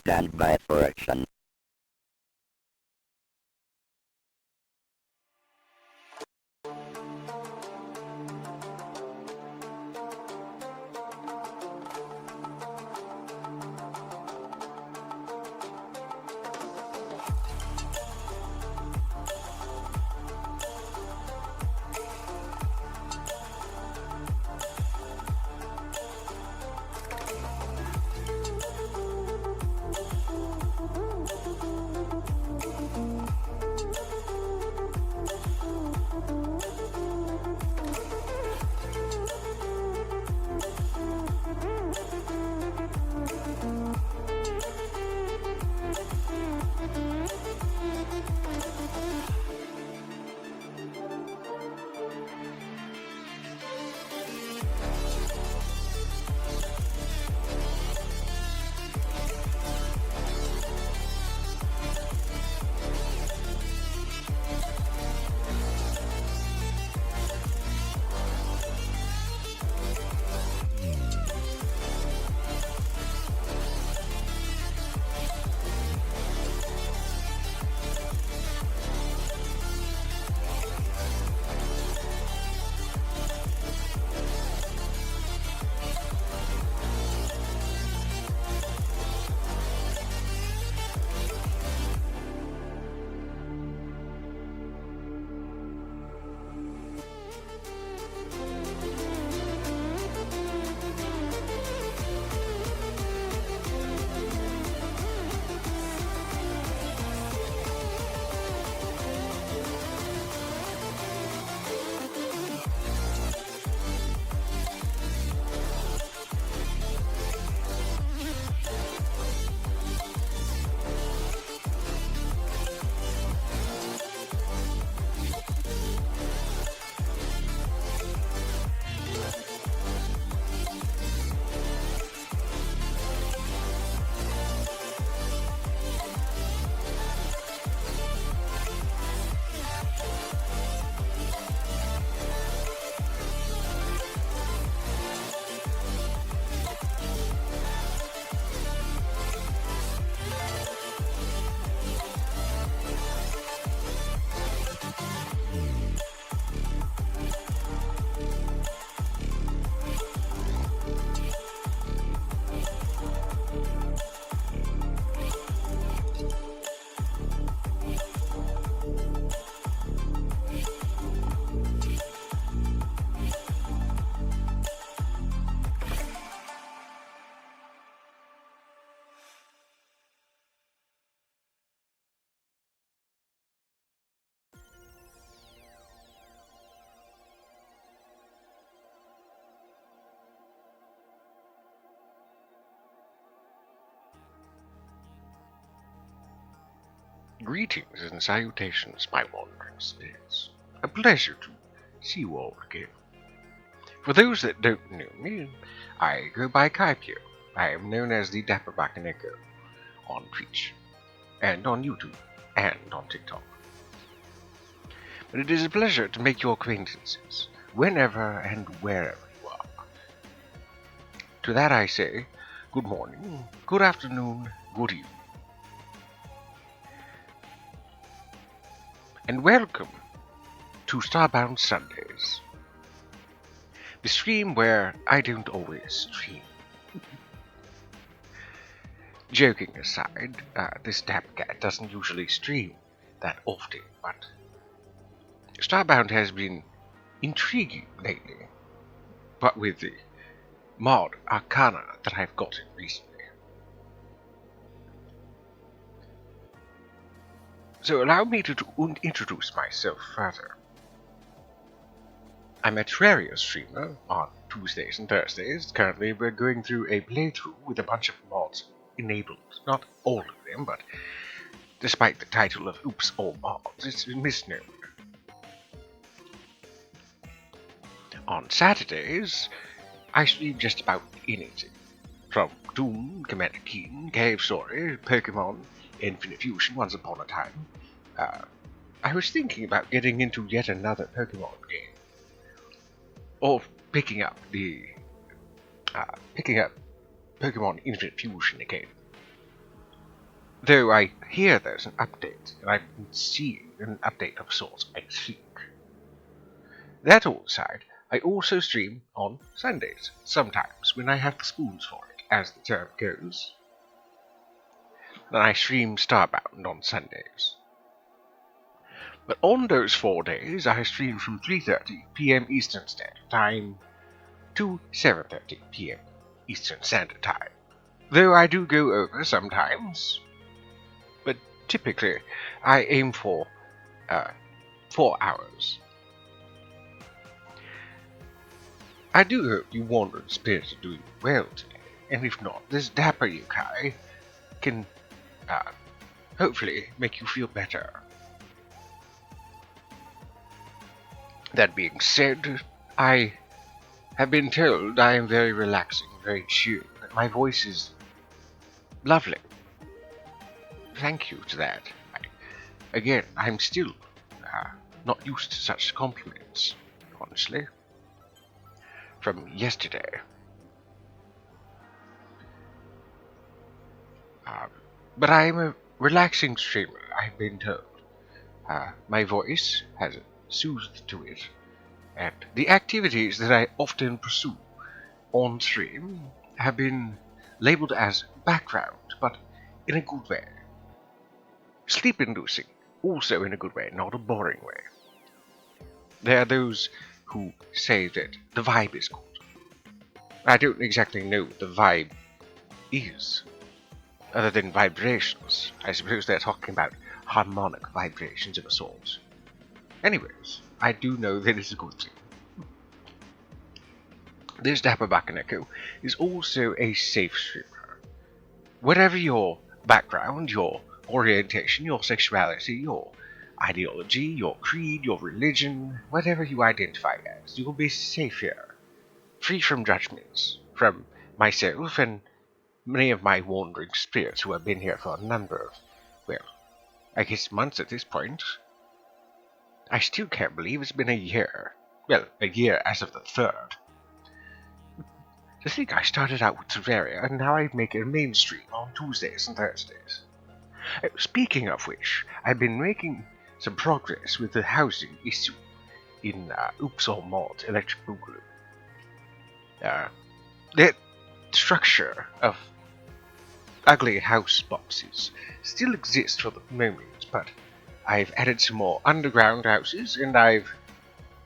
stand by for action. Greetings and salutations, my wandering spirits. A pleasure to see you all again. For those that don't know me, I go by Kaipio. I am known as the Dapper Bakaneko on Twitch, and on YouTube, and on TikTok. But it is a pleasure to make your acquaintances, whenever and wherever you are. To that I say, good morning, good afternoon, good evening. And welcome to Starbound Sundays, the stream where I don't always stream. Joking aside, this Dapper Cat doesn't usually stream that often, but Starbound has been intriguing lately, but with the mod Arcana that I've gotten recently. So allow me to introduce myself further. I'm a Terraria streamer on Tuesdays and Thursdays. Currently we're going through a playthrough with a bunch of mods enabled. Not all of them, but despite the title of Oops All Mods, it's a misnomer. On Saturdays, I stream just about anything. From Doom, Commander Keen, Cave Story, Pokemon, Infinite Fusion once upon a time. I was thinking about getting into yet another Pokemon game. Or picking up Pokemon Infinite Fusion again. Though I hear there's an update, and I've been seeing an update of sorts, I think. That all aside, I also stream on Sundays, sometimes when I have the spoons for it, as the term goes. Then I stream Starbound on Sundays. But on those 4 days, I stream from 3:30 p.m. Eastern Standard Time to 7:30 p.m. Eastern Standard Time. Though I do go over sometimes, but typically I aim for 4 hours. I do hope you Wandered Spirits are doing well today, and if not, this dapper yokai can hopefully make you feel better. That being said, I have been told I am very relaxing, very chill, that my voice is lovely. Thank you to that. Again, I'm still not used to such compliments, honestly, from yesterday. But I am a relaxing streamer, I've been told. My voice has soothed to it, and the activities that I often pursue on stream have been labeled as background, but in a good way. Sleep inducing, also in a good way, not a boring way. There are those who say that the vibe is good. I don't exactly know what the vibe is, other than vibrations. I suppose they're talking about harmonic vibrations of a sort. Anyways, I do know that it's a good thing. This Dapper Bakaneko is also a safe streamer. Whatever your background, your orientation, your sexuality, your ideology, your creed, your religion, whatever you identify as, you will be safe here. Free from judgments, from myself and many of my wandering spirits who have been here for a number of, well, I guess months at this point. I still can't believe it's been a year. Well, a year as of the 3rd. To think I started out with Terraria and now I make it mainstream on Tuesdays and Thursdays. Speaking of which, I've been making some progress with the housing issue in Upsal Mod Electric Boogaloo. That structure of ugly house boxes still exists for the moment, but I've added some more underground houses and I've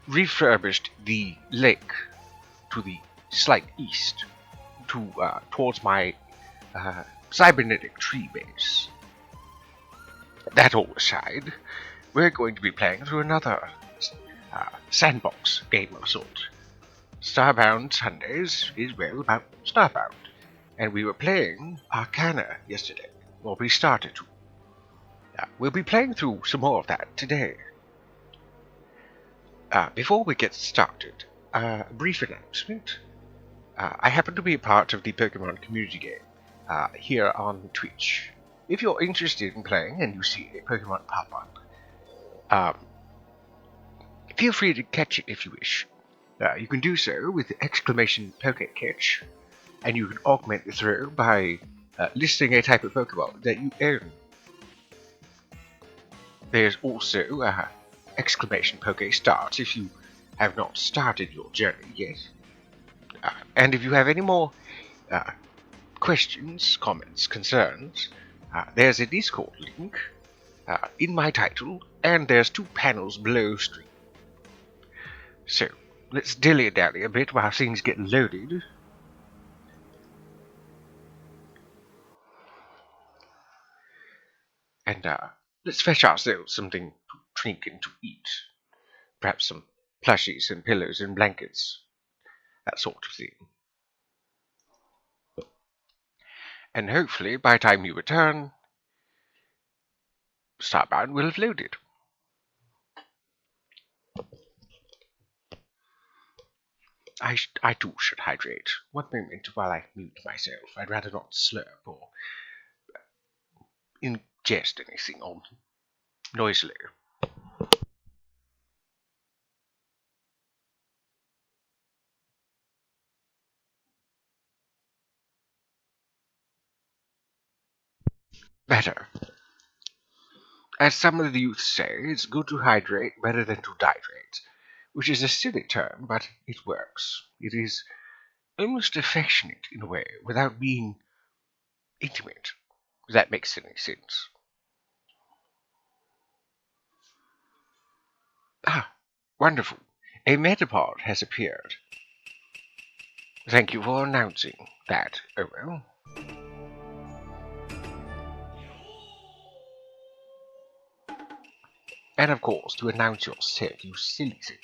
refurbished the lake to the slight east towards my cybernetic tree base. That all aside, we're going to be playing through another sandbox game of sort. Starbound Sundays is, well, about Starbound, and we were playing Arcana yesterday. Well, we started to. We'll be playing through some more of that today. Before we get started, a brief announcement. I happen to be a part of the Pokemon community game here on Twitch. If you're interested in playing and you see a Pokemon pop up, feel free to catch it if you wish. You can do so with the exclamation #PokeCatch, and you can augment the throw by listing a type of Pokemon that you own. There's also exclamation #PokeStart if you have not started your journey yet. And if you have any more questions, comments, concerns, there's a Discord link in my title, and there's 2 panels below stream. So, let's dilly-dally a bit while things get loaded. And let's fetch ourselves something to drink and to eat. Perhaps some plushies and pillows and blankets. That sort of thing. And hopefully, by the time you return, Starbound will have loaded. I too should hydrate. One moment while I mute myself. I'd rather not slurp or ingest anything on noisily. better. As some of the youth say, it's good to hydrate better than to dihydrate, which is a silly term, but it works. It is almost affectionate in a way, without being intimate, if that makes any sense. Ah, wonderful. A metapod has appeared. Thank you for announcing that, well. And of course, to announce yourself, you silly thing.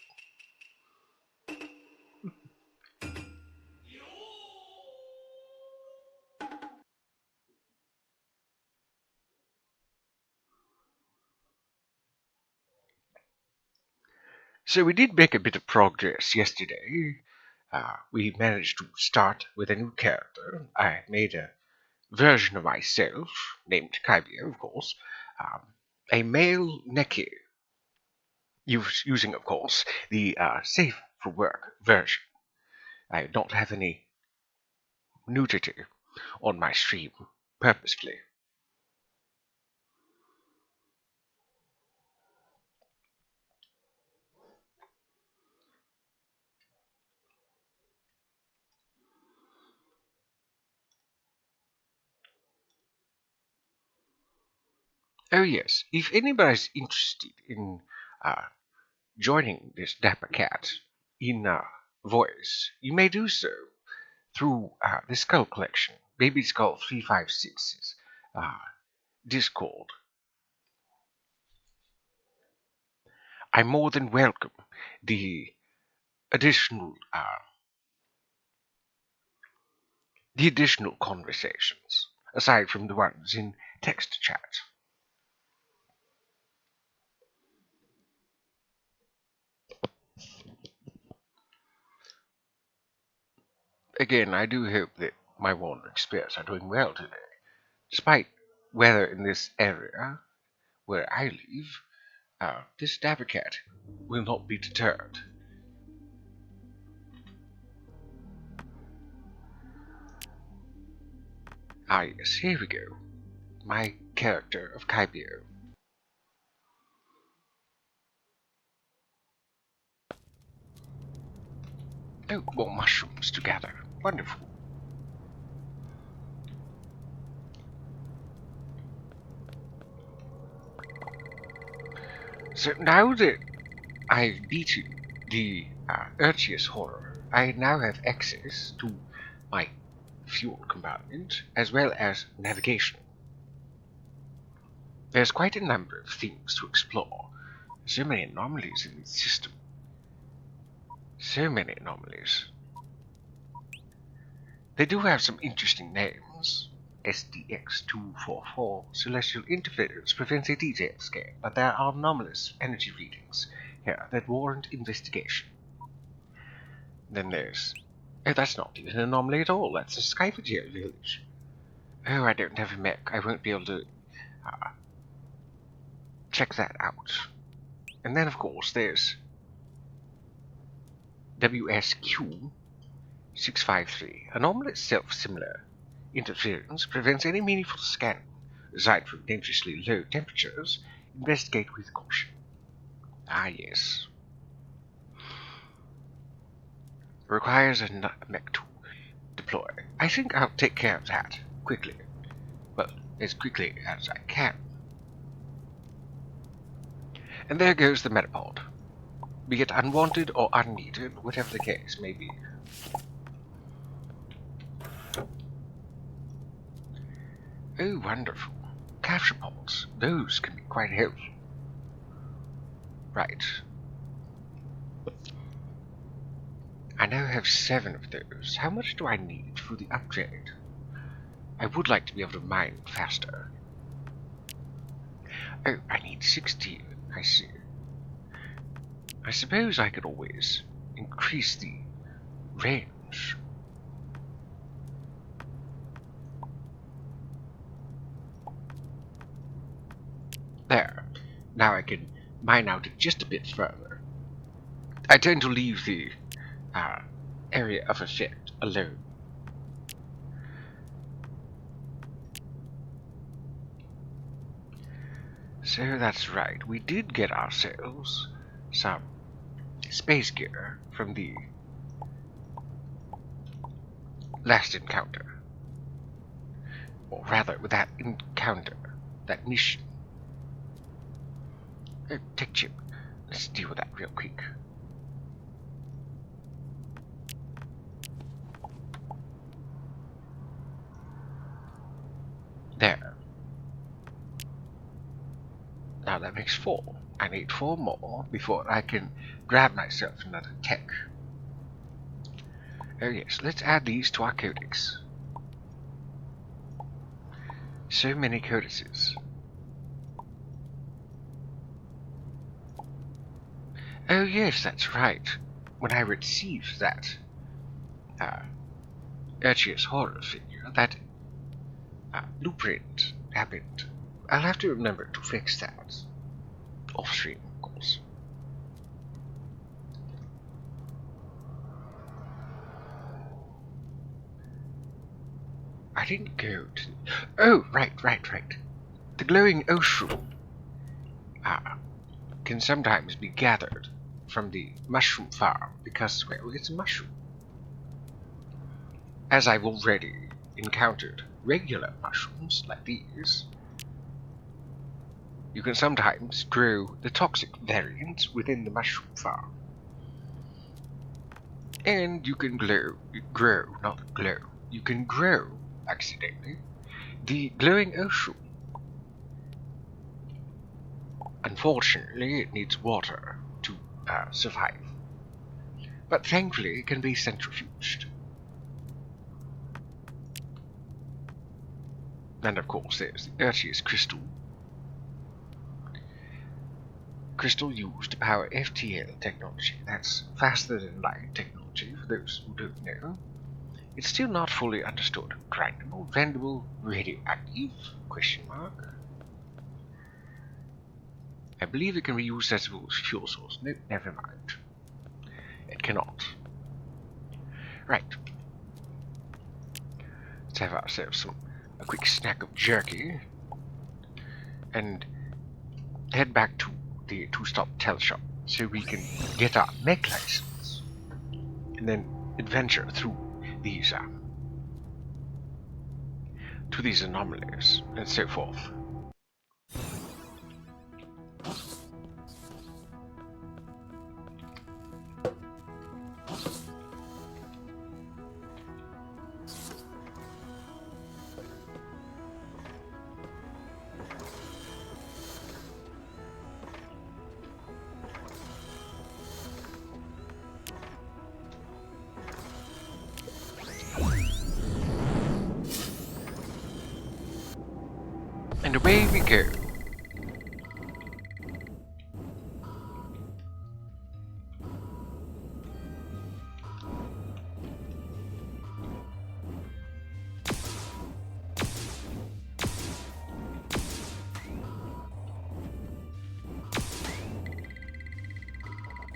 So we did make a bit of progress yesterday. We managed to start with a new character. I made a version of myself, named Kaibia, of course, a male Neki, using, of course, the safe for work version. I don't have any nudity on my stream, purposefully. Oh yes, if anybody's interested in uh, joining this Dapper Cat in voice, you may do so through the Skull Collection, Baby Skull 356's Discord. I more than welcome the additional conversations aside from the ones in text chat. Again, I do hope that my wandering spirits are doing well today, despite weather in this area where I live. This Dapper Cat will not be deterred. Ah yes, here we go. My character of Kaibio. Oh, more mushrooms to gather. Wonderful. So now that I've beaten the Urtius horror, I now have access to my fuel compartment as well as navigation. There's quite a number of things to explore. So many anomalies in the system. So many anomalies. They do have some interesting names. SDX-244 Celestial Interference prevents a detail scan, but there are anomalous energy readings here that warrant investigation. Then there's... Oh, that's not even an anomaly at all. That's a Skyfageo village. Oh, I don't have a mech. I won't be able to check that out. And then, of course, there's WSQ 653. Anomalous self-similar interference prevents any meaningful scanning. Aside from dangerously low temperatures, investigate with caution. Ah, yes. Requires a mech to deploy. I think I'll take care of that quickly. Well, as quickly as I can. And there goes the metapod. Be it unwanted or unneeded, whatever the case may be. Oh, wonderful. Capture pods. Those can be quite helpful. Right. I now have 7 of those. How much do I need for the upgrade? I would like to be able to mine faster. Oh, I need 16. I see. I suppose I could always increase the range. There. Now I can mine out just a bit further. I tend to leave the area of effect alone. So that's right, we did get ourselves some space gear from the last encounter. Or rather, that encounter, that mission. Tech chip, let's deal with that real quick. There. Now that makes 4. I need 4 more before I can grab myself another tech. Oh yes, let's add these to our codex. So many codices. Oh yes, that's right. When I received that Urchius horror figure, that blueprint happened. I'll have to remember to fix that. Off stream, of course. I didn't go to... Oh, right. The glowing ocean can sometimes be gathered from the mushroom farm because, well, it's a mushroom. As I've already encountered regular mushrooms like these, you can sometimes grow the toxic variants within the mushroom farm. And you can you can grow, accidentally, the glowing ocean. Unfortunately, it needs water to survive. But thankfully, it can be centrifuged. And of course, there's the Urchius crystal. Crystal used to power FTL technology. That's faster than light technology, for those who don't know. It's still not fully understood. Grindable, vendable, radioactive? Question mark. I believe it can be used as a fuel source. No, never mind. It cannot. Right. Let's have ourselves a quick snack of jerky. And head back to the two-stop teleshop so we can get our mech license. And then adventure through these to these anomalies and so forth. And away we go.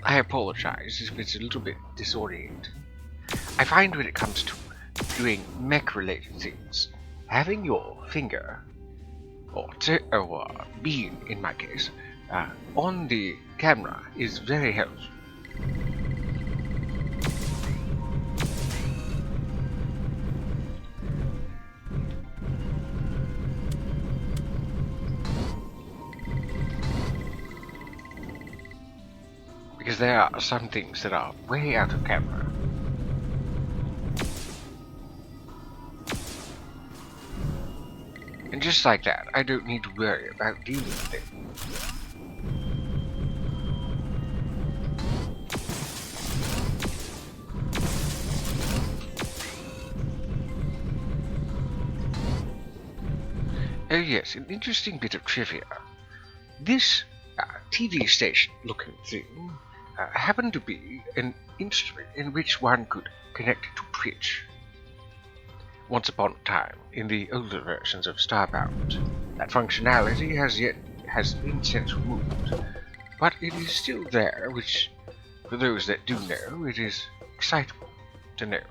I apologize if it's a little bit disorienting. I find when it comes to doing mech-related things, having your finger, or being in my case, on the camera is very helpful. Because there are some things that are way out of camera. And just like that, I don't need to worry about dealing with it. Oh yes, an interesting bit of trivia. This TV station looking thing happened to be an instrument in which one could connect to Twitch. Once upon a time, in the older versions of Starbound, that functionality has been since removed, but it is still there, which, for those that do know, it is excitable to know.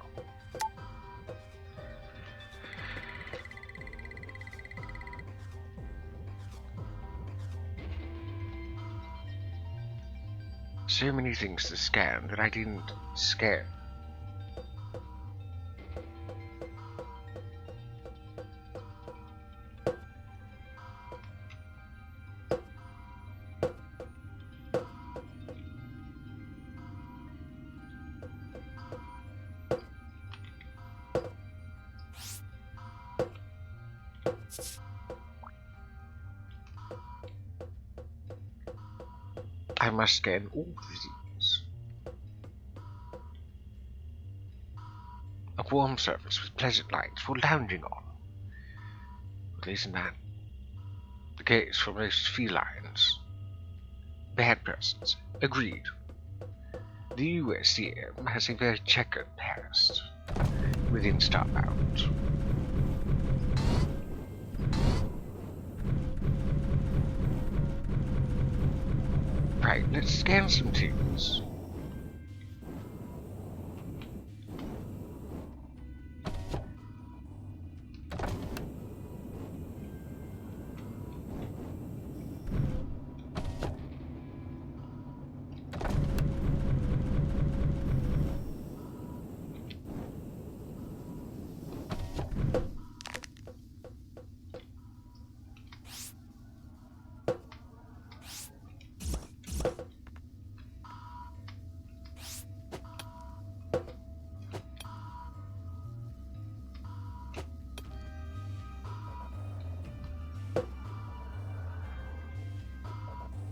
So many things to scan that I didn't scan. I must scan all these. A warm surface with pleasant lights for lounging on. But isn't that the case for most felines? Bad persons. Agreed. The USCM has a very checkered past within Starbound. Right, let's scan some things.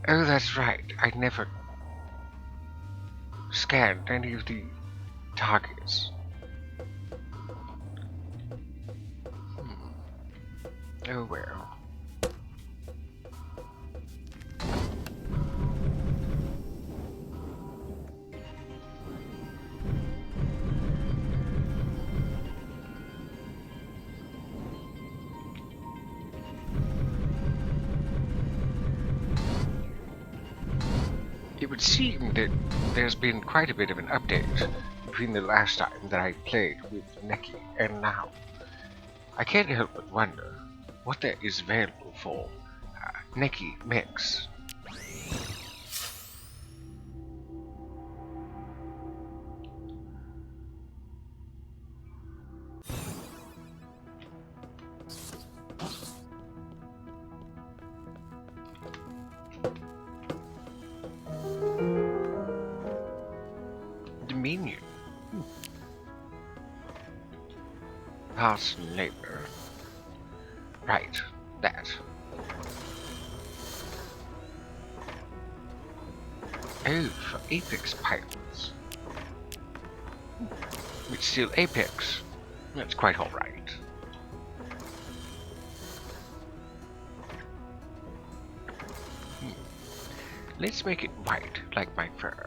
Oh, that's right. I never scanned any of the targets. Oh well. It would seem that there's been quite a bit of an update between the last time that I played with Neki and now. I can't help but wonder what there is available for Neki Mix. Menu. Past labor. Right, that. Oh, for Apex pilots. It's still Apex. That's quite alright. Let's make it white, like my fur.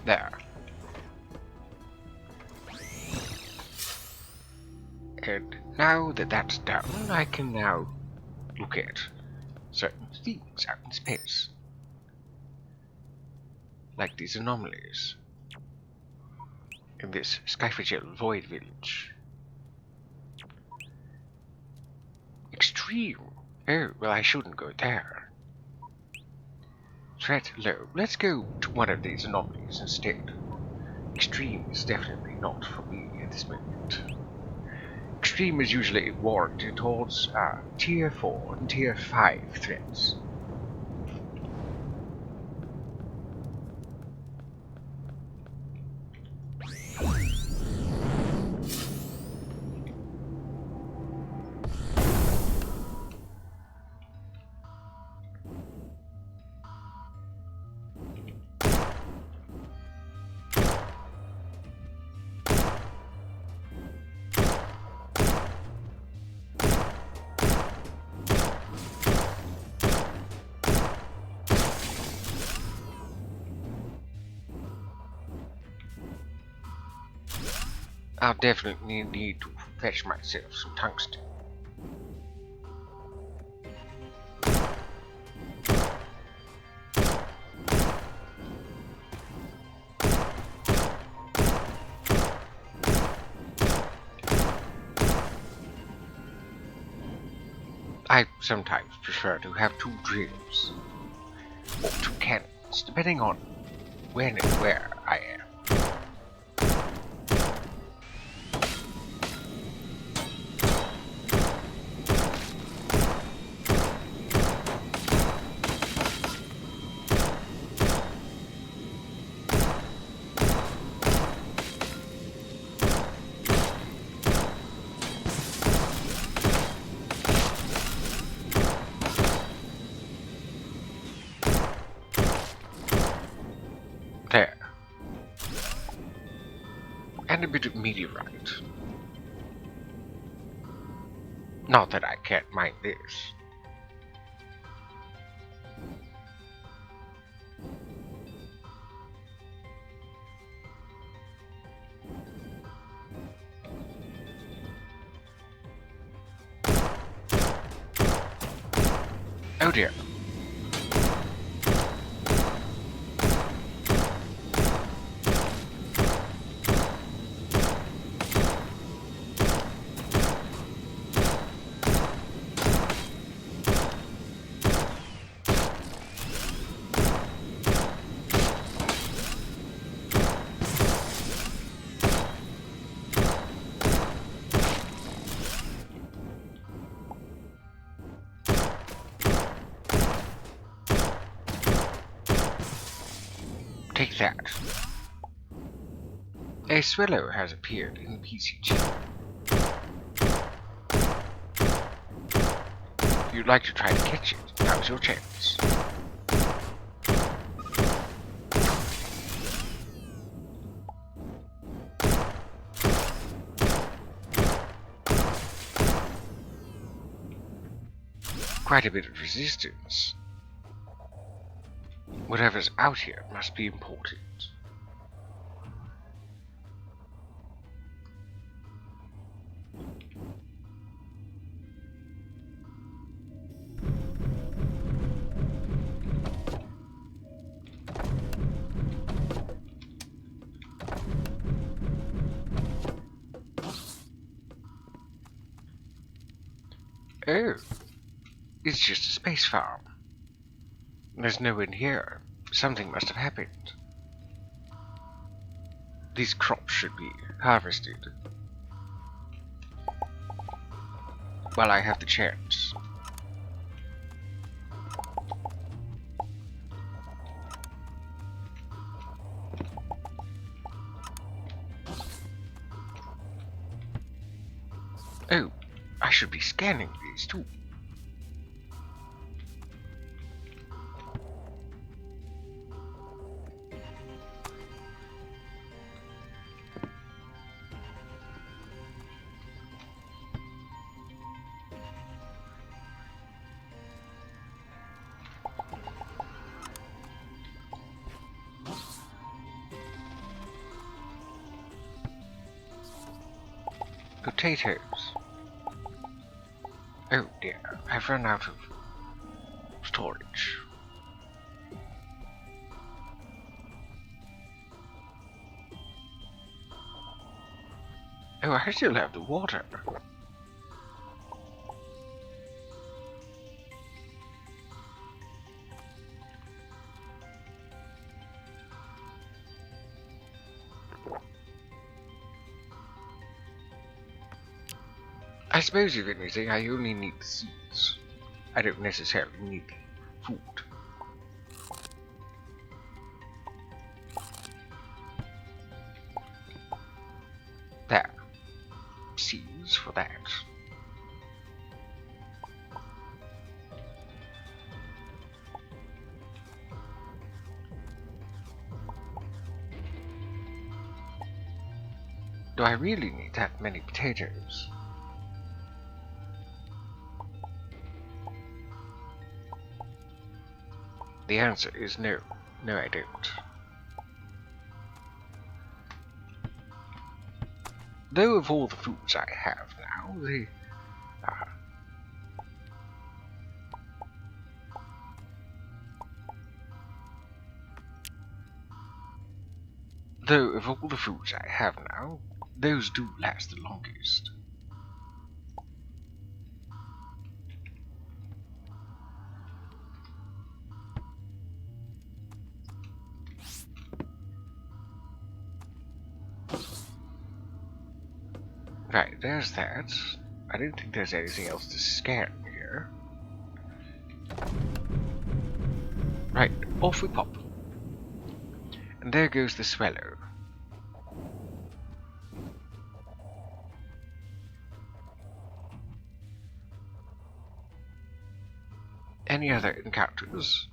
There. And now that that's done, I can now look at certain things out in space. Like these anomalies in this Skyfragile Void Village. Extreme. Oh, well, I shouldn't go there. Threat low. Let's go to one of these anomalies instead. Extreme is definitely not for me at this moment. Extreme is usually warranted towards Tier 4 and Tier 5 threats. I'll definitely need to fetch myself some tungsten. I sometimes prefer to have two drills, or two cannons, depending on when and where I am. There. And a bit of meteorite. Not that I can't mind this. Oh dear. Take that. A swallow has appeared in the PCG. If you'd like to try to catch it, now's your chance. Quite a bit of resistance. Whatever's out here must be important. Oh, it's just a space farm. There's no one here. Something must have happened. These crops should be harvested while I have the chance. Oh, I should be scanning these too. Potatoes. Oh dear, I've run out of storage. Oh, I still have the water. I suppose if anything, I only need the seeds. I don't necessarily need the food. There. Seeds for that. Do I really need that many potatoes? The answer is no. No, I don't. Though of all the foods I have now, they are... Though of all the foods I have now, those do last the longest. Right, there's that. I don't think there's anything else to scan here. Right, off we pop. And there goes the swallow. Any other encounters?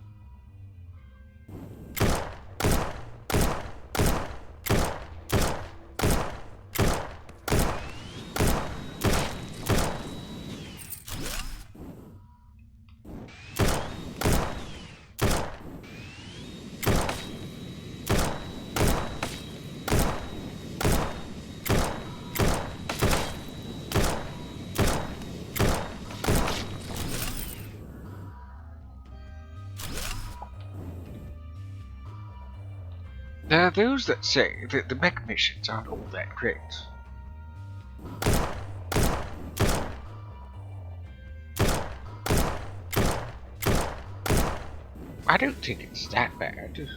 There are those that say that the mech missions aren't all that great. I don't think it's that bad.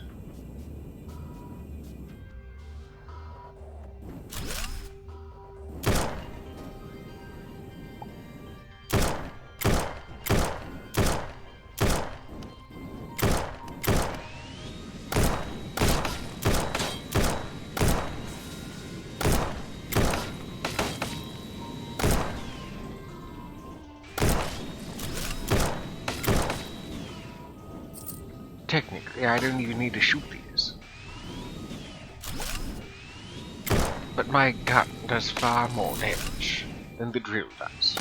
Technically, I don't even need to shoot these. But my gun does far more damage than the drill does.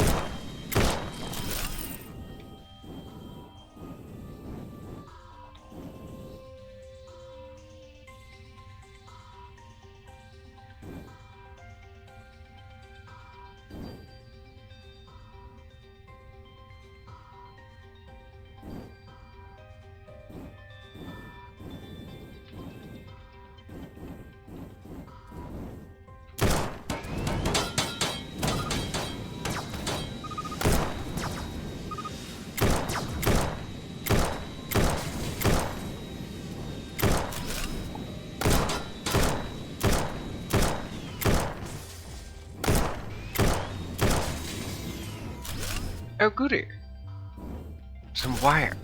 Oh goody! Some wire.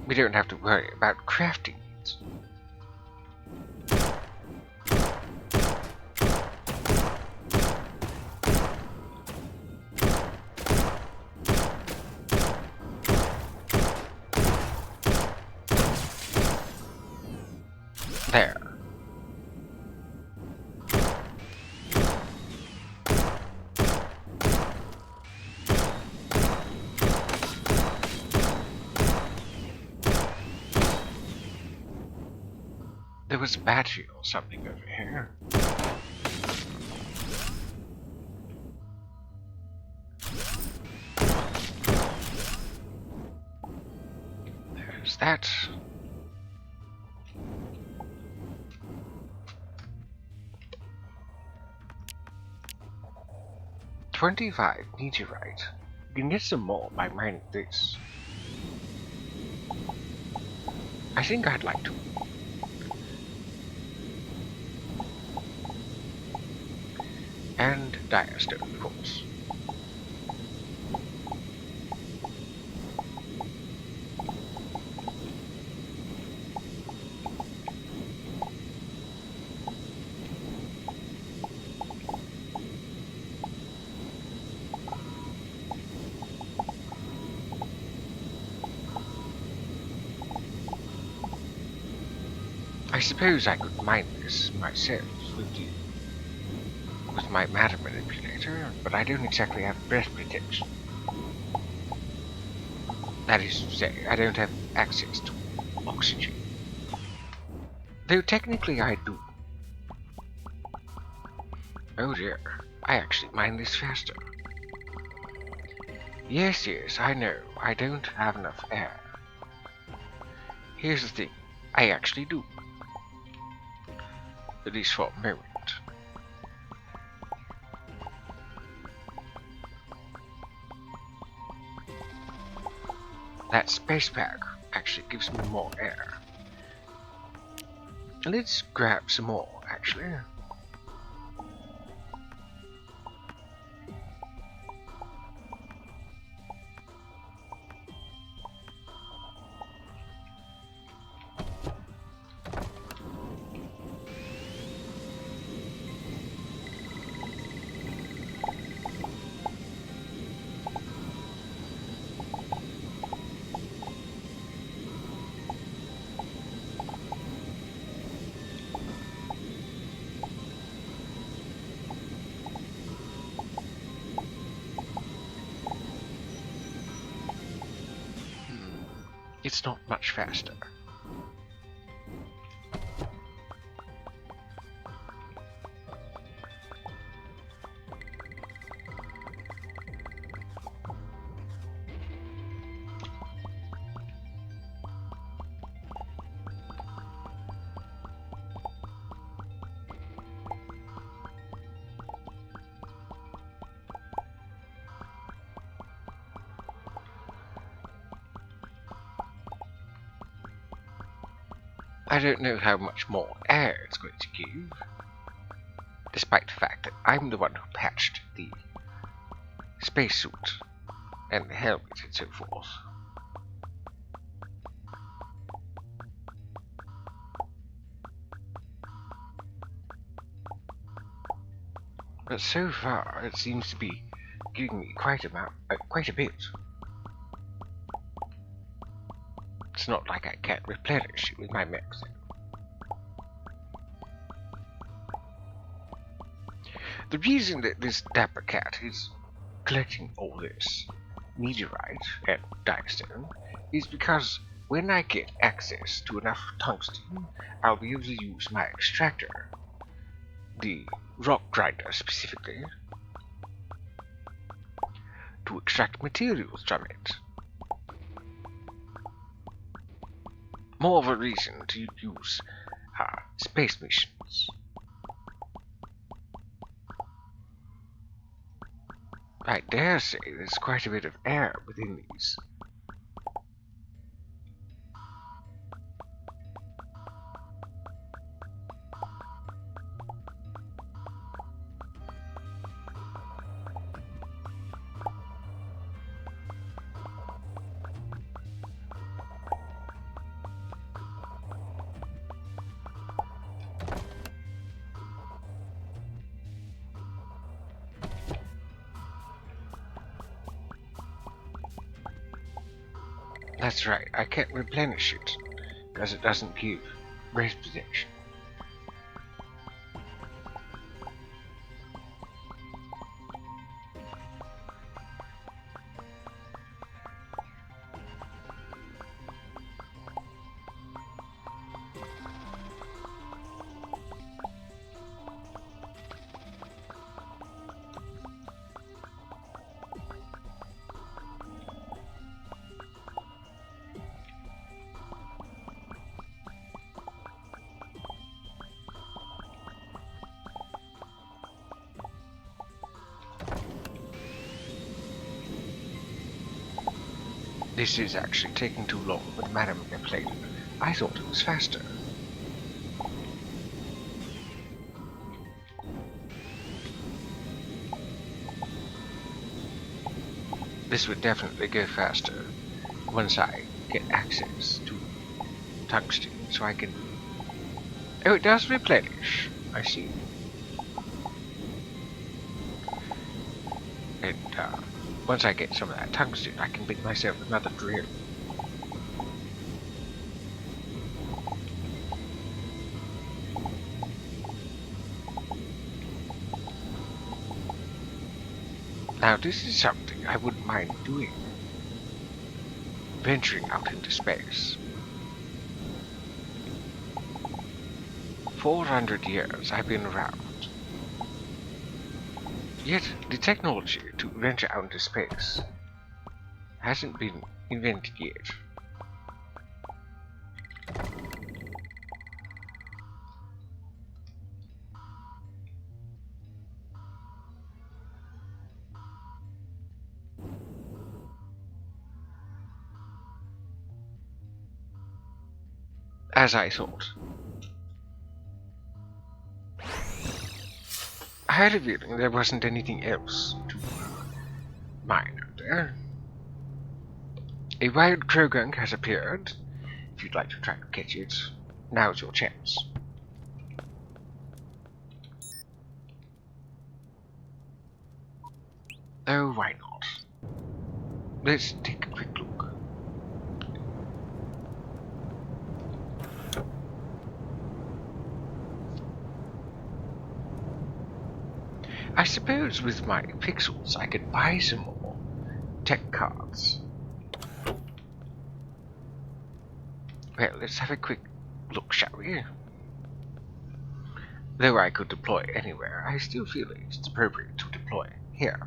We don't have to worry about crafting it. There. There was a battery or something over here. There's that. $25 meteorite. You can get some more by mining this. I think I'd like to. And Direstone, of course. I suppose I could mine this myself with my matter manipulator, but I don't exactly have breath protection. That is to say, I don't have access to oxygen. Though technically I do. Oh dear, I actually mine this faster. Yes, I know, I don't have enough air. Here's the thing, I actually do. At least for a moment. That space pack actually gives me more air. Let's grab some more, actually. It's not much faster. I don't know how much more air it's going to give, despite the fact that I'm the one who patched the spacesuit and the helmet and so forth. But so far, it seems to be giving me quite a bit. It's not like I can't replenish it with my mechs. The reason that this dapper cat is collecting all this meteorite and dimestone is because when I get access to enough tungsten, I'll be able to use my extractor, the rock grinder specifically, to extract materials from it. More of a reason to use space missions. I dare say there's quite a bit of air within these. That's right, I can't replenish it, because it doesn't give race protection. This is actually taking too long with Madam played. I thought it was faster. This would definitely go faster once I get access to tungsten, so I can... Oh, it does replenish. I see. And, once I get some of that tungsten, I can make myself another drill. Now, this is something I wouldn't mind doing. Venturing out into space. 400 years I've been around. Yet, the technology to venture out into space hasn't been invented yet. As I thought. I had a feeling there wasn't anything else to mine out there. A wild Krogunk has appeared. If you'd like to try to catch it, now's your chance. Oh, why not? Let's take a quick look. I suppose with my pixels I could buy some more tech cards. Well, let's have a quick look, shall we? Though I could deploy anywhere, I still feel it's appropriate to deploy here.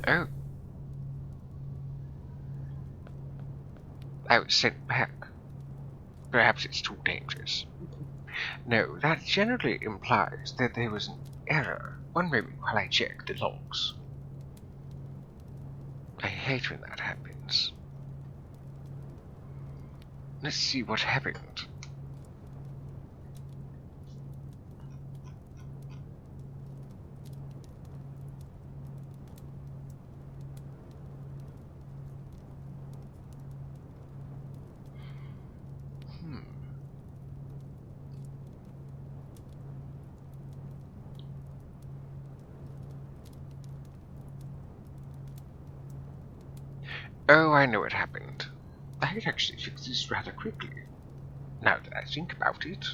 Oh. I was sent back. Perhaps it's too dangerous. No, that generally implies that there was an error. One moment while I check the logs. I hate when that happens. Let's see what happened. Oh, I know what happened. I could actually fix this rather quickly, now that I think about it.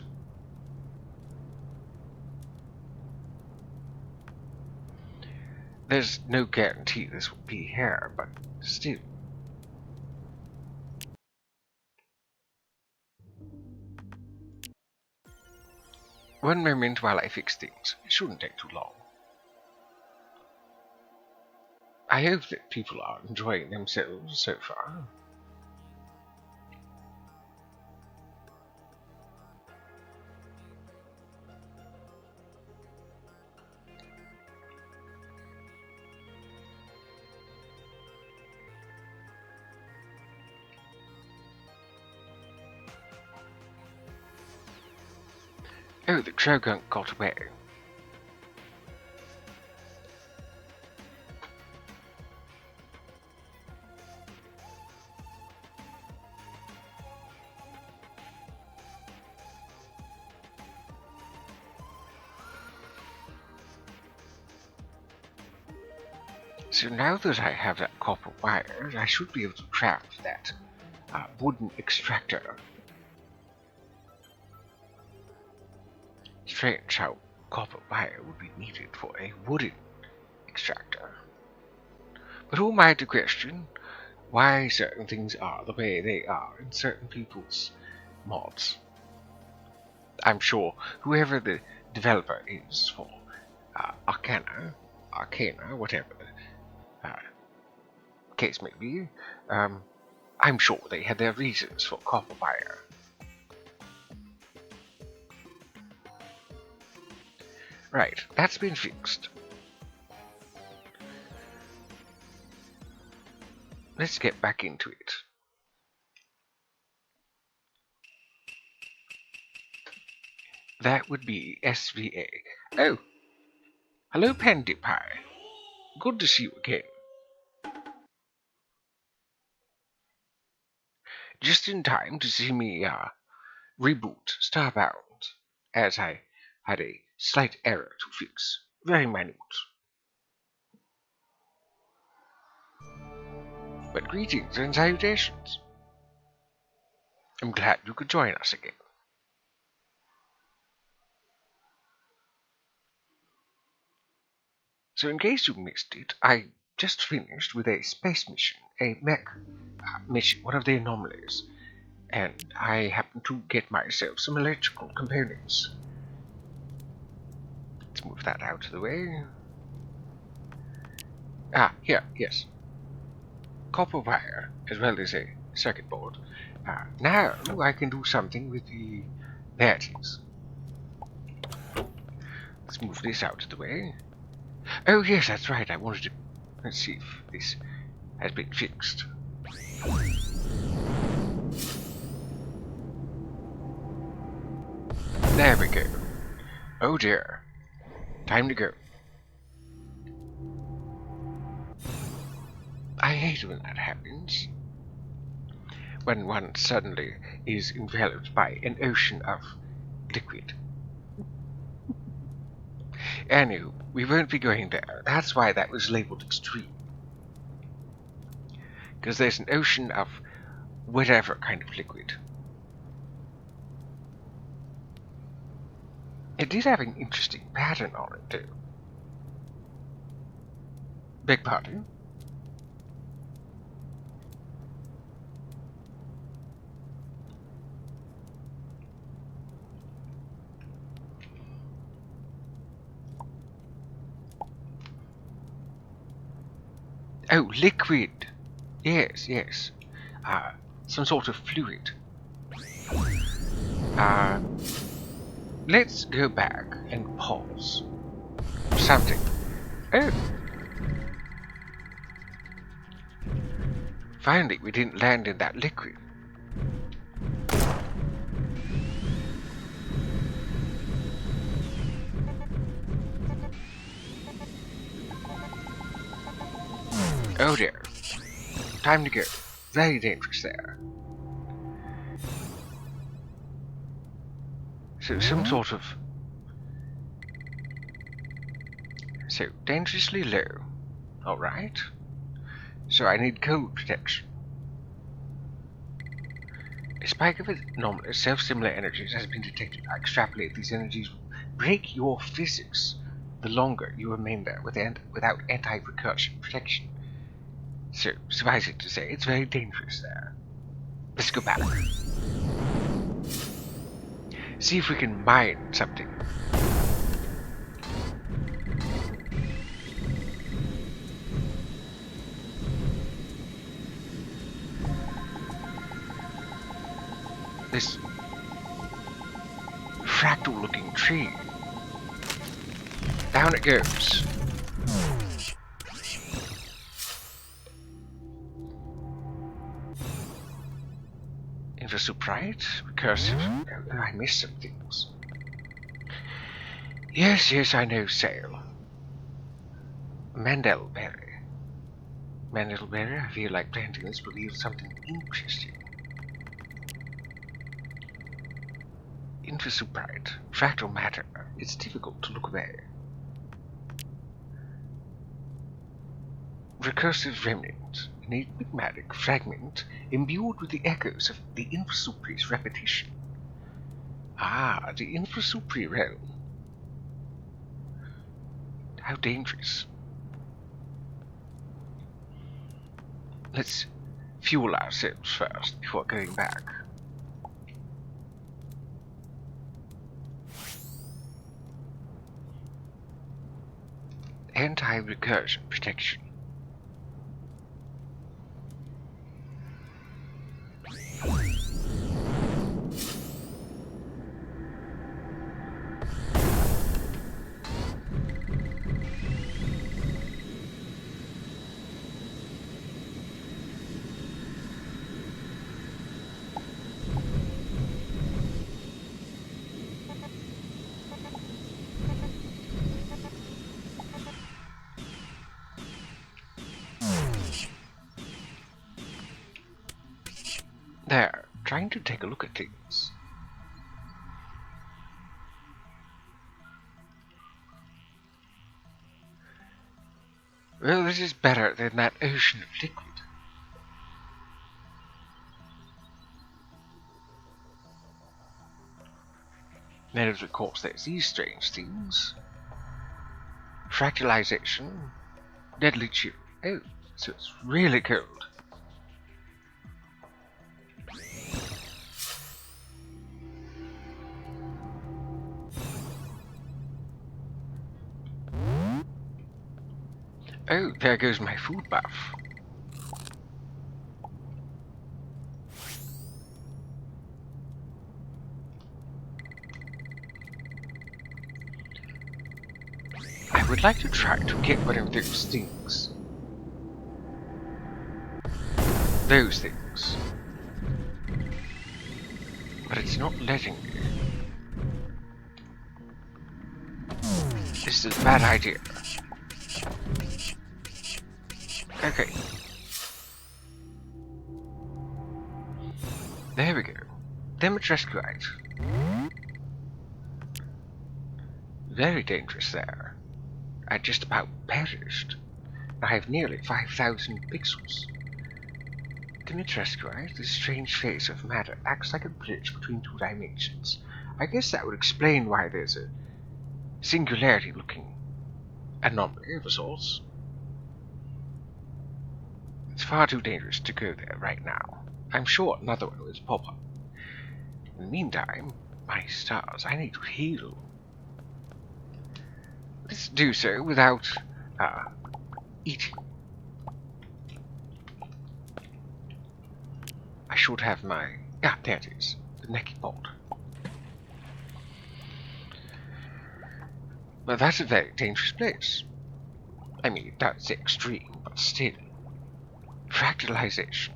There's no guarantee this will be here, but still. One moment while I fix things. It shouldn't take too long. I hope that people are enjoying themselves so far. Oh, the Trogon got away. So now that I have that copper wire, I should be able to craft that wooden extractor. Strange how copper wire would be needed for a wooden extractor. But who am I to question why certain things are the way they are in certain people's mods? I'm sure whoever the developer is for Arcana, whatever case may be, I'm sure they had their reasons for copper wire. Right, that's been fixed. Let's get back into it. That would be SVA. Oh, hello, Pandy Pie. Good to see you again. Just in time to see me reboot Starbound, as I had a slight error to fix. Very minute. But greetings and salutations. I'm glad you could join us again. So in case you missed it, I just finished with a space mission, a mech mission, one of the anomalies, and I happened to get myself some electrical components. Let's move that out of the way. Here, yes. Copper wire, as well as a circuit board. Now I can do something with the... There it is. Let's move this out of the way. Oh yes, that's right, I wanted to... Let's see if this has been fixed. There we go. Oh dear. Time to go. I hate when that happens. When one suddenly is enveloped by an ocean of liquid. Anywho, we won't be going there. That's why that was labeled extreme. Because there's an ocean of whatever kind of liquid. It did have an interesting pattern on it, too. Beg pardon? Oh, liquid! Yes, yes. Some sort of fluid. Let's go back and pause. Something. Oh! Finally, we didn't land in that liquid. Oh dear. Time to go. Very dangerous there. So, some sort of... So, dangerously low. Alright. So I need cold protection. A spike of anomalous, self-similar energies has been detected. I extrapolate these energies will break your physics the longer you remain there without anti-recursion protection. So, suffice it to say, it's very dangerous there. Let's go back. See if we can mine something. This fractal-looking tree. Down it goes. Inversuprite? Recursive? Oh, I missed some things. Yes, yes, I know, Sail. Mandelberry. Mandelberry, I feel like planting this will yield something interesting. Inversuprite. Fractal matter. It's difficult to look away. Recursive remnant. An enigmatic fragment imbued with the echoes of the Inversupri's repetition. Ah, the Inversupri realm. How dangerous. Let's fuel ourselves first before going back. Anti-recursion protection. There, trying to take a look at things. Well, this is better than that ocean of liquid. Then, of course, there's these strange things. Fractalization. Deadly chill. Oh, so it's really cold. Oh, there goes my food buff. I would like to try to get one of those things. Those things. But it's not letting me. This is a bad idea. Okay. There we go. Demetrescuite. Very dangerous there. I just about perished. I have nearly 5,000 pixels. Demetrescuite, this strange phase of matter, acts like a bridge between two dimensions. I guess that would explain why there's a singularity-looking anomaly of sorts. It's far too dangerous to go there right now. I'm sure another one will pop up. In the meantime, my stars, I need to heal. Let's do so without eating. should have my... Ah, there it is. The necking bolt. But that's a very dangerous place. I mean, that's extreme, but still. Fractalization.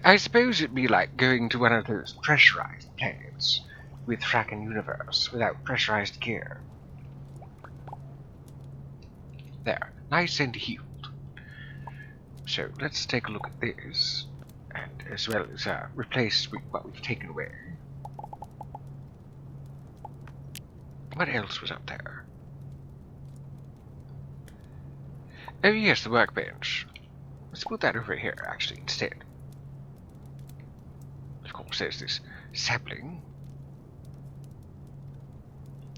I suppose it'd be like going to one of those pressurized planets with fracking universe without pressurized gear. There, nice and healed. So let's take a look at this, and as well as replace what we've taken away. What else was up there? Oh yes, the workbench. Let's put that over here, actually, instead. Of course, there's this sapling.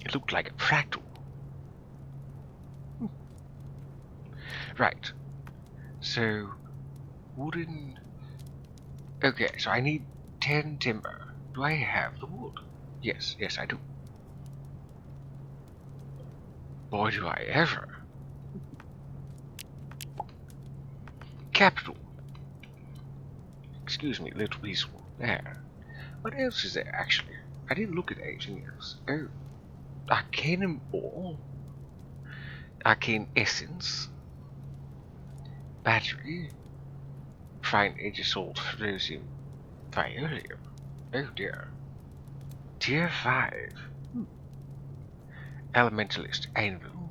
It looked like a fractal. Right. So, wooden... Okay, so I need 10 timber. Do I have the wood? Yes, I do. Boy, do I ever. Capital. Excuse me, little weasel. There. What else is there, actually? I didn't look at anything else. Oh. Arcana ore. Arcane essence. Battery. Fine agisol ferrosium. Violium. Oh dear. Tier 5. Elementalist anvil.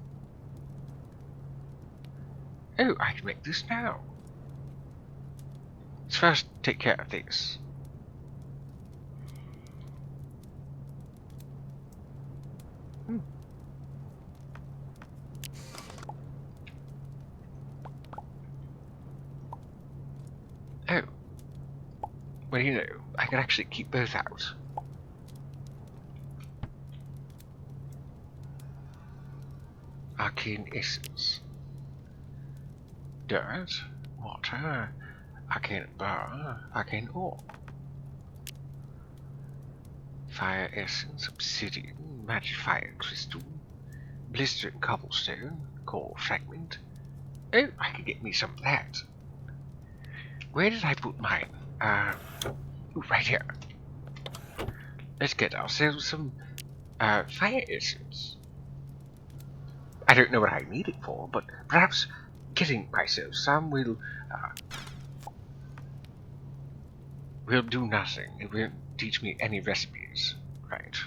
Oh, I can make this now. Let's first take care of this. Oh. Well, you know, I can actually keep both out. Arcane essence. Dirt. Water. Arcane bar. Arcane ore. Fire essence. Obsidian. Magic fire crystal. Blistering cobblestone. Core fragment. Oh, I could get me some of that. Where did I put mine? Right here. Let's get ourselves some fire essence. I don't know what I need it for, but perhaps getting myself some will do nothing. It won't teach me any recipes. Right.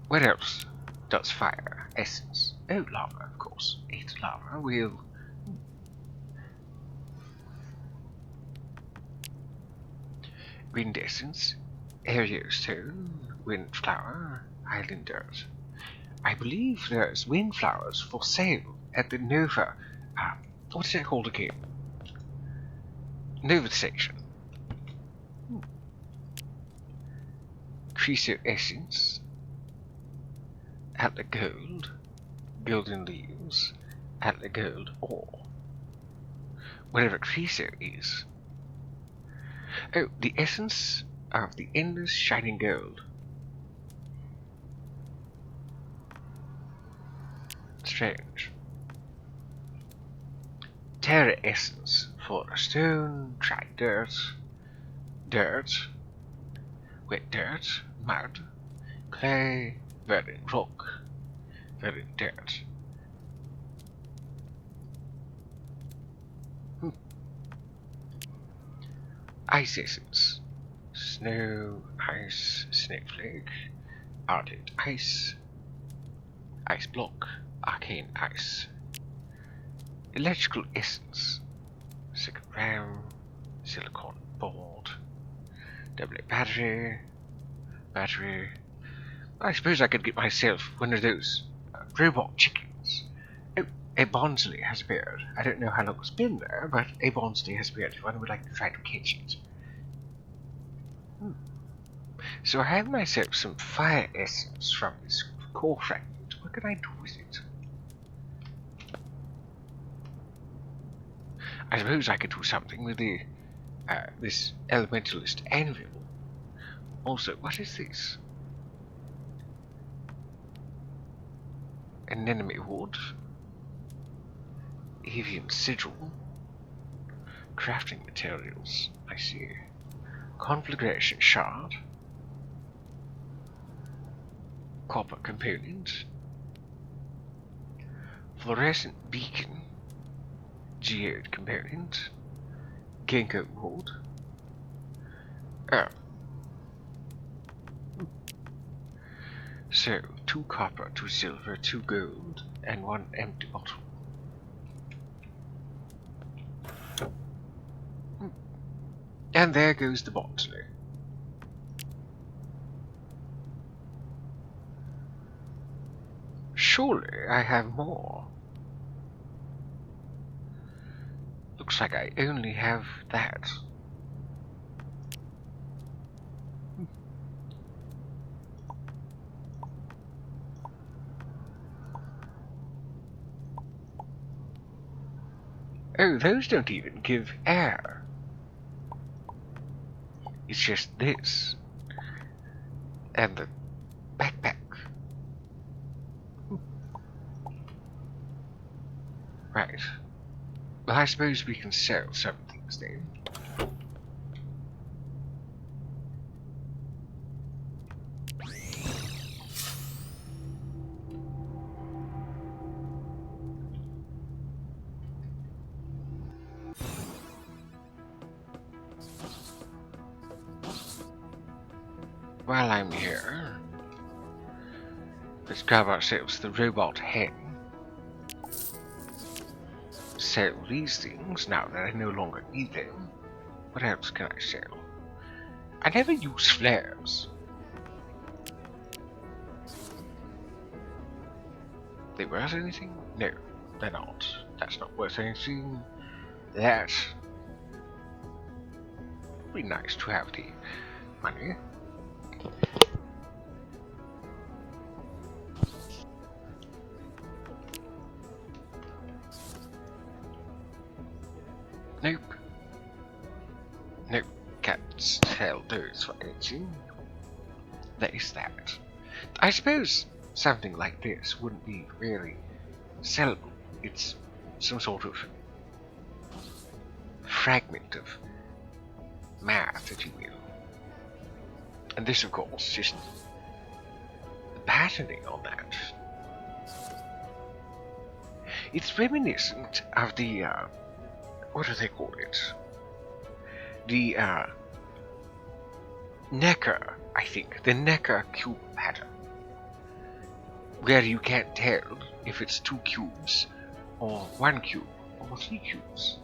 What else does fire essence? Oh, lava, of course. 8 lava will... Wind essence, aerostone, wind flower, island dirt. I believe there's wind flowers for sale at the Nova. What's that called again? Nova Station. Creaser essence, Atla gold, golden leaves, Atla gold ore. Whatever Creaser is. Oh, the essence of the endless shining gold. Strange. Terra essence for a stone, dry dirt, wet dirt, mud, clay, verdant rock, verdant dirt. Ice essence. Snow, ice, snowflake, ardent ice, ice block, arcane ice. Electrical essence. Second RAM, silicon board, double battery. I suppose I could get myself one of those robot chickens. Oh, a Bonsley has appeared. I don't know how long it's been there, but a Bonsley has appeared if one would like to try to catch it. So I have myself some fire essence from this core fragment. What can I do with it? I suppose I could do something with the this elementalist anvil. Also, what is this? Anemone wood. Avian sigil. Crafting materials, I see. Conflagration shard. Copper component. Fluorescent beacon. Geode component. Ginkgo wood. Oh. So, 2 copper, 2 silver, 2 gold, and 1 empty bottle. And there goes the botany. Surely I have more. Looks like I only have that. Oh, those don't even give air. It's just this. And the backpack. Right. Well, I suppose we can sell some things then. While I'm here, let's grab ourselves the robot hen. Sell these things now that I no longer need them. What else can I sell? I never use flares. They worth anything? No, they're not. That's not worth anything. That would be nice to have the money. Nope. Nope. Can't sell those for anything. That is that. I suppose something like this wouldn't be really sellable. It's some sort of fragment of math, if you will. And this, of course, just the patterning on that. It's reminiscent of the, what do they call it? The, Necker, I think. The Necker cube pattern. Where you can't tell if it's 2 cubes, or 1 cube, or 3 cubes.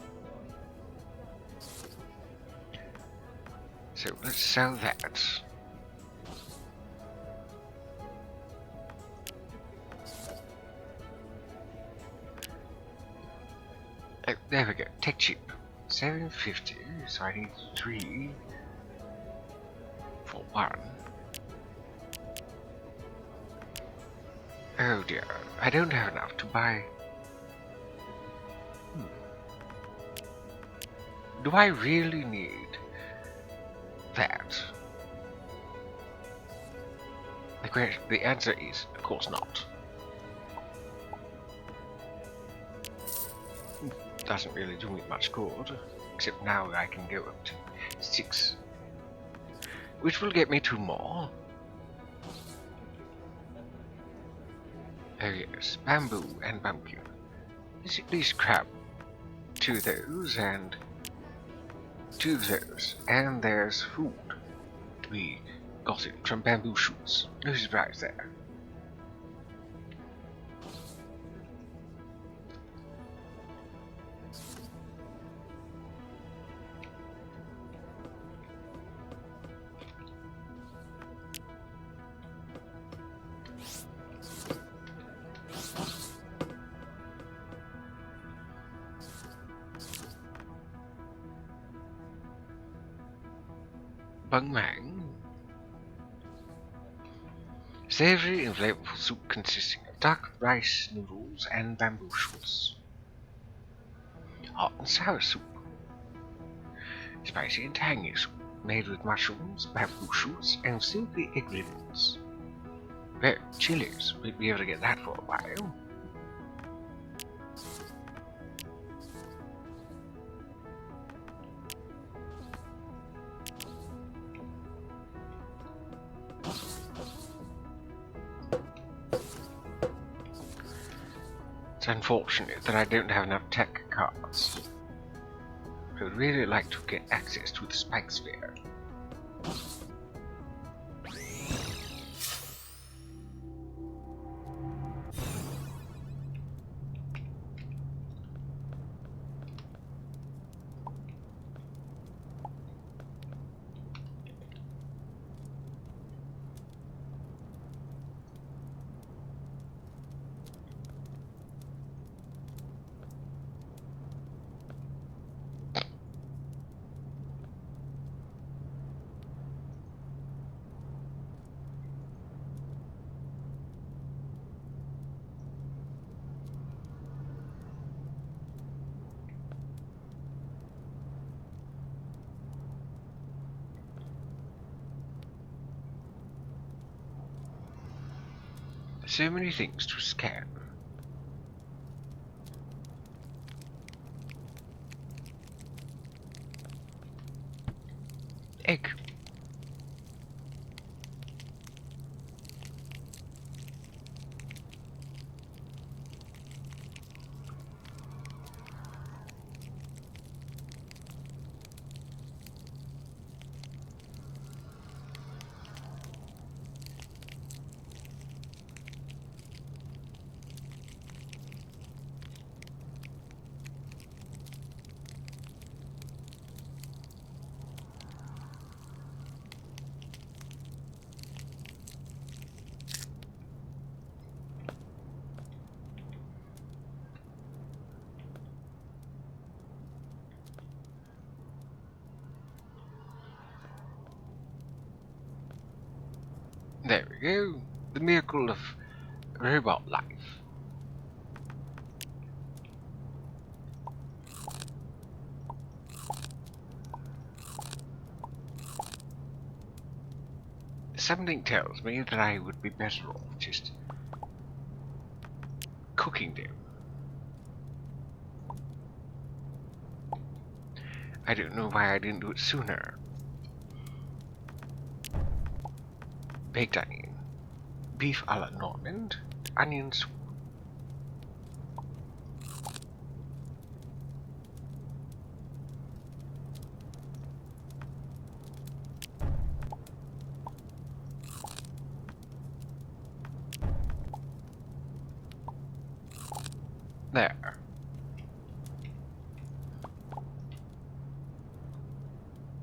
So let's sell that. Oh, there we go. Tech chip. 750, so I need 3 for 1. Oh dear, I don't have enough to buy. Do I really need that? The answer is, of course not. Doesn't really do me much good, except now I can go up to 6, which will get me 2 more. Oh yes, bamboo and pumpkin. Let's at least grab 2 of those and 2 of those, and there's food to be gotten from bamboo shoots. No surprise there. Bung Mang. Savory and flavorful soup consisting of duck, rice, noodles, and bamboo shoots. Hot and sour soup. Spicy and tangy soup, made with mushrooms, bamboo shoots, and simply ingredients. Well, chilies. We'd be able to get that for a while. It's unfortunate that I don't have enough tech cards. I would really like to get access to the spike sphere. So many things to scan. Egg. There we go. The miracle of robot life. Something tells me that I would be better off just cooking them. I don't know why I didn't do it sooner. Baked onion. Beef a la Normand. Onion soup. There.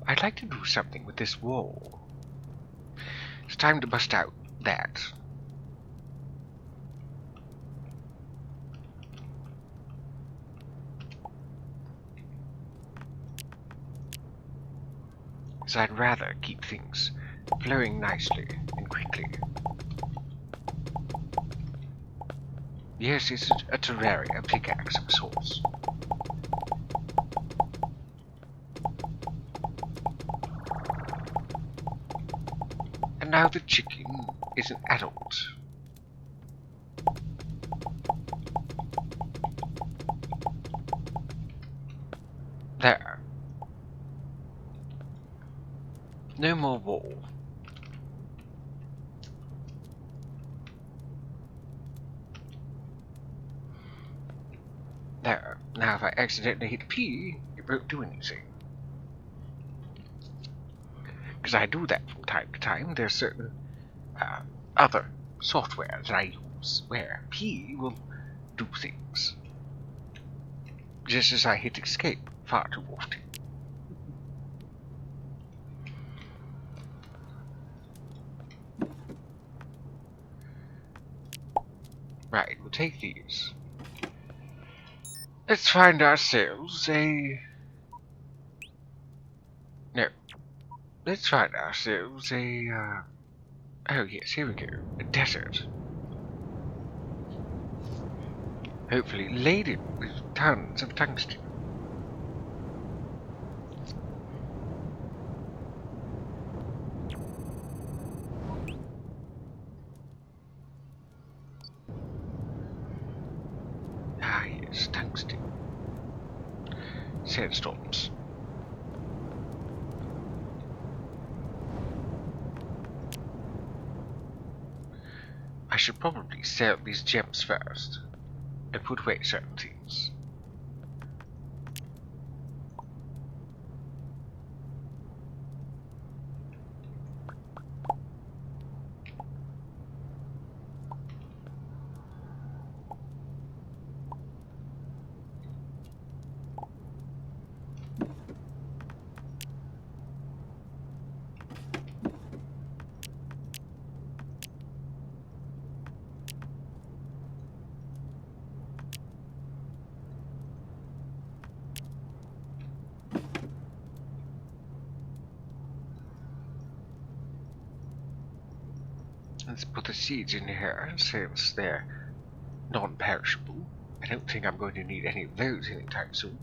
I'd like to do something with this wall. It's time to bust out that. So I'd rather keep things flowing nicely and quickly. Yes, it's a Terraria pickaxe of sorts. And now the chicken is an adult. There. No more wall. There. Now if I accidentally hit P, it won't do anything. Because I do that from time to time. There's certain other software that I use where P will do things. Just as I hit escape far too often. Right, we'll take these. Let's find ourselves a... No. Let's find ourselves a, oh yes, here we go. A desert. Hopefully laden with tons of tungsten. It's tungsten. Sandstorms. I should probably sell these gems first and put away certain things. Let's put the seeds in here since they're non-perishable. I don't think I'm going to need any of those anytime soon.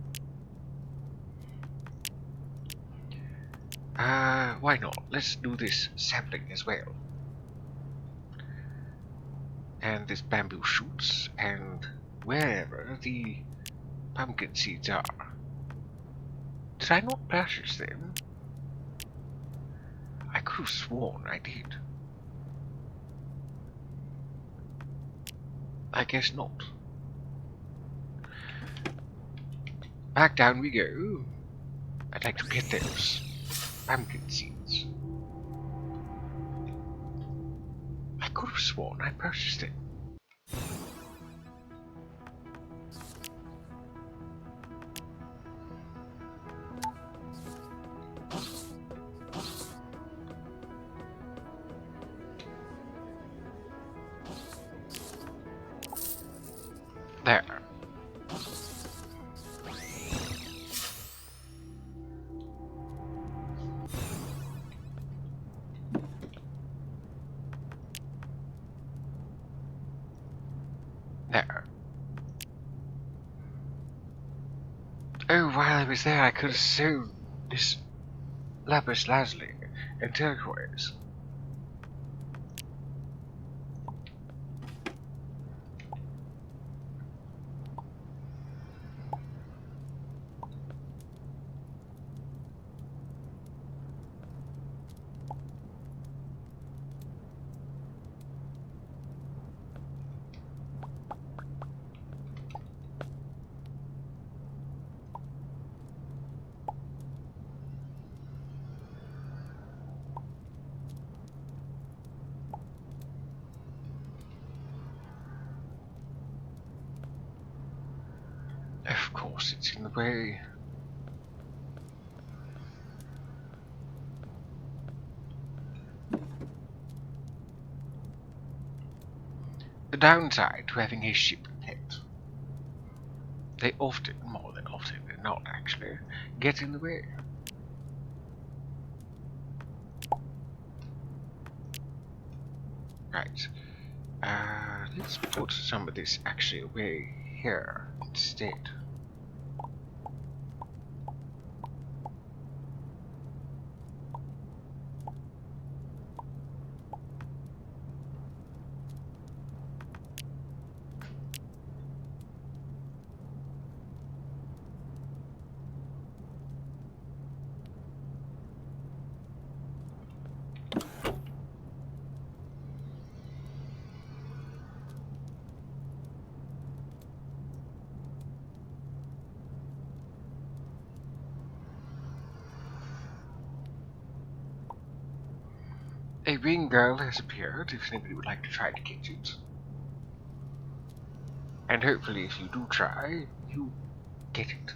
Why not? Let's do this sapling as well. And this bamboo shoots, and wherever the pumpkin seeds are. Did I not purchase them? I could have sworn I did. I guess not. Back down we go. I'd like to get those pumpkin seeds. I could have sworn I purchased it. There. There. Oh, while I was there, I could have sewn this lapis lazuli and turquoise. Of course, it's in the way. The downside to having a ship pet. They often, more than often than not actually, get in the way. Right. Let's put some of this actually away here instead. A ring girl has appeared, if anybody would like to try to catch it. And hopefully if you do try, you get it.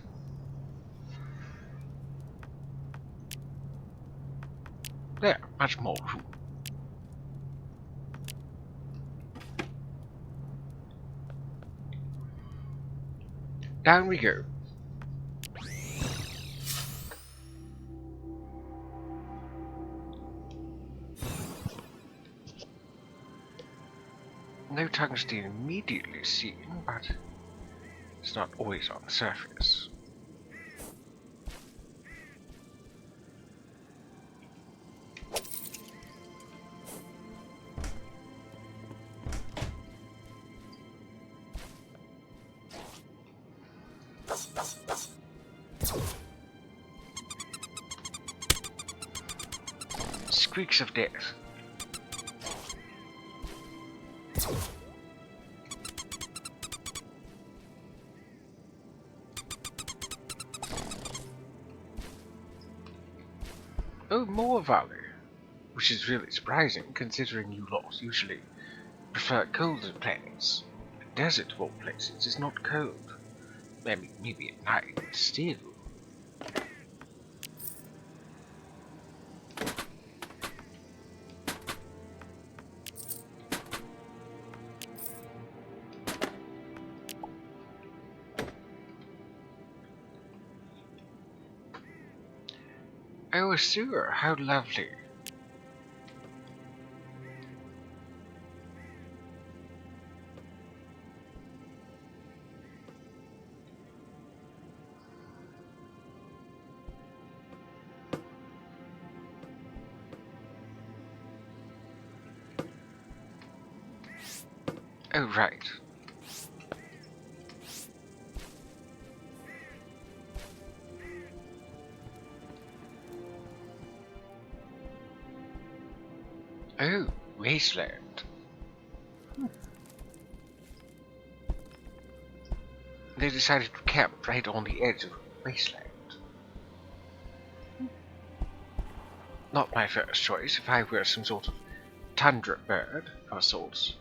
There, much more room. Down we go. No tungsten immediately seen, but it's not always on the surface. Squeaks of death. Oh, more value. Which is really surprising, considering you lot usually prefer colder planets. The desert of all places is not cold. Maybe at night, but still. Oh, a sewer, how lovely. Oh, right. Oh, wasteland. They decided to camp right on the edge of wasteland. Not my first choice if I were some sort of tundra bird of sorts.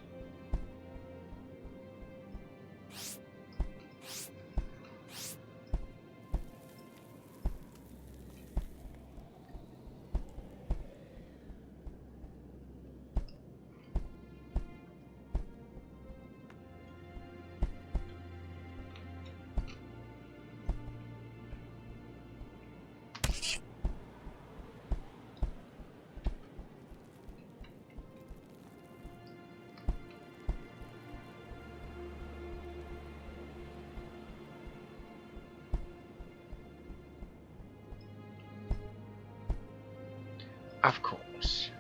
Of course.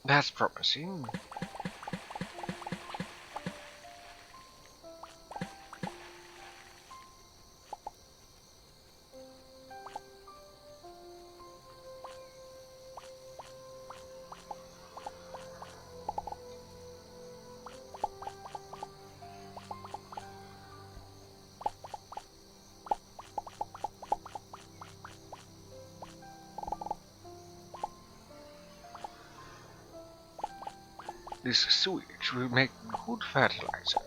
That's promising. This sewage will make good fertilizer.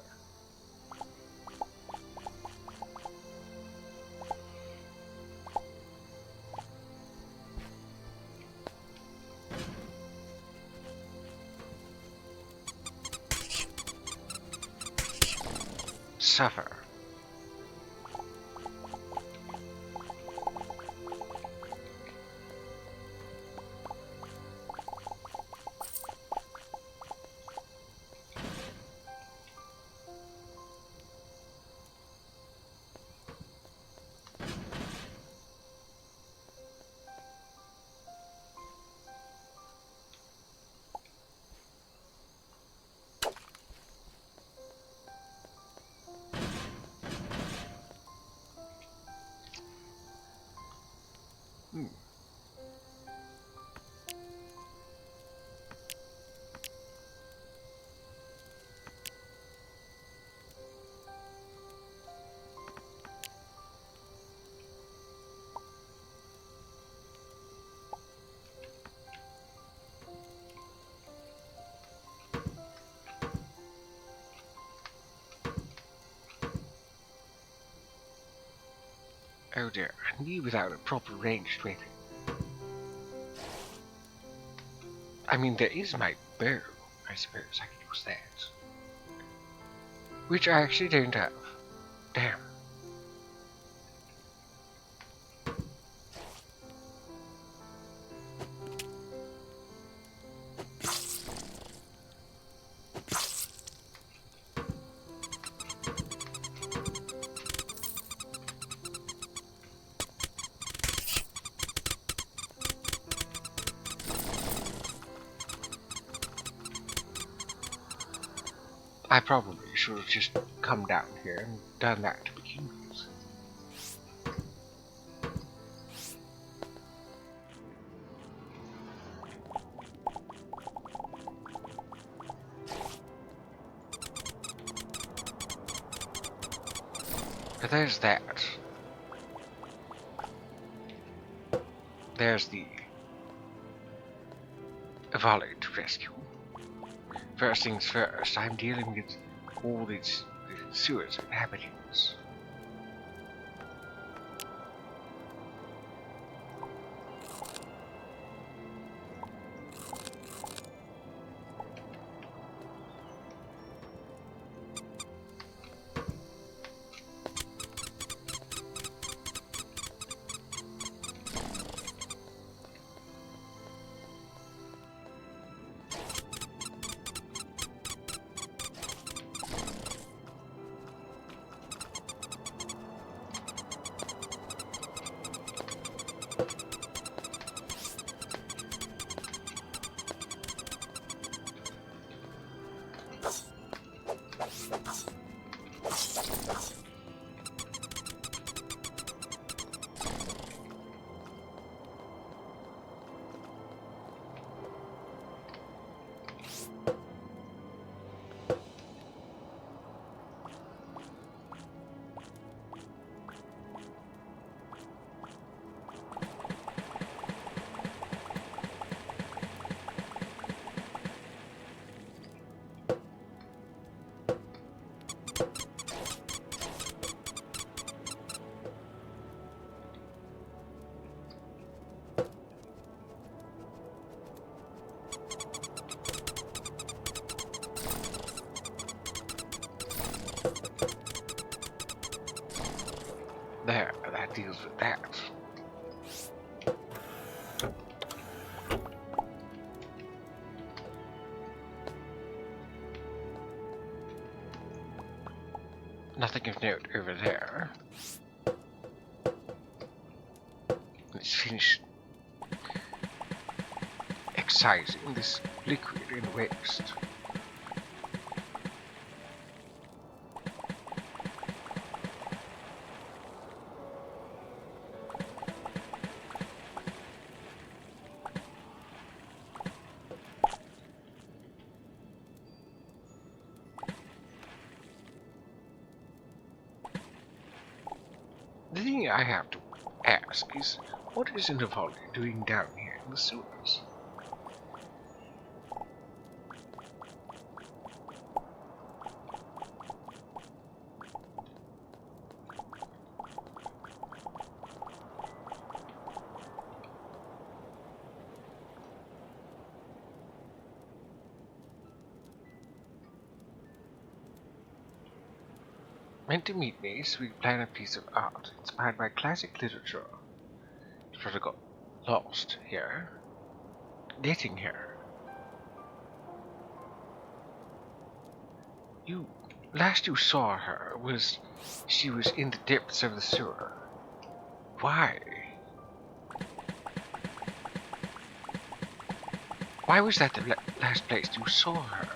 Suffer. Oh dear, and me without a proper ranged weapon. I mean, there is my bow. I suppose I could use that. Which I actually don't have. Damn. I probably should have just come down here and done that to begin with. But there's that. There's the volley to rescue. First things first, I'm dealing with all these sewers inhabitants. There, that deals with that. Nothing of note over there. Let's finish excising this liquid in waste. The thing I have to ask is, what is Intervolley doing down here in the sewers? Meant to meet me so we plan a piece of art inspired by classic literature. Sort of got lost here. Getting here. Last you saw her she was in the depths of the sewer. Why? Why was that the last place you saw her?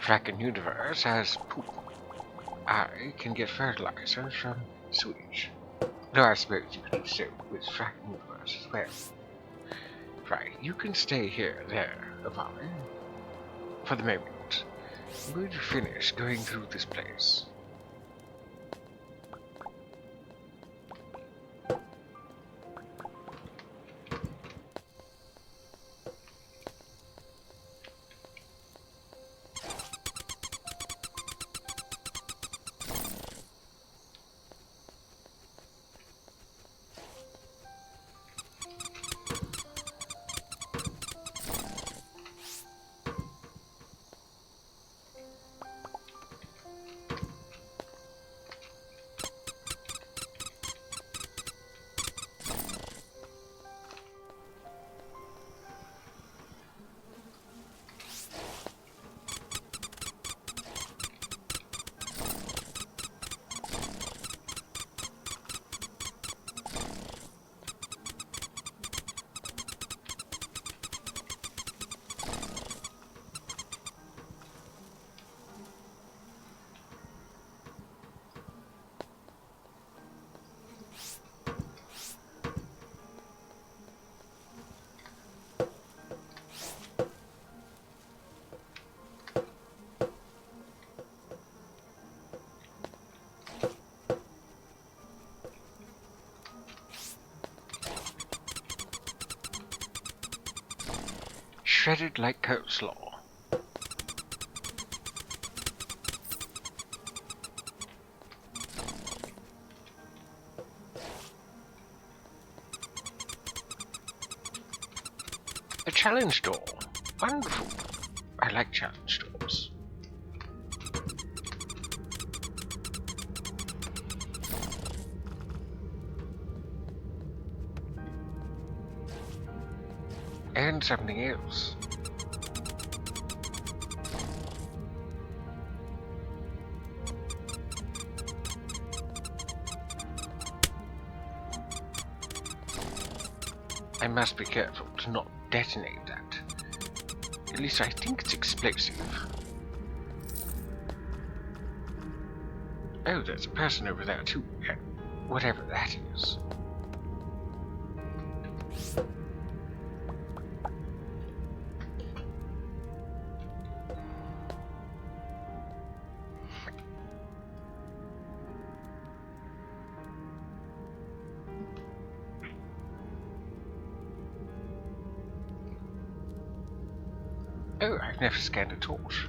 Fracking universe has poop. I can get fertilizer from sewage. Though I suppose you could do so with fracking universe as well. Right, you can stay here, there, Avali. For the moment. I'm going to finish going through this place. Shredded like coleslaw. A challenge door. Wonderful. I like challenge doors. And something else. I must be careful to not detonate that. At least I think it's explosive. Oh, there's a person over there too. Whatever that is. Oh, I've never scanned a torch.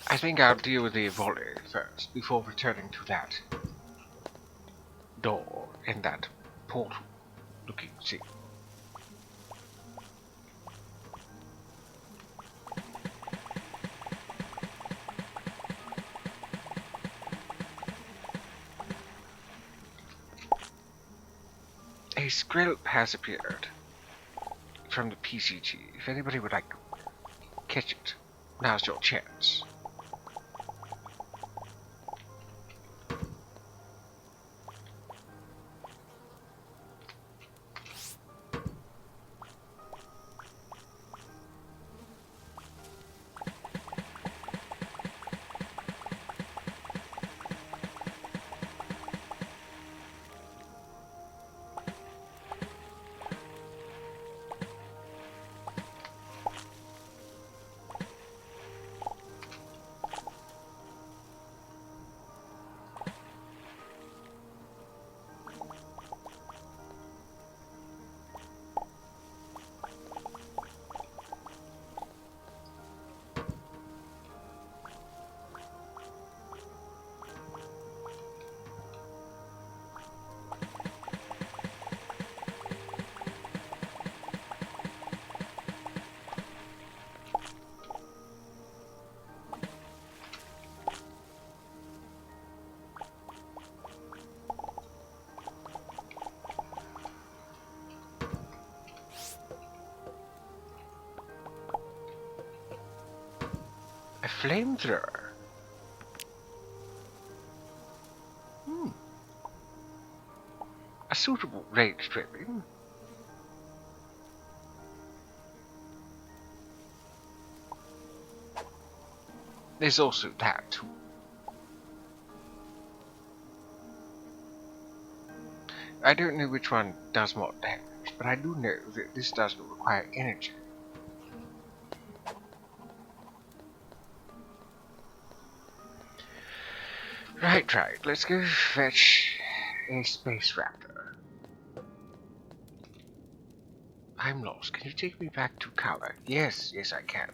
I think I'll deal with the volley first, before returning to that door in that portal looking thing. A scroll has appeared from the PCG. If anybody would like to catch it, now's your chance. A flamethrower. A suitable range weapon. There's also that too. I don't know which one does more damage, but I do know that this doesn't require energy. Right, let's go fetch a space raptor. I'm lost. Can you take me back to cover? Yes, I can.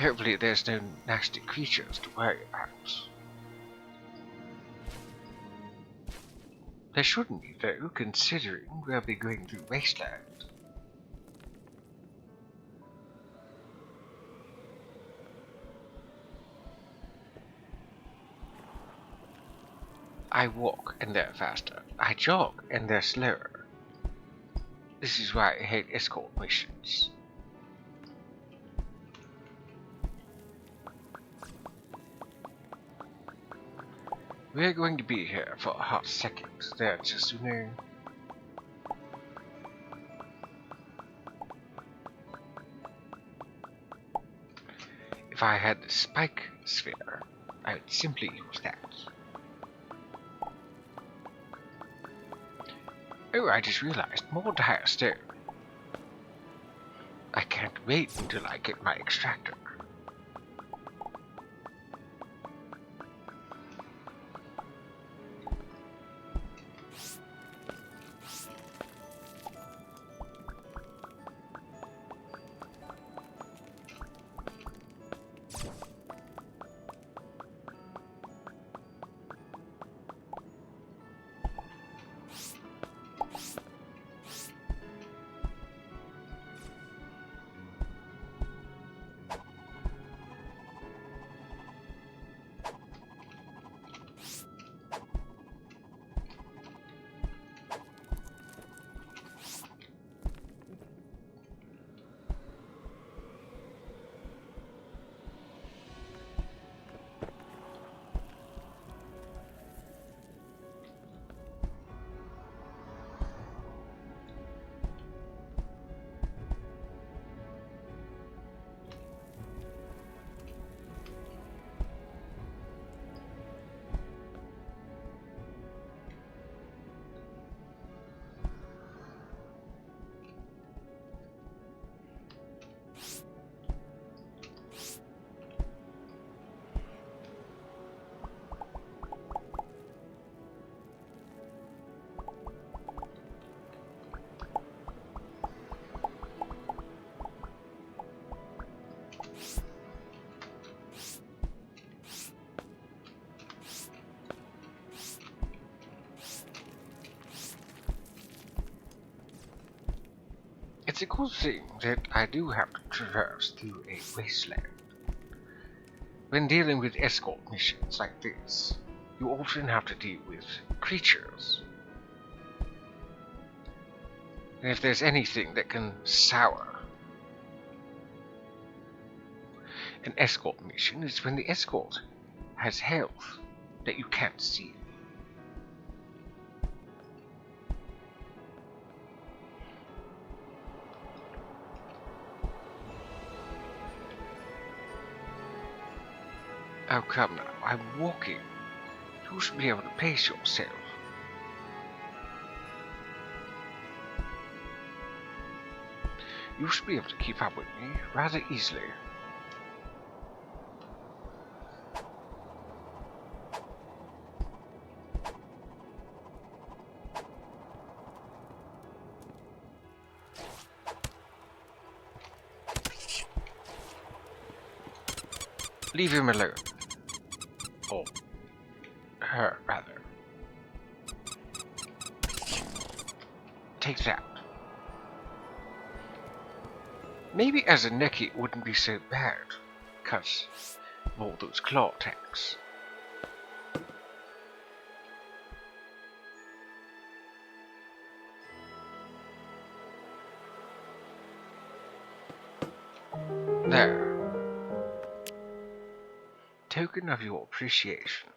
Hopefully there's no nasty creatures to worry about. There shouldn't be, though, considering we'll be going through wasteland. I walk and they're faster. I jog and they're slower. This is why I hate escort missions. We're going to be here for a hot second, there, just you know. If I had the spike sphere, I would simply use that. Oh, I just realized, more dire stone. I can't wait until I get my extractor. It's a good thing that I do have to traverse through a wasteland. When dealing with escort missions like this, you often have to deal with creatures. And if there's anything that can sour an escort mission, it's when the escort has health that you can't see. Oh, come now, I'm walking. You should be able to pace yourself. You should be able to keep up with me rather easily. Leave him alone. Or her, rather. Take that. Maybe as a Neki it wouldn't be so bad, because of all those claw attacks. token of your appreciation.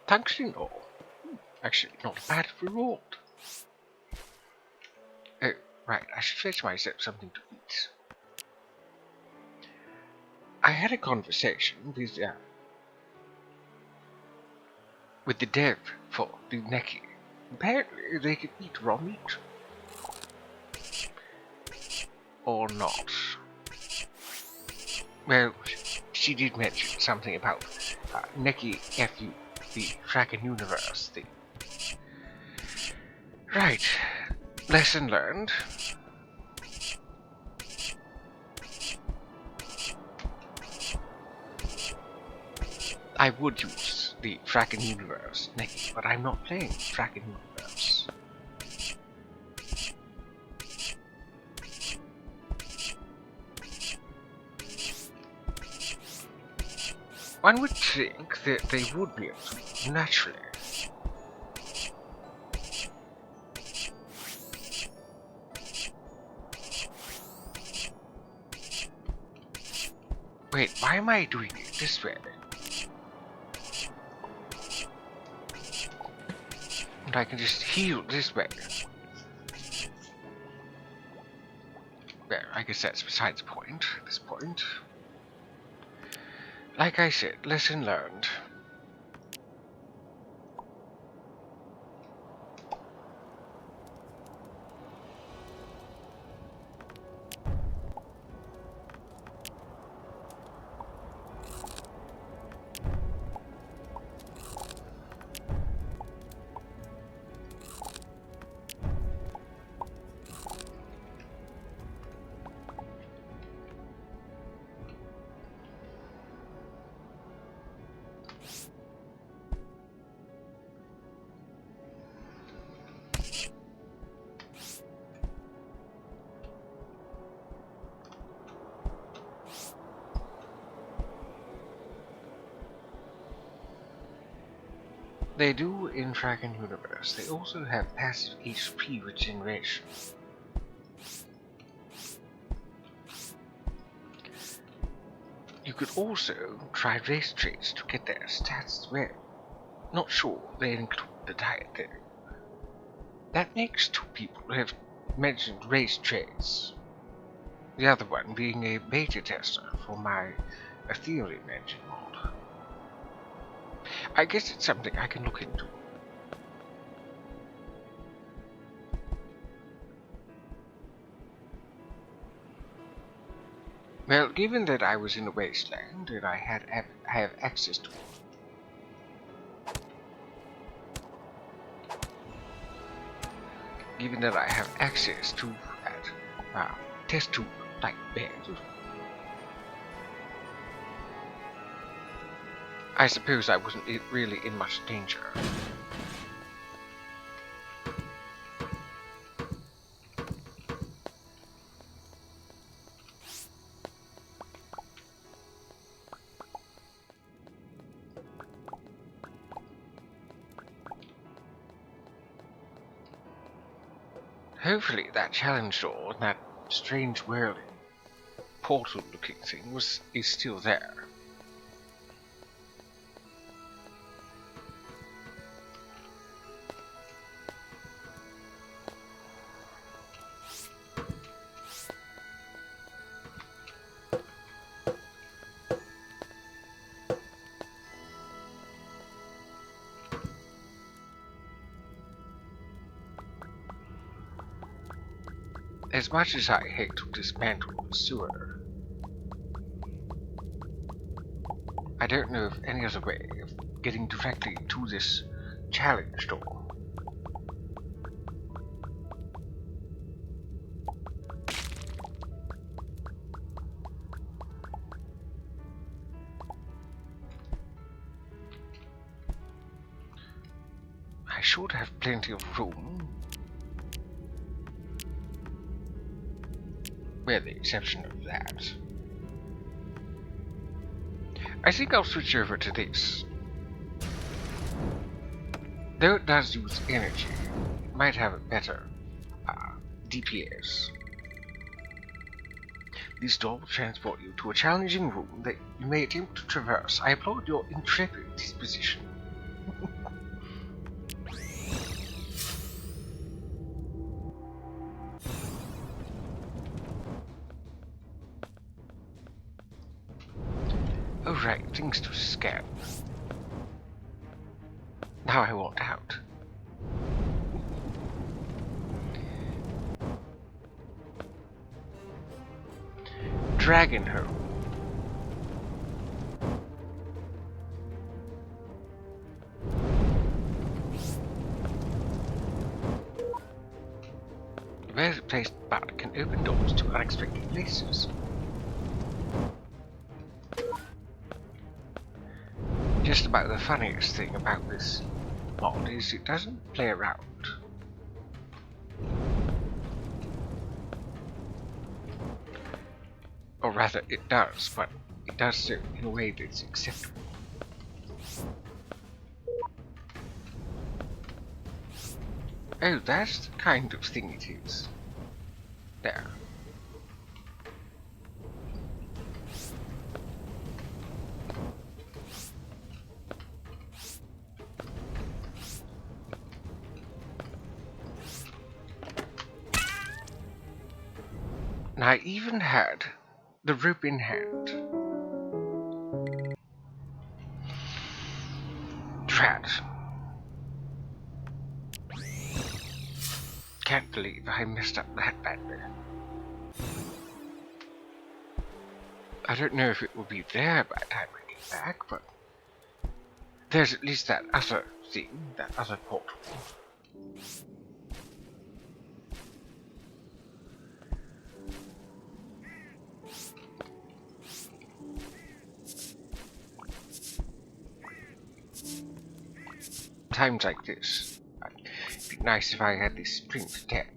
Thanks in all. Actually, not bad for reward. Oh, right, I should fetch myself something to eat. I had a conversation with the dev for the Neki. Apparently, they can eat raw meat. Or not. Well, she did mention something about Neki F.U. the Kraken Universe thing. Right. Lesson learned. I would use the Kraken Universe Neki, but I'm not playing Kraken Universe. One would think that they would be able to naturally. Wait, why am I doing it this way? And I can just heal this way. Well, I guess that's besides the point at this point. Like I said, lesson learned. They do in Kraken Universe. They also have passive HP regeneration. You could also try race traits to get their stats as well. Not sure they include the diet there. That makes two people who have mentioned race traits. The other one being a beta tester for my Aetherium Engine mod. I guess it's something I can look into. Well, given that I was in a wasteland and I have access to it. Given that I have access to that test tube like bed, I suppose I wasn't really in much danger. Hopefully that challenge door and that strange whirling portal looking thing is still there. As much as I hate to dismantle the sewer, I don't know of any other way of getting directly to this challenge door. I should have plenty of room. With the exception of that. I think I'll switch over to this. Though it does use energy, it might have a better DPS. This door will transport you to a challenging room that you may attempt to traverse. I applaud your intrepid disposition. Oh right, things to scan. Now I want out. Dragon Home. Where's it placed but can open doors to unexpected places. Just about the funniest thing about this mod is it doesn't play around. Or rather, it does, but it does so in a way that's acceptable. Oh, that's the kind of thing it is. There. And I even had the rope in hand. Drat. Can't believe I messed up that badly. I don't know if it will be there by the time I get back, but there's at least that other thing, that other portal. Times like this, it'd be nice if I had this sprint tech.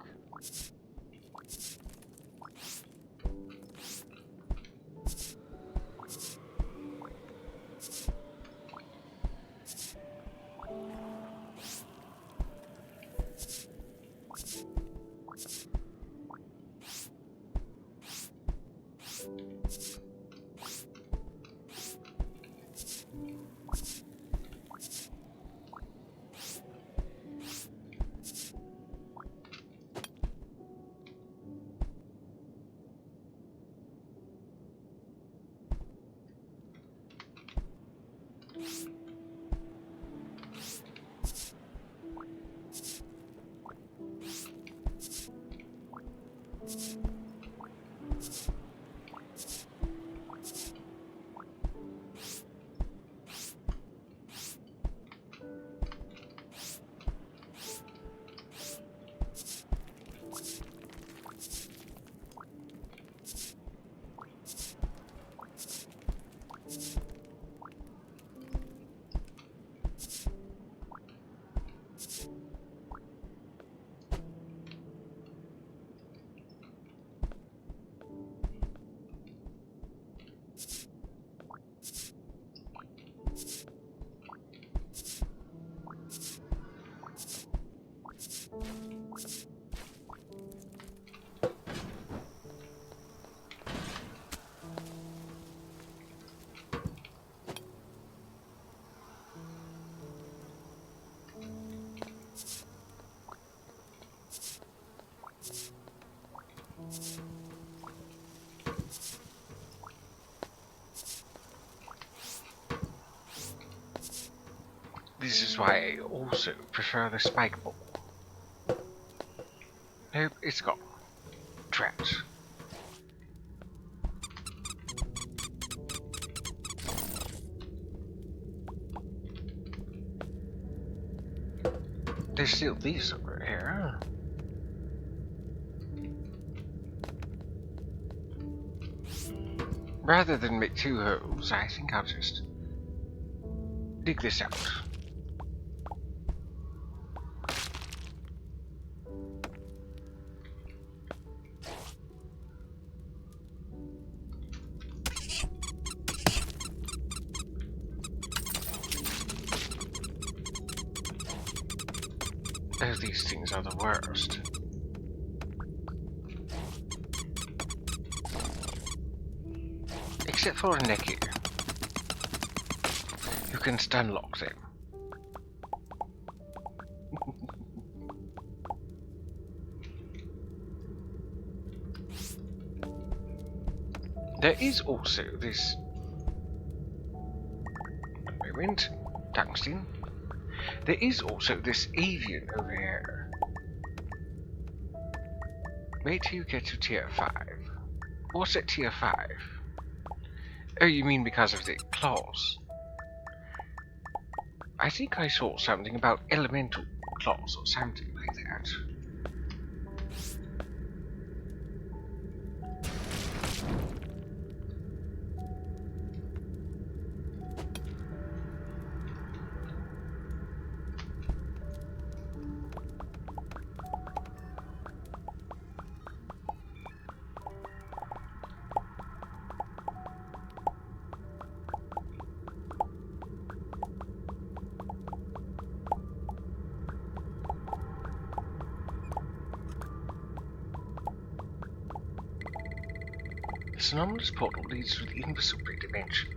This is why I also prefer the spike ball. Nope, it's gone. Trapped. There's still these over here. Rather than make two holes, I think I'll just dig this out. Oh, these things are the worst. except for a Neki, you can stun lock them. There is also this... a moment. Tungsten. There is also this avian over here. Wait till you get to tier 5. What's at tier 5? Oh, you mean because of the claws? I think I saw something about elemental claws or something like that. This anomalous portal leads to the invisible dimension,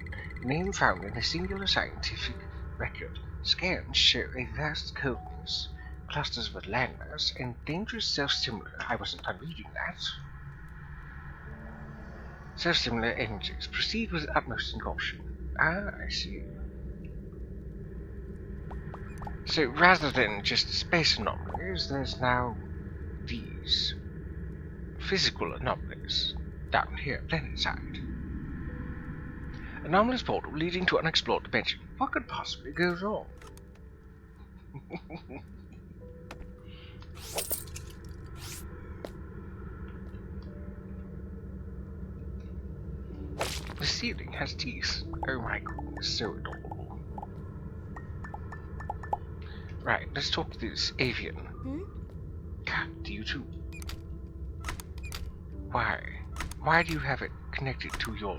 a name found in a singular scientific record. Scans show a vast coldness, clusters of landmass, and dangerous self-similar... I wasn't done reading that. Self-similar energies. Proceed with utmost caution. Ah, I see. So rather than just space anomalies, there's now these physical anomalies down here, planet side. Anomalous portal leading to unexplored dimension. What could possibly go wrong? The ceiling has teeth. Oh my goodness, so adorable. Right, let's talk to this avian. God, do you too? Why? Why do you have it connected to your...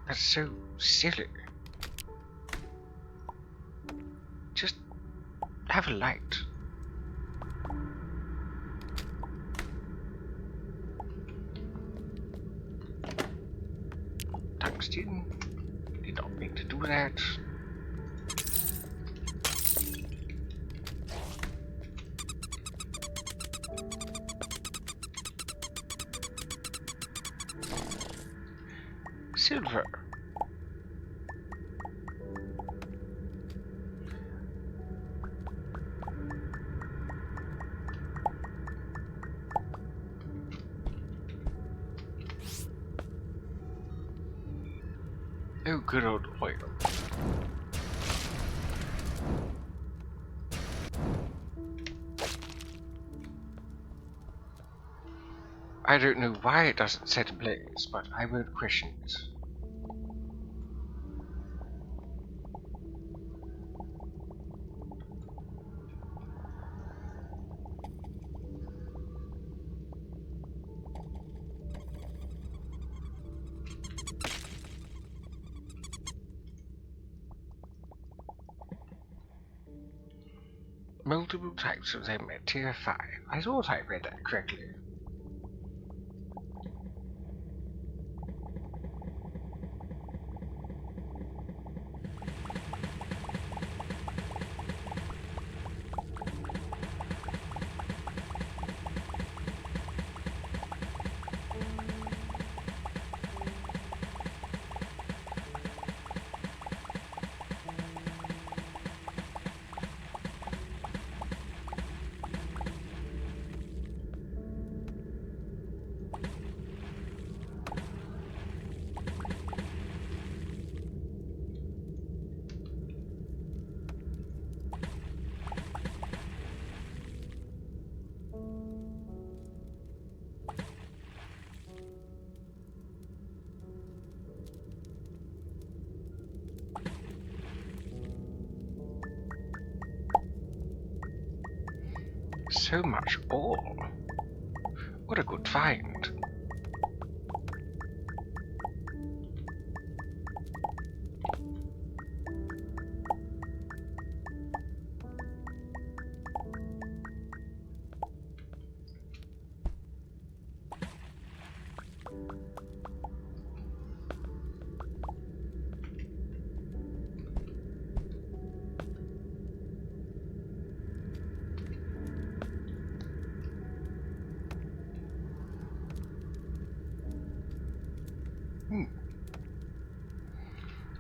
That's so silly. Just have a light. Tungsten. Did not mean to do that. Silver. Oh, good old oil. I don't know why it doesn't set ablaze, but I won't question it. Multiple types of them at tier 5. I thought I read that correctly. So much ore. What a good find.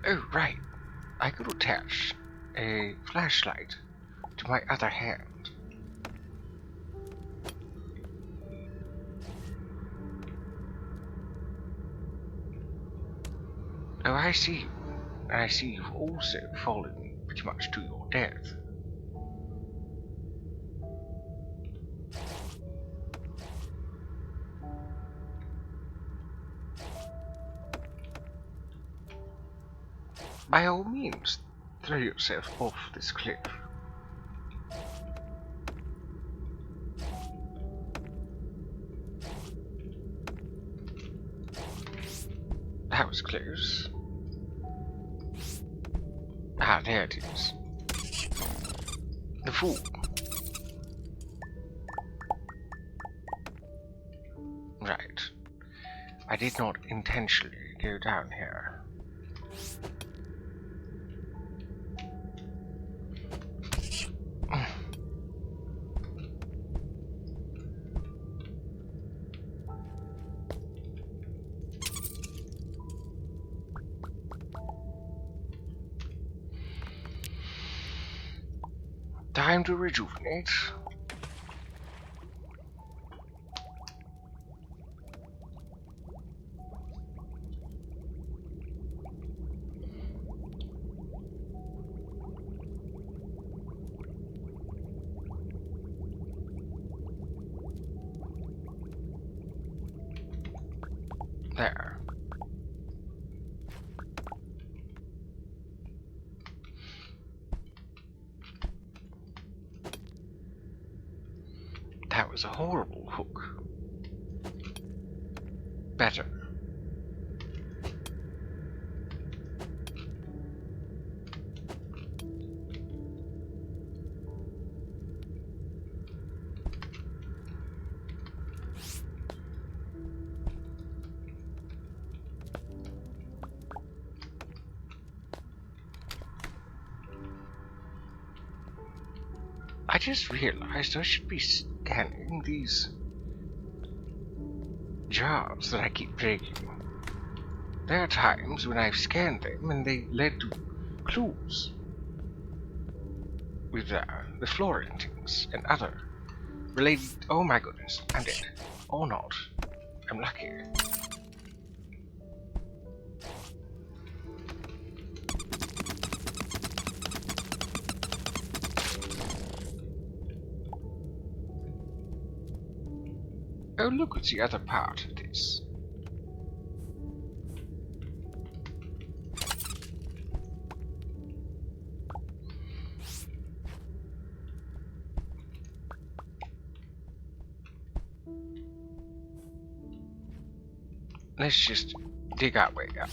Oh, right. I could attach a flashlight to my other hand. Oh, I see you. And I see you've also fallen pretty much to your death. By all means, throw yourself off this cliff. That was close. Ah, there it is. The fool. Right. I did not intentionally go down here. Time to rejuvenate. There. That was a horrible hook. Better. I just realized I should be scanning these jars that I keep breaking. There are times when I've scanned them and they led to clues with the Florentines and other related. Oh my goodness, I'm dead. Or not. I'm lucky. Oh, look at the other part of this. Let's just dig our way up.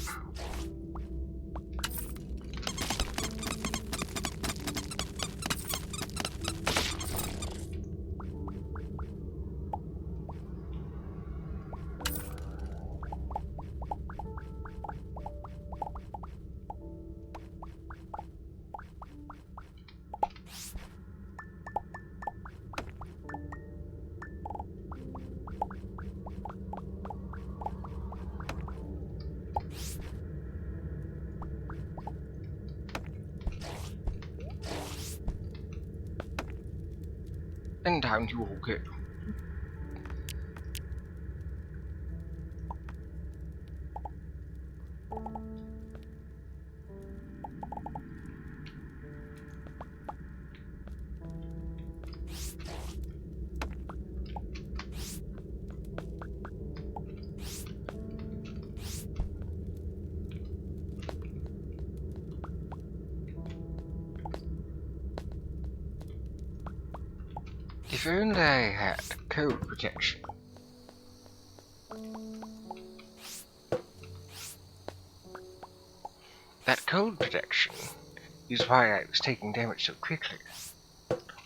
And down you all go. If only I had code protection. That code protection is why I was taking damage so quickly.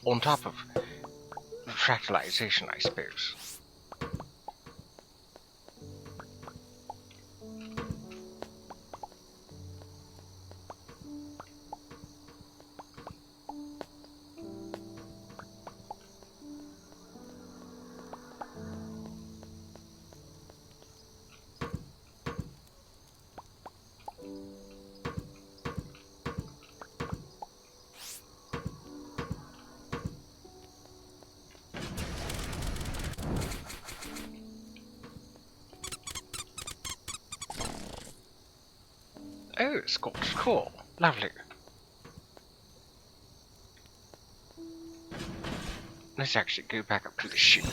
On top of fractalization, I suppose. Oh, scorched coal. Lovely. Let's actually go back up to the ship.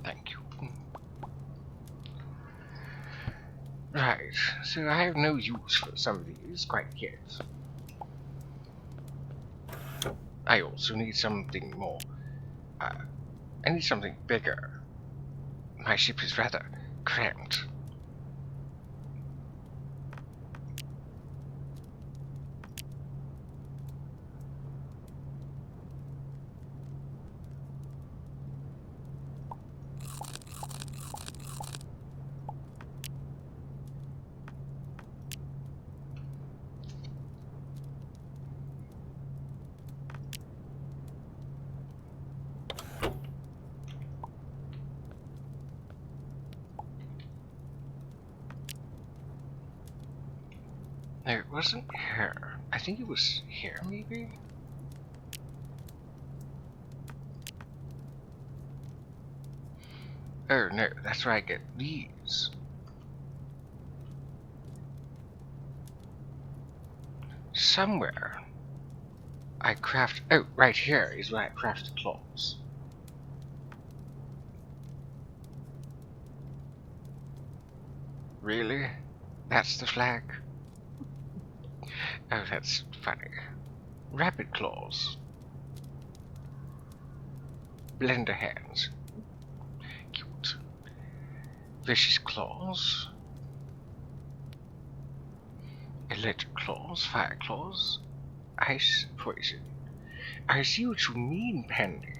Thank you. Right, so I have no use for some of these quite yet. I also need something more. I need something bigger. My ship is rather cramped. No, it wasn't here. I think it was here, maybe? Oh no, that's where I get these. Somewhere I craft... Oh, right here is where I craft the claws. Really? That's the flag? Oh, that's funny. Rapid claws. Blender hands. Cute. Vicious claws. Electric claws. Fire claws. Ice poison. I see what you mean, Pendy.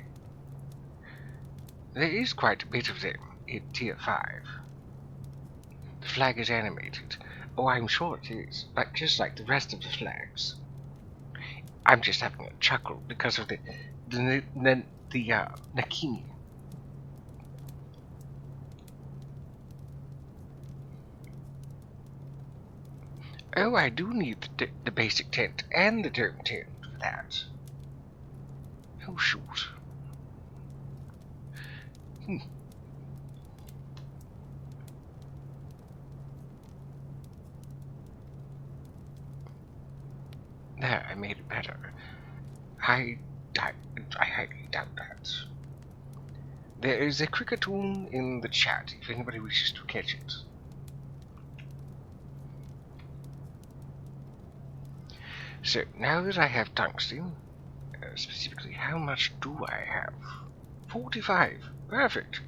There is quite a bit of them in Tier 5. The flag is animated. Oh, I'm sure it is, but just like the rest of the flags. I'm just having a chuckle because of the Nakini. Oh, I do need the basic tent and the dome tent for that. Oh, shoot. There, I made it better. I highly doubt that. There is a cricketune in the chat if anybody wishes to catch it. So, now that I have tungsten, specifically, how much do I have? 45. Perfect.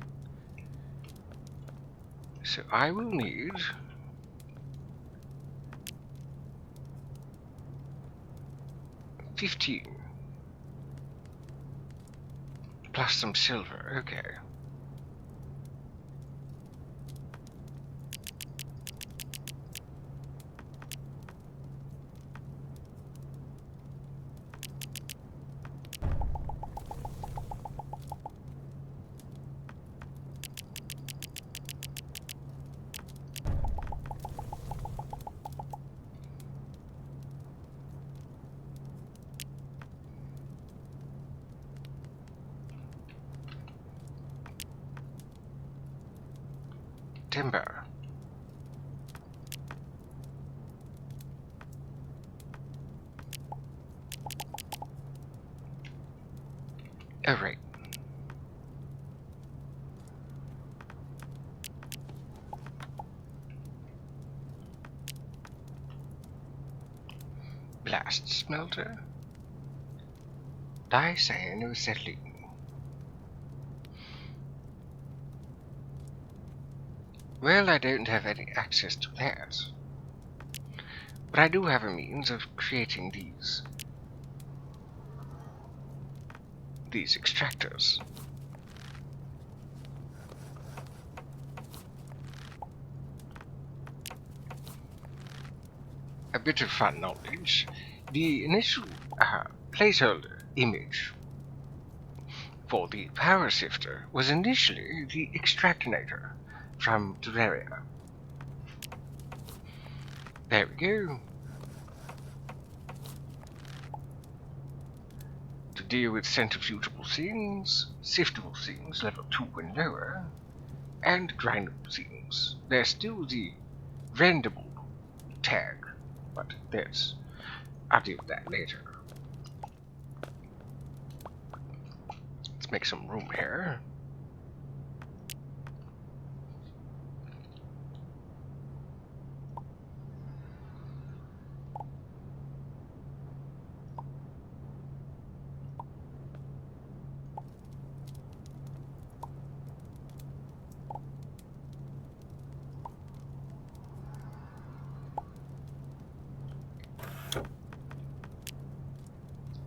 So, I will need... $15. Plus some silver, okay. Timber. Oh, right. Blast smelter. Dicyanoacetylene. Well, I don't have any access to that. But I do have a means of creating these extractors. A bit of fun knowledge. The initial placeholder image for the power sifter was initially the extractinator from Terraria. There we go. deal with centrifugal things, siftable things, level 2 and lower, and grindable things. There's still the rendable tag, but I'll deal with that later. Let's make some room here.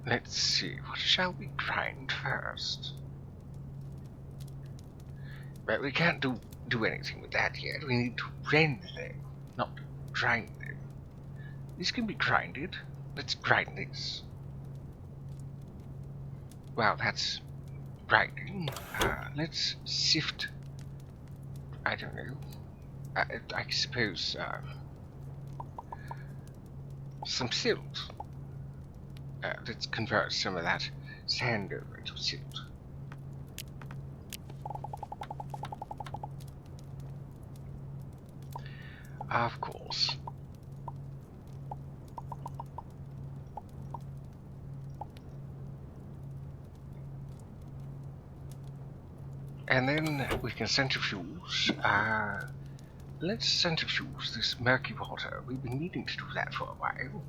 Let's see, what shall we grind first? But we can't do anything with that yet. We need to rend them, not grind them. This can be grinded. Let's grind this. Well, that's grinding. Let's sift. I don't know. I suppose some silt. Let's convert some of that sand over to silt. Of course. And then we can centrifuge. Let's centrifuge this murky water. We've been needing to do that for a while.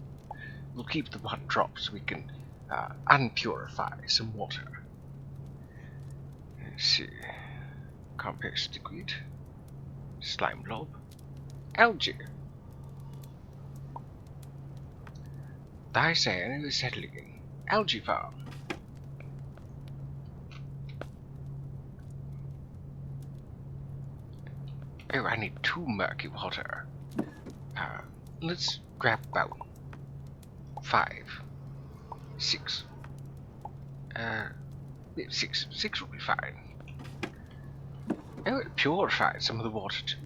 We'll keep the 1 drop so we can unpurify some water. Let's see. Compost liquid. Slime blob. Algae. Dicyano is settling in. Algae farm. Oh, I need 2 murky water. Let's grab about 5. 6. 6 will be fine. Oh, it purified some of the water too.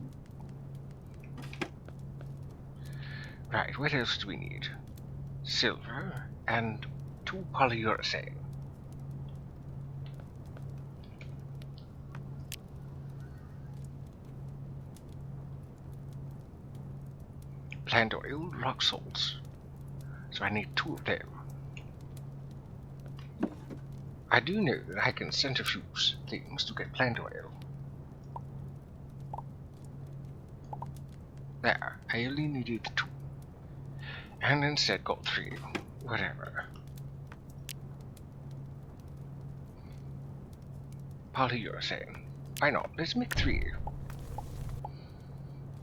Right, what else do we need? Silver and 2 polyurethane. Plant oil, rock salts. So I need 2 of them. I do know that I can centrifuge things to get plant oil. There, I only needed 2. And instead got 3. Whatever. Polyurethane. Why not? Let's make 3.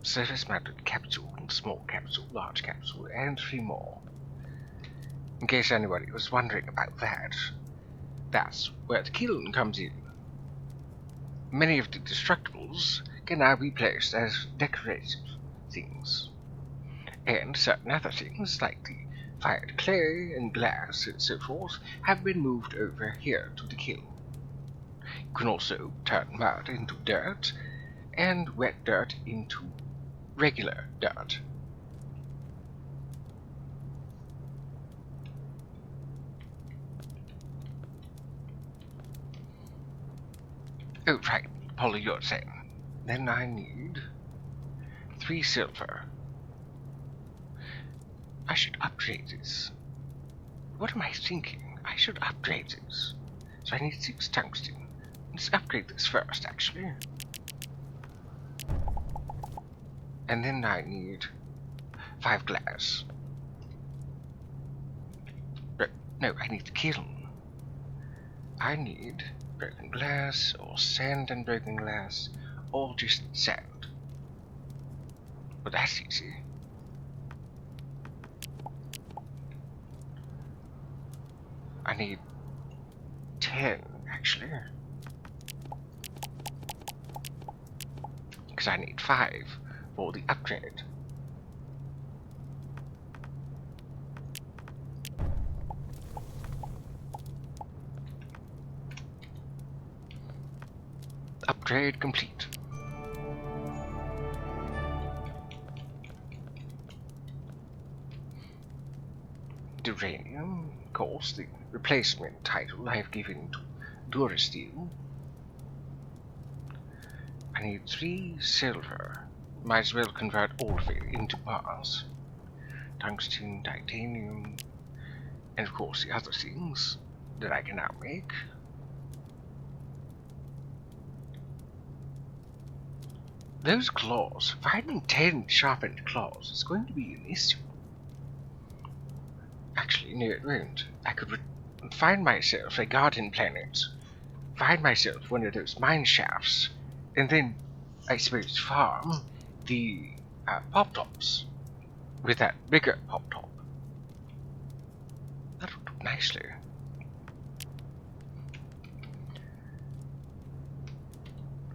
Surface mounted capsule, small capsule, large capsule, and 3 more. In case anybody was wondering about that, that's where the kiln comes in. Many of the destructibles can now be placed as decorative things. And certain other things, like the fired clay and glass and so forth, have been moved over here to the kiln. You can also turn mud into dirt, and wet dirt into regular dirt. Oh, right, polyurethane. Then I need 3 silver. I should upgrade this. What am I thinking? I should upgrade this. So I need 6 tungsten. Let's upgrade this first, actually. And then I need 5 glass. No, I need the kiln. I need broken glass, or sand and broken glass, or just sand. But that's easy. I need 10, actually. Because I need 5 for the upgrade. Upgrade complete. Aetherium, of course, the replacement title I have given to Durasteel. I need 3 silver. Might as well convert all of it into bars. Tungsten, titanium, and of course the other things that I can now make. Those claws, finding 10 sharpened claws is going to be an issue. Actually, no, it won't. I could find myself a garden planet, find myself one of those mine shafts, and then, I suppose, farm the pop-tops with that bigger pop-top. That would look nicely.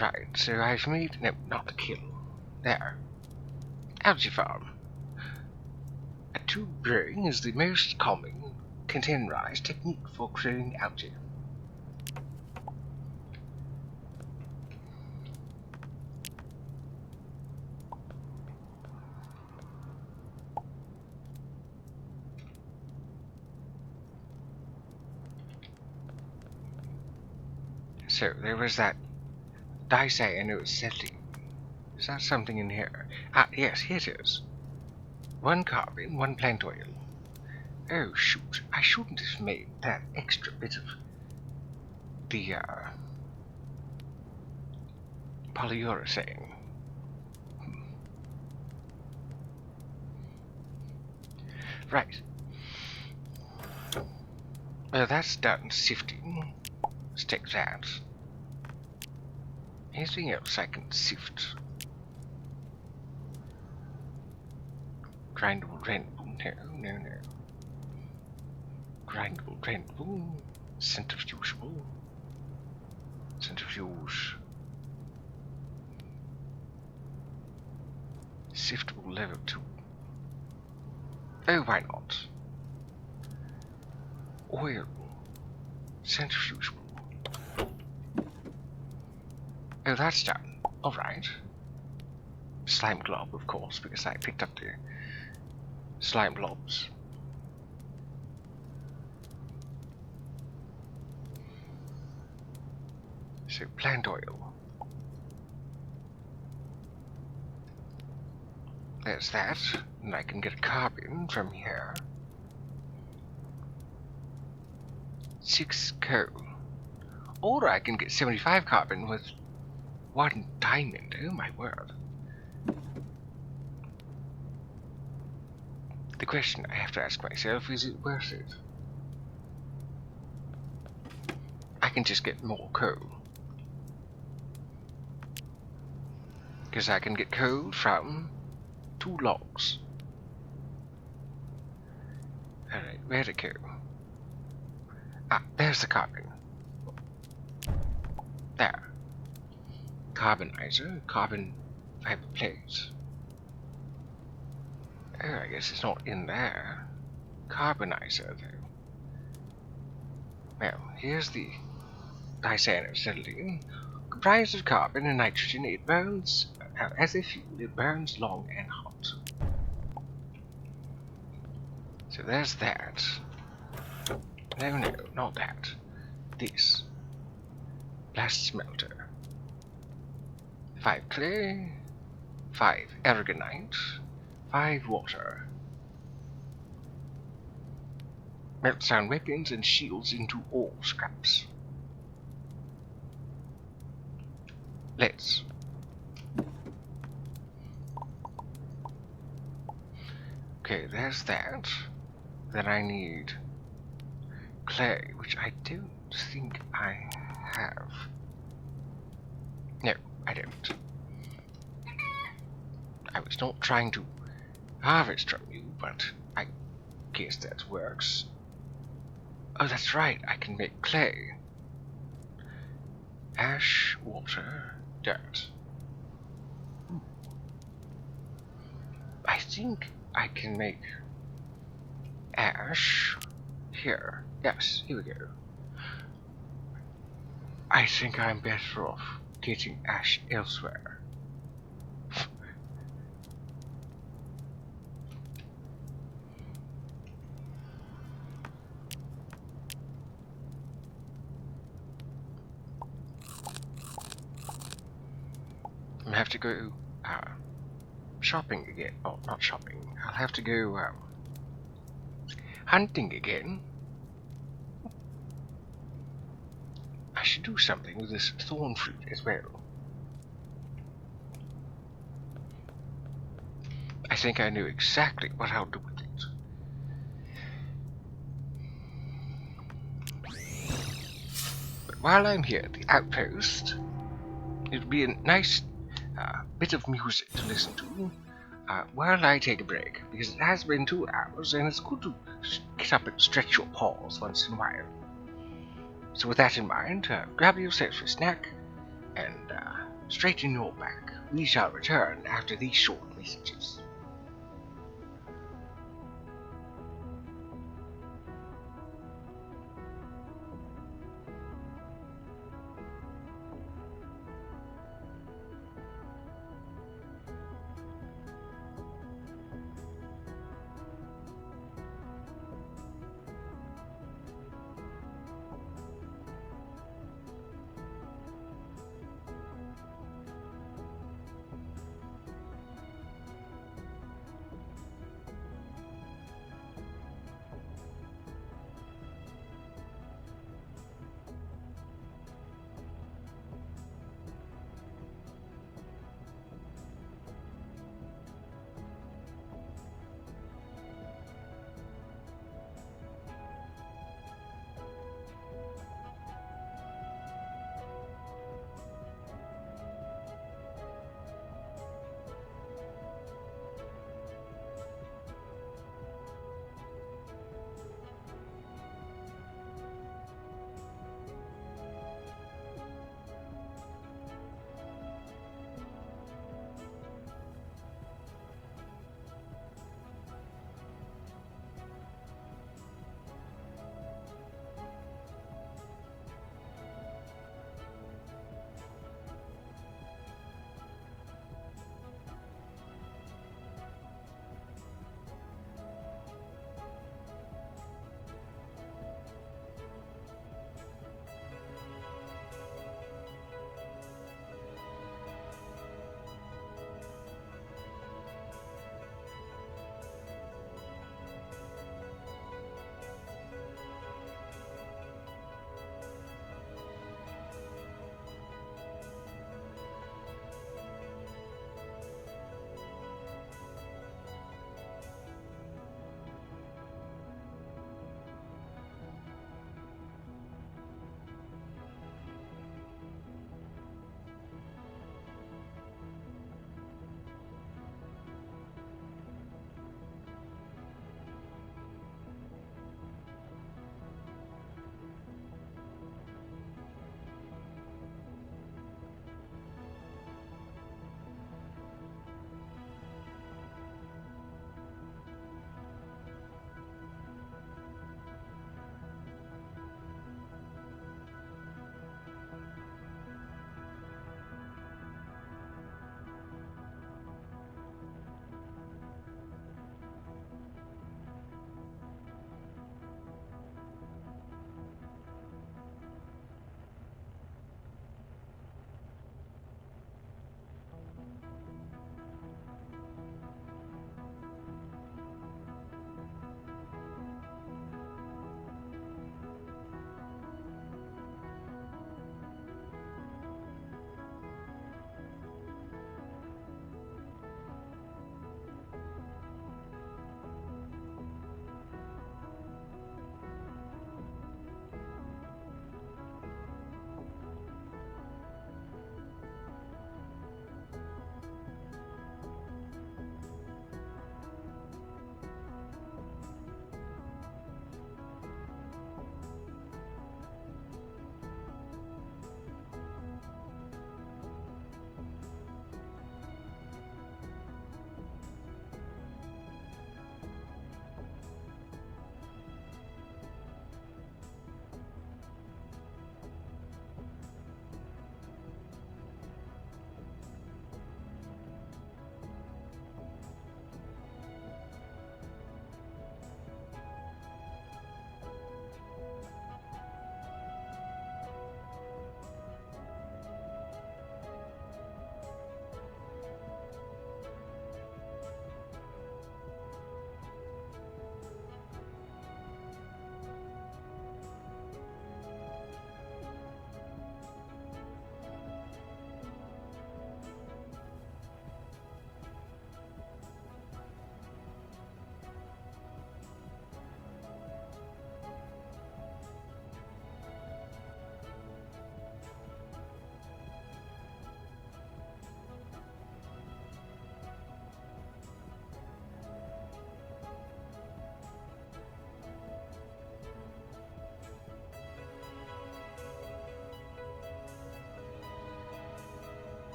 Right, so I've made... no, not the kill. There. Algae farm. A tube growing is the most common containerized technique for growing algae. So, there was that dicyanoacetylene. Is that something in here? Ah, yes, here it is. 1 carbon, 1 plant oil. Oh, shoot. I shouldn't have made that extra bit of the, polyurethane. Right. Well, that's done sifting. Let's take that. Anything else I can sift? Grindable, grindable, no. Grindable, grindable, centrifugeable, centrifuge, siftable level 2. Oh, why not? Oil, centrifugeable. Oh, that's done. Alright. Slime glob, of course, because I picked up the slime globs. So, plant oil. There's that, and I can get a carbon from here. 6 coal. Or I can get 75 carbon with 1 diamond. Oh my word. The question I have to ask myself, is it worth it? I can just get more coal. Because I can get coal from 2 logs. Alright, where to go? Ah, there's the carbon. There. Carbonizer, carbon fiber plate. Oh, I guess it's not in there. Carbonizer, though. Well, here's the dicyanoacetylene. Comprised of carbon and nitrogen, it burns as a fuel. It burns long and hot. So there's that. No, not that. This. Blast smelter. 5 clay, 5 aragonite, 5 water. Melt down weapons and shields into ore scraps. Let's. Okay, there's that. Then I need clay, which I don't think I have. No, I don't. I was not trying to harvest from you, but I guess that works. Oh, that's right, I can make clay. Ash, water, dirt. I think I can make ash here. Yes, here we go. I think I'm better off getting ash elsewhere. have to go shopping again. Oh, not shopping. I'll have to go hunting again. I should do something with this thorn fruit as well. I think I know exactly what I'll do with it. But while I'm here at the outpost, it would be a nice bit of music to listen to while I take a break, because it has been 2 hours and it's good to get up and stretch your paws once in a while. So with that in mind, grab yourself a snack and straighten your back. We shall return after these short messages.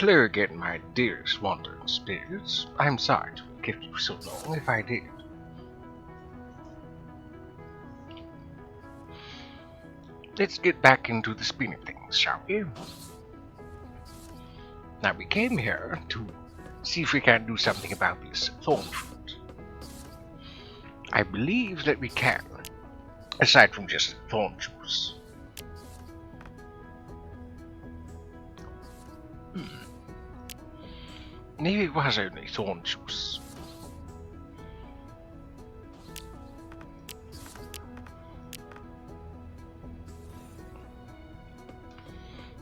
Hello again, my dearest wandering spirits. I'm sorry to have kept you so long, if I did. Let's get back into the spin of things, shall we? Now, we came here to see if we can do something about this thorn fruit. I believe that we can, aside from just thorn juice. Maybe it was only thorn juice.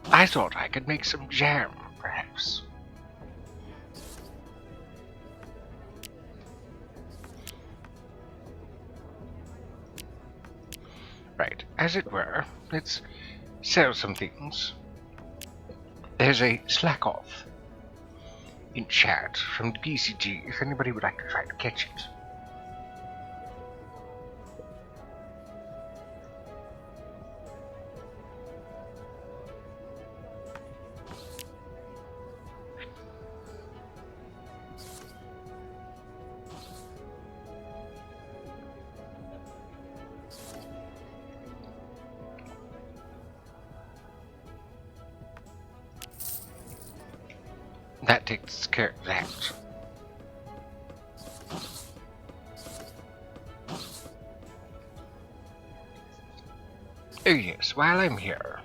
I thought I could make some jam, perhaps. Right, as it were, let's sell some things. There's a slack off in chat from the PCG if anybody would like to try to catch it. That takes care of that. Oh yes, while I'm here.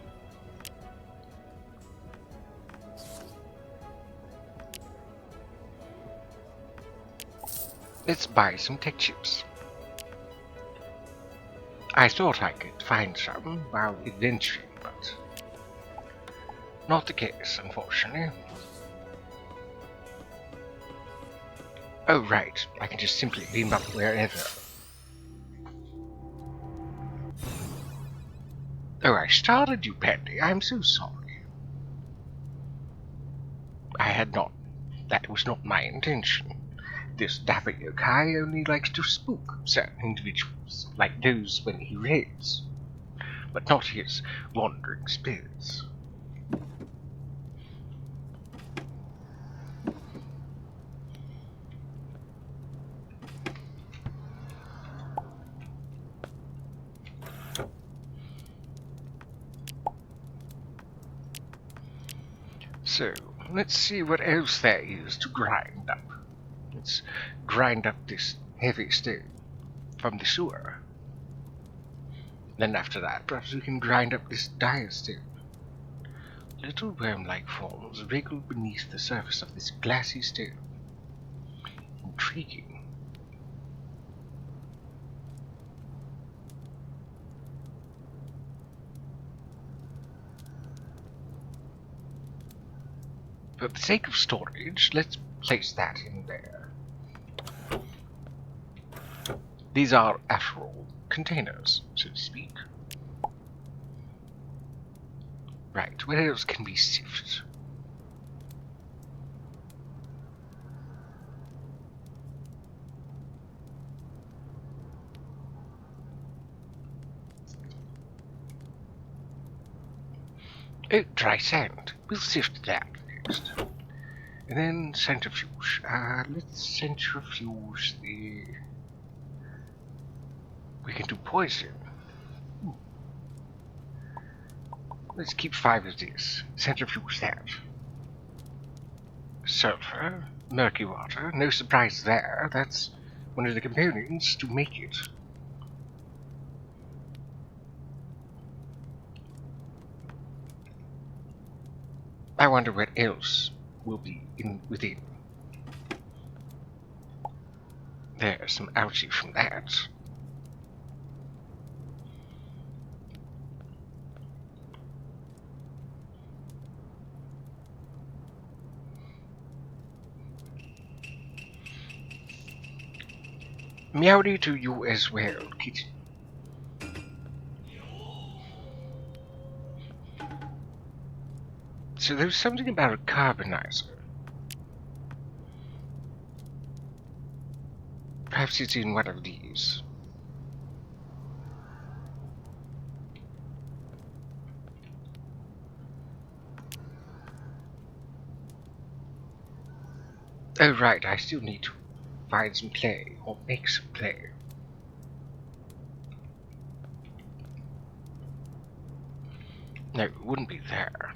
Let's buy some tech chips. I thought I could find some while adventuring, but not the case, unfortunately. Oh right, I can just simply beam up wherever. Oh, I started you, Pendy. I'm so sorry. I had not. That was not my intention. This dapper yokai only likes to spook certain individuals, like those when he raids, but not his wandering spirits. So, let's see what else there is to grind up. Let's grind up this heavy stone from the sewer. Then after that, perhaps we can grind up this dire stone. Little worm-like forms wriggle beneath the surface of this glassy stone. Intriguing. For the sake of storage, let's place that in there. These are, after all, containers, so to speak. Right, where else can we sift? Oh, dry sand. We'll sift that next. And then centrifuge. Let's centrifuge the... We can do poison. Let's keep 5 of this. Centrifuge that. Sulfur, murky water, no surprise there. That's one of the components to make it. I wonder what else will be within. There's some algae from that. Meowdy to you as well, kitty. So there's something about a carbonizer. Perhaps it's in one of these. Oh right, I still need to find some clay, or make some clay. No, it wouldn't be there.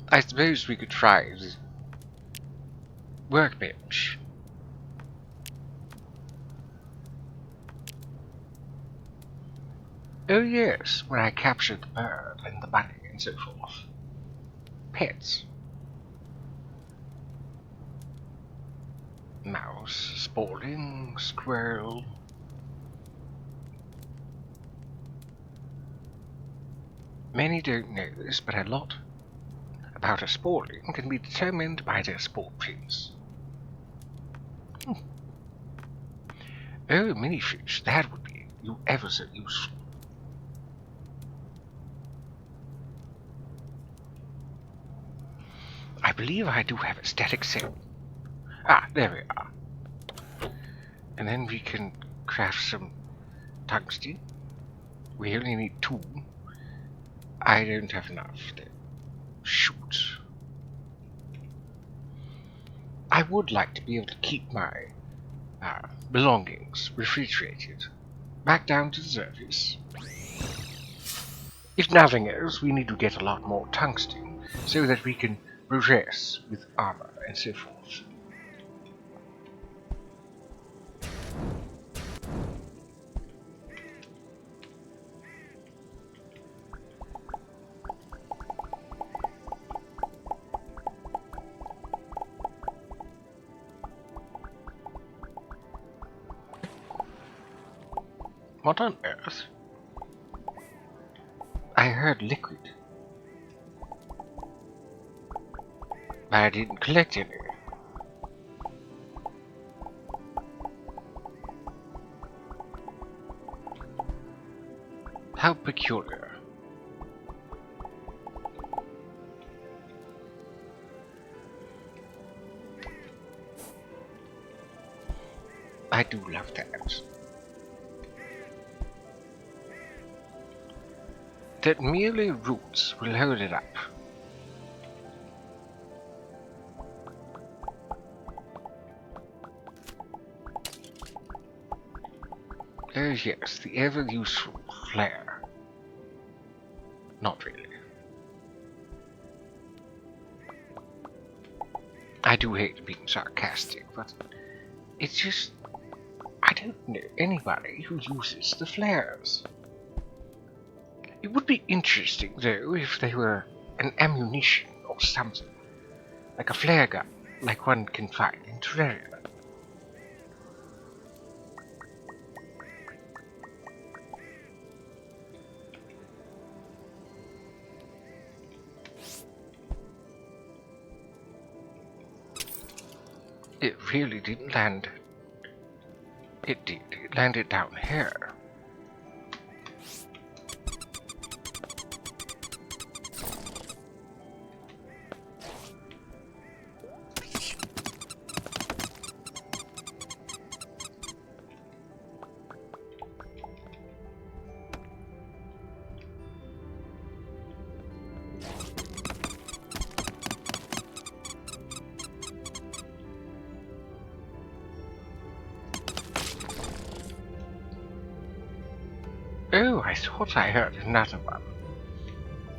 I suppose we could try the workbench. Oh yes, where I captured the bird and the bunny and so forth. Pets. Mouse, spaulding, squirrel. Many don't know this, but a lot about a spaulding can be determined by their sport prints. Oh, mini-fish, that would be ever so useful. I believe I do have a static cell. Ah, there we are. And then we can craft some tungsten. We only need 2. I don't have enough. Shoot. I would like to be able to keep my belongings refrigerated back down to the surface. If nothing else, we need to get a lot more tungsten so that we can progress with armor and so forth. What on earth? I heard liquid, but I didn't collect any. How peculiar. I do love that. That merely roots will hold it up. Oh yes, the ever-useful flare. Not really. I do hate being sarcastic, but it's just... I don't know anybody who uses the flares. It would be interesting, though, if they were an ammunition or something. Like a flare gun, like one can find in Terraria. It really didn't land. It did. It landed down here. Oh, I thought I heard another one.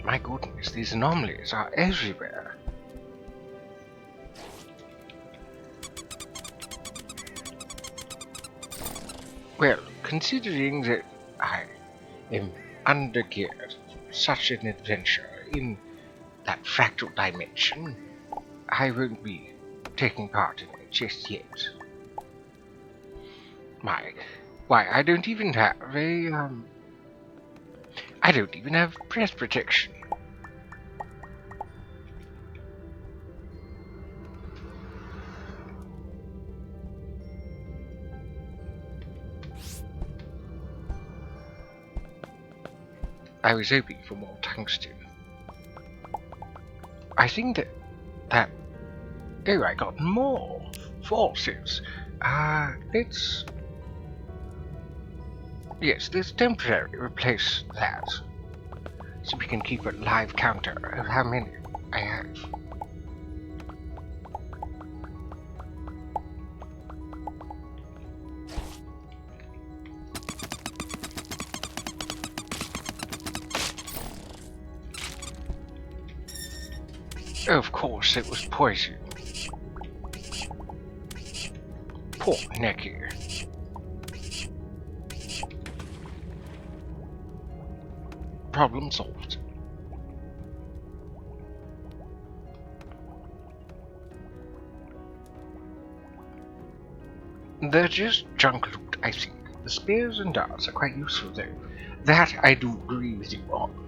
My goodness, these anomalies are everywhere. Well, considering that I am undergeared for such an adventure in that fractal dimension, I won't be taking part in it just yet. Why, I don't even have I don't even have breath protection. I was hoping for more tungsten. I think that... Oh, I got more forces. Let's... Yes, let's temporarily replace that. So we can keep a live counter of how many I have. Of course, it was poison. Poor Necky. Problem solved. They're just junk loot, I think. The spears and darts are quite useful, though. That I do agree with you on.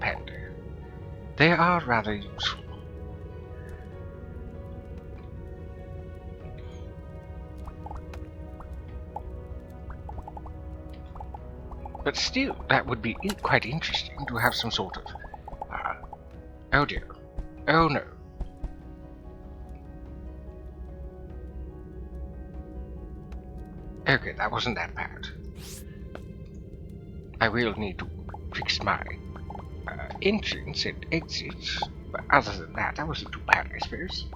Panda. They are rather useful. But still, that would be quite interesting to have some sort of... oh dear. Oh no. Okay, that wasn't that bad. I will need to fix my entrance and exits, but other than that, that wasn't too bad, I suppose.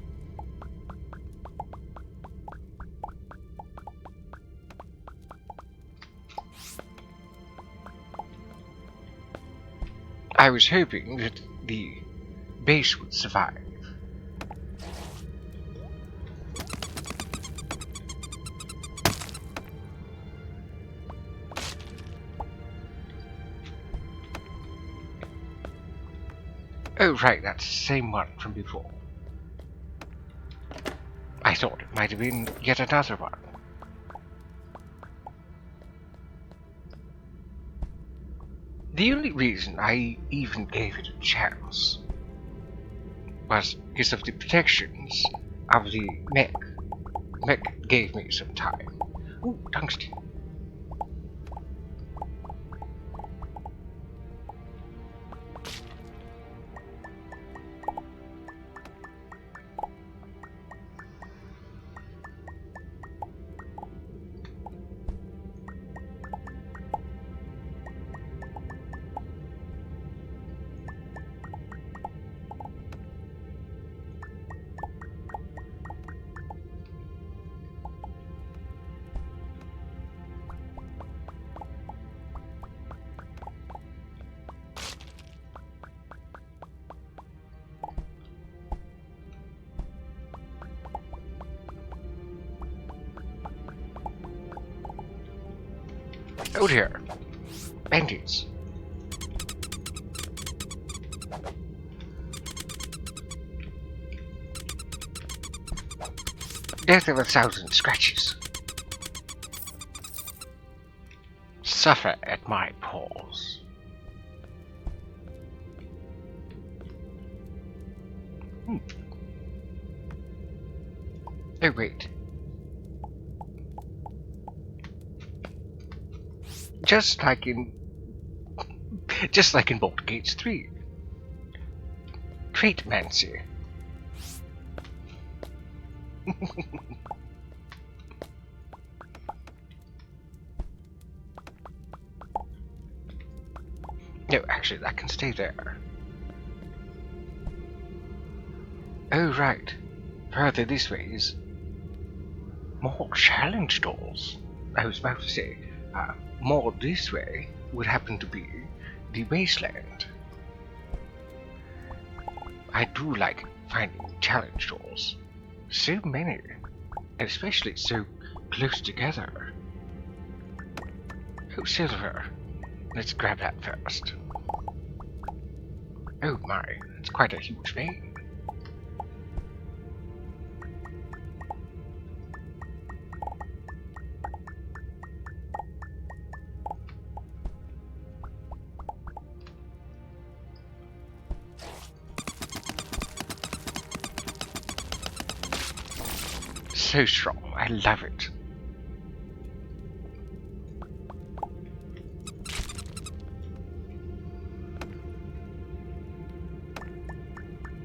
I was hoping that the base would survive. Oh right, that's the same one from before. I thought it might have been yet another one. The only reason I even gave it a chance was because of the protections of the mech. Mech gave me some time. Ooh, tungsten. Oh dear. Bandits. Death of 1,000 scratches. Suffer at my paws. Oh wait. Just like in Baldur's Gate 3. Trait Mancy. No, actually, that can stay there. Oh, right. Further this way is more challenge doors. I was about to say, more this way would happen to be the wasteland. I do like finding challenge doors. So many, and especially so close together. Oh, silver. Let's grab that first. Oh my, it's quite a huge vein. So strong, I love it.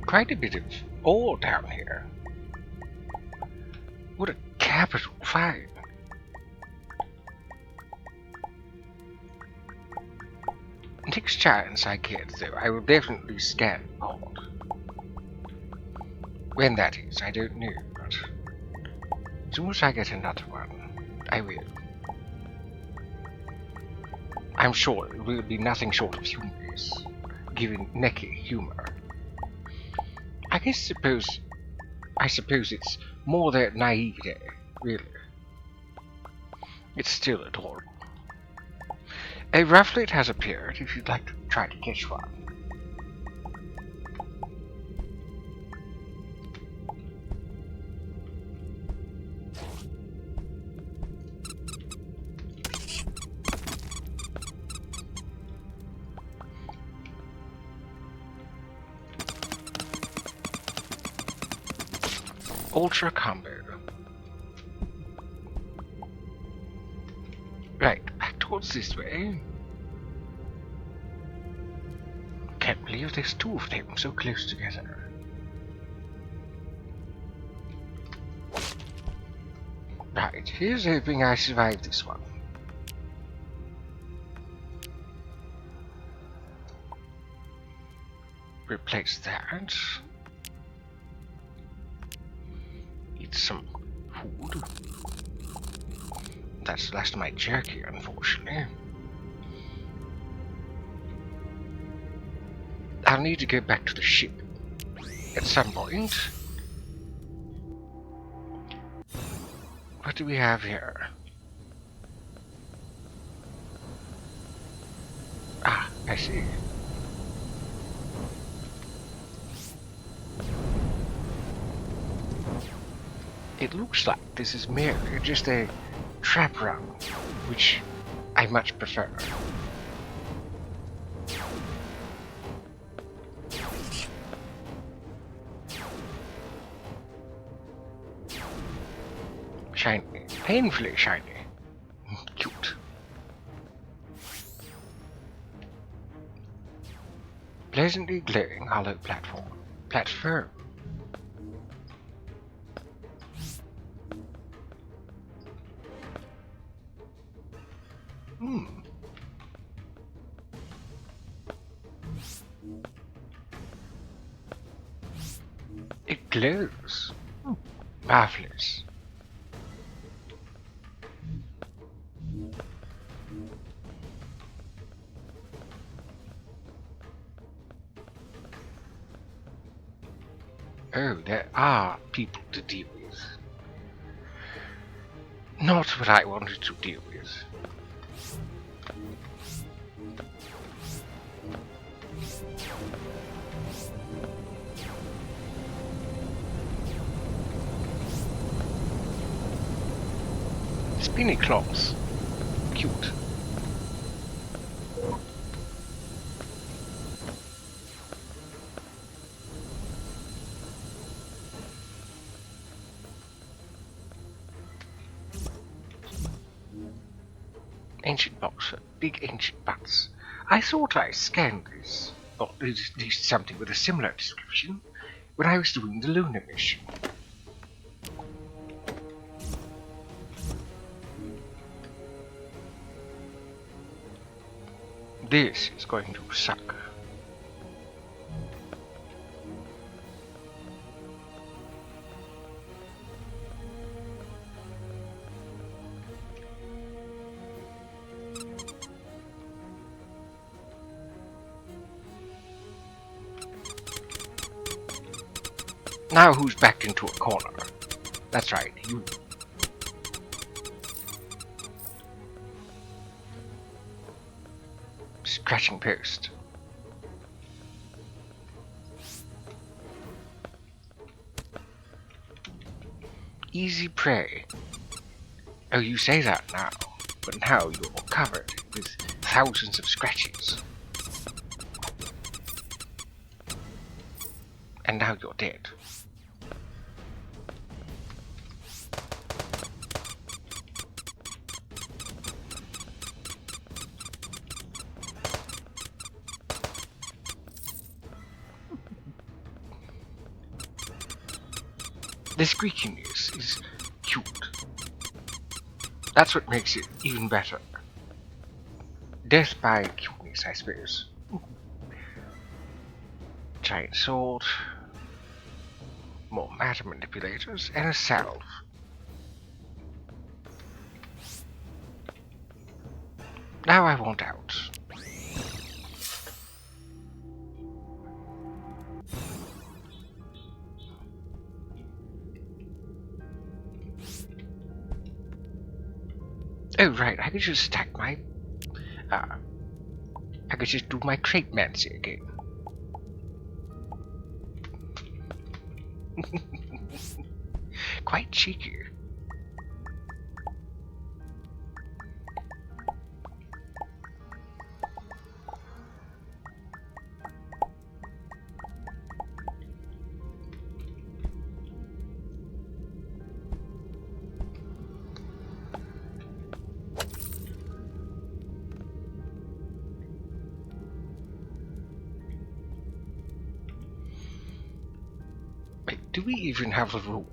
quite a bit of ore down here. What a capital find. Next chance I get, though, I will definitely scan the pod. When that is, I don't know, but as soon as I get another one, I will. I'm sure it will be nothing short of humorous, given Neki humor. I suppose it's more their naivete, really. It's still adorable. A rufflet has appeared if you'd like to try to catch one. Ultra combo. Right, back towards this way. Can't believe there's two of them so close together. Right, here's hoping I survive this one. Replace that. Eat some food. That's the last of my jerky, unfortunately. I'll need to go back to the ship at some point. What do we have here? Ah, I see. It looks like this is merely just a trap run, which I much prefer. Shiny. Painfully shiny. Cute. Pleasantly glowing hollow platform. Platform. It glows. Marvelous. Oh, there are people to deal with. Not what I wanted to deal with. Spinny claws. Cute. Ancient box, big ancient butts. I thought I scanned this, or at least something with a similar description, when I was doing the lunar mission. This is going to suck. Now who's backed into a corner? That's right, you. Scratching post. Easy prey. Oh, you say that now, but now you're covered with thousands of scratches. And now you're dead. The squeakiness is cute. That's what makes it even better. Death by cuteness, I suppose. Giant sword, more matter manipulators, and a salve. Now I want out. Oh right, I could just stack my... I could just do my trait mancy again. Quite cheeky. Wait, do we even have a rule?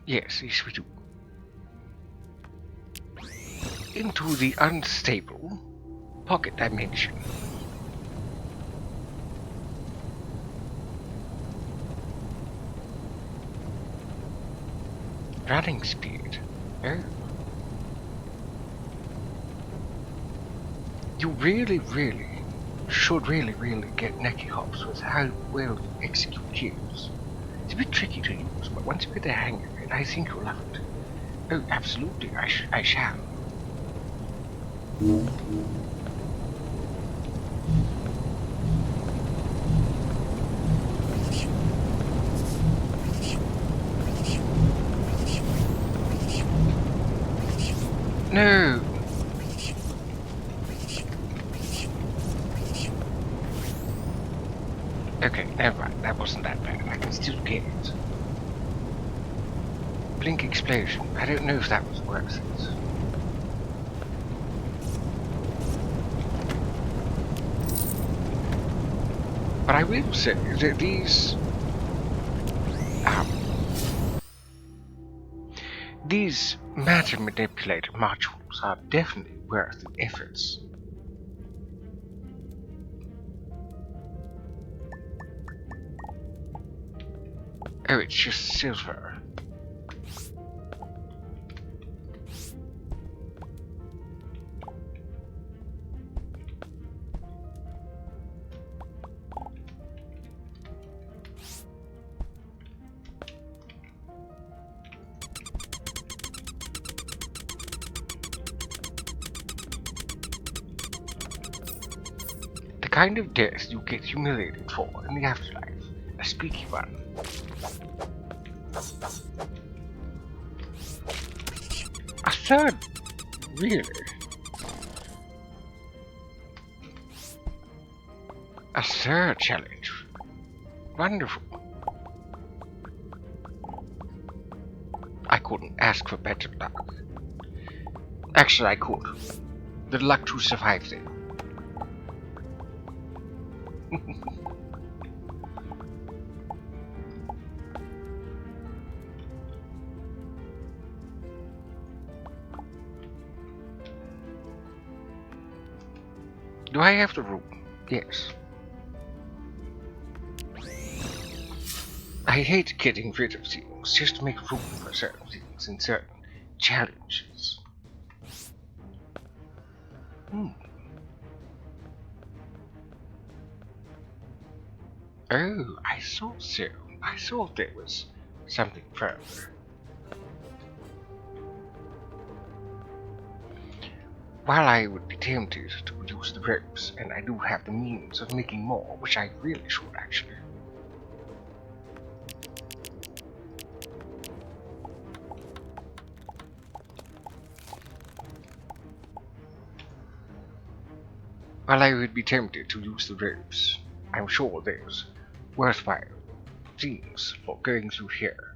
Yes, we do. Into the unstable pocket dimension. Running speed. Oh. You really should really get necky hops with how well you execute cues. It's a bit tricky to use, but once you get the hang of it, I think you'll love it. Oh, absolutely, I shall. No! Okay, never mind, that wasn't that bad. I can still get it. Blink explosion. I don't know if that was worth it. But I will say that these matter manipulator modules are definitely worth the efforts. Oh, it's just silver. The kind of death you get humiliated for in the afterlife. A squeaky one. A third? Really? A third challenge. Wonderful. I couldn't ask for better luck. Actually, I could. The luck to survive them. Do I have the room? Yes. I hate getting rid of things just to make room for certain things and certain challenges. Oh, I thought so. I thought there was something further. While I would be tempted to use the ropes, and I do have the means of making more, which I really should actually. While I would be tempted to use the ropes, I'm sure there's worthwhile things for going through here.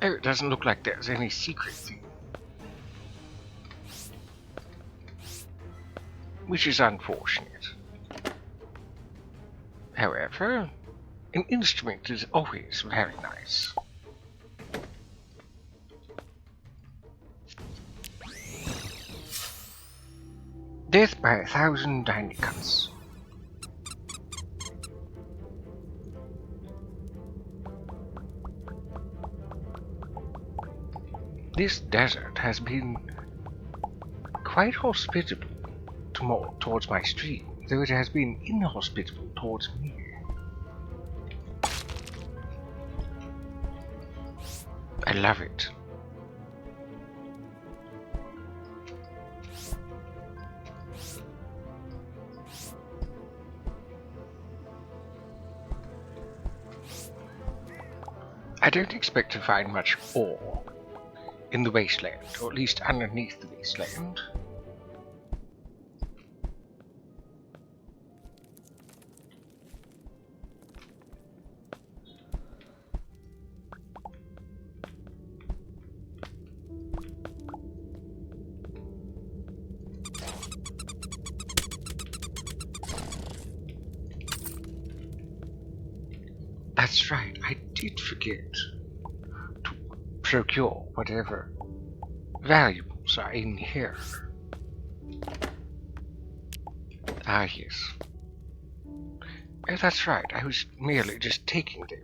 Oh, it doesn't look like there's any secret thing. Which is unfortunate. However, an instrument is always very nice. Death by 1,000 tiny cuts. This desert has been quite hospitable towards my stream, though it has been inhospitable towards me. I love it. I don't expect to find much ore in the wasteland, or at least underneath the wasteland. That's right, I did forget to procure whatever valuables are in here. Ah, yes. Oh, that's right, I was merely just taking them.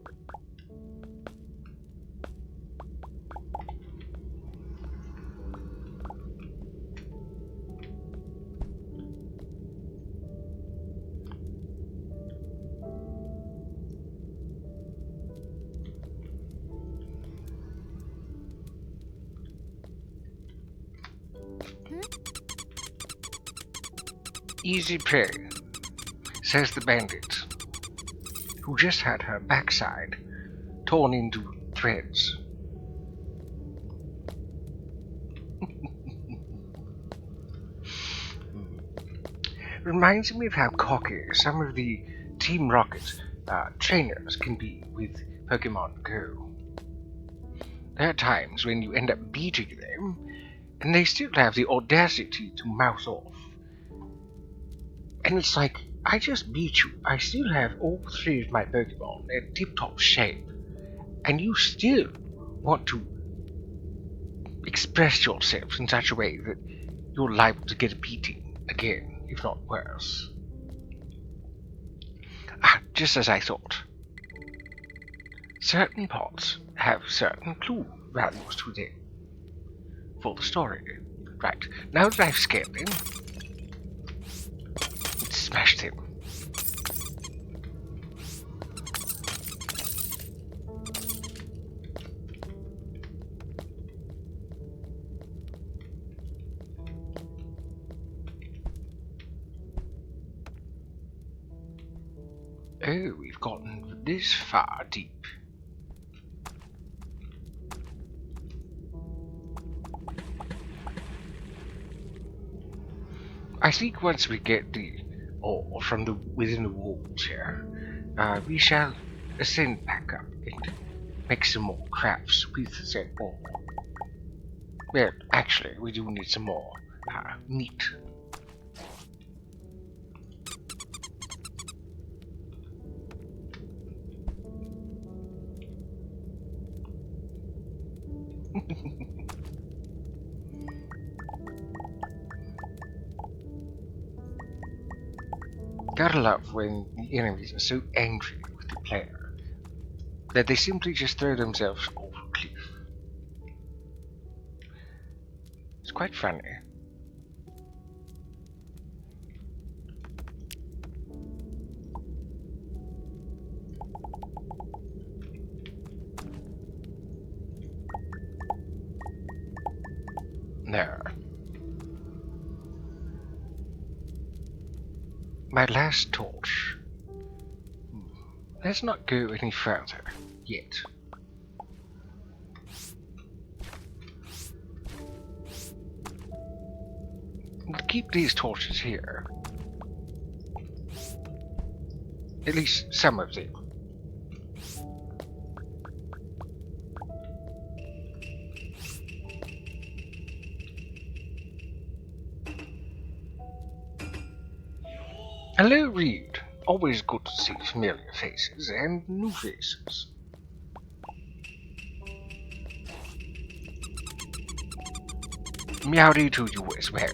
Easy prey, says the bandit, who just had her backside torn into threads. Reminds me of how cocky some of the Team Rocket trainers can be with Pokemon Go. There are times when you end up beating them, and they still have the audacity to mouth off. And it's like, I just beat you, I still have all 3 of my Pokemon in tip-top shape, and you still want to express yourself in such a way that you're liable to get a beating again, if not worse. Ah, just as I thought. Certain pots have certain clue values to them for the story. Right, now that I've scared them, let's smash them. Oh, we've gotten this far deep. I think once we get the ore from within the walls here, we shall ascend back up and make some more crafts with that ore. Well, actually, we do need some more meat. Gotta love when the enemies are so angry with the player that they simply just throw themselves off a cliff. It's quite funny. There. My last torch. Let's not go any further yet. We'll keep these torches here. At least some of them. Hello, Reed. Always good to see familiar faces and new faces. Meowdy to you as well.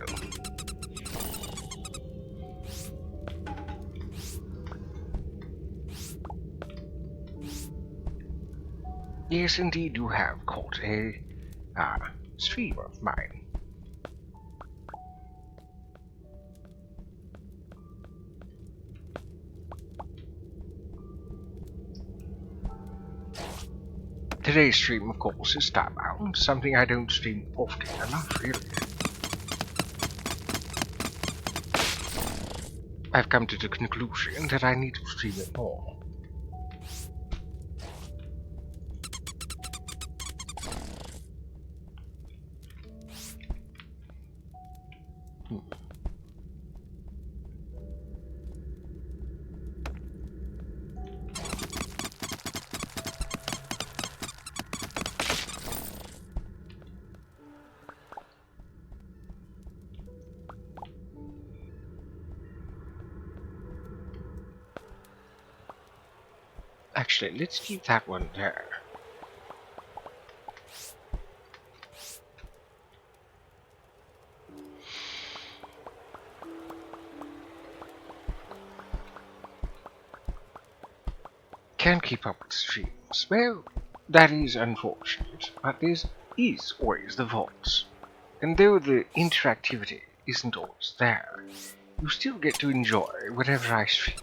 Yes, indeed, you have caught a stream of mine. Today's stream, of course, is Starbound, something I don't stream often enough, really. I've come to the conclusion that I need to stream it more. Actually, let's keep that one there. Can't keep up with streams. Well, that is unfortunate, but this is always the vaults. And though the interactivity isn't always there, you still get to enjoy whatever I stream.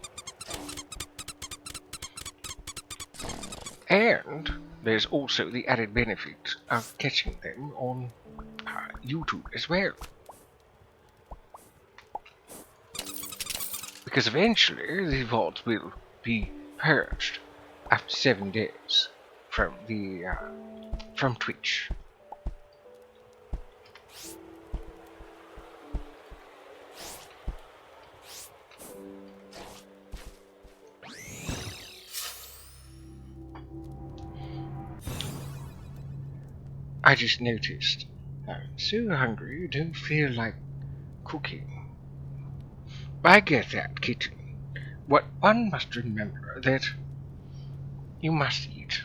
And there's also the added benefit of catching them on YouTube as well. Because eventually the vault will be purged after 7 days from from Twitch. I just noticed I'm so hungry you don't feel like cooking. I get that, kitten. What one must remember that you must eat.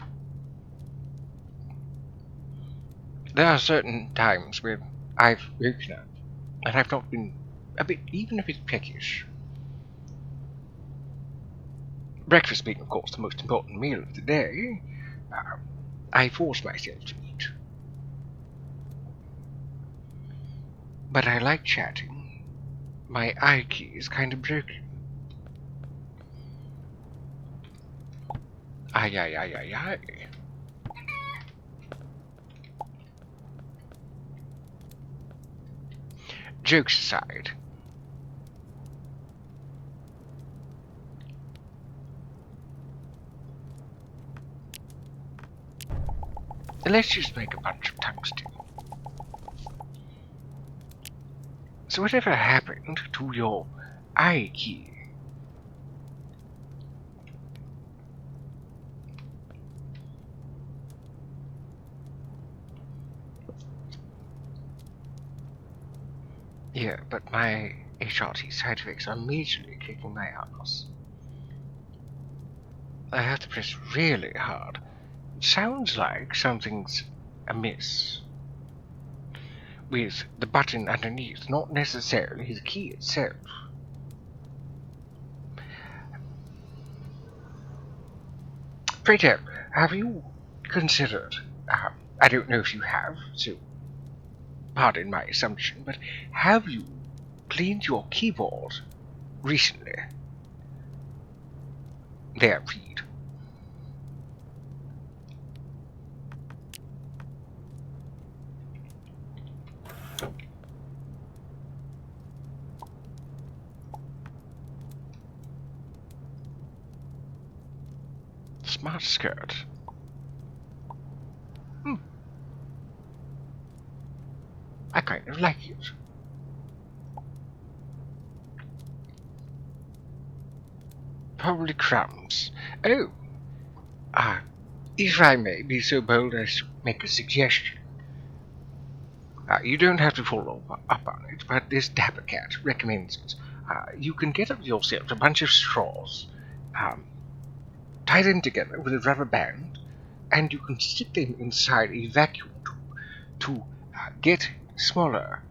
There are certain times when I've woken up and I've not been even a bit peckish. Breakfast being, of course, the most important meal of the day, I force myself to eat. But I like chatting. My eye key is kind of broken. Aye. Jokes aside, let's just make a bunch of tungsten. So whatever happened to your eye key? Yeah, but my HRT side effects are majorly kicking my ass. I have to press really hard. It sounds like something's amiss with the button underneath, not necessarily the key itself. Pray tell, have you considered, I don't know if you have, so pardon my assumption, but have you cleaned your keyboard recently? There, Reed. Smart skirt. I kind of like it. Probably crumbs. Oh, if I may be so bold as to make a suggestion. You don't have to follow up on it, but this dapper cat recommends it you can get yourself a bunch of straws, tie them together with a rubber band, and you can stick them inside a vacuum tube to get smaller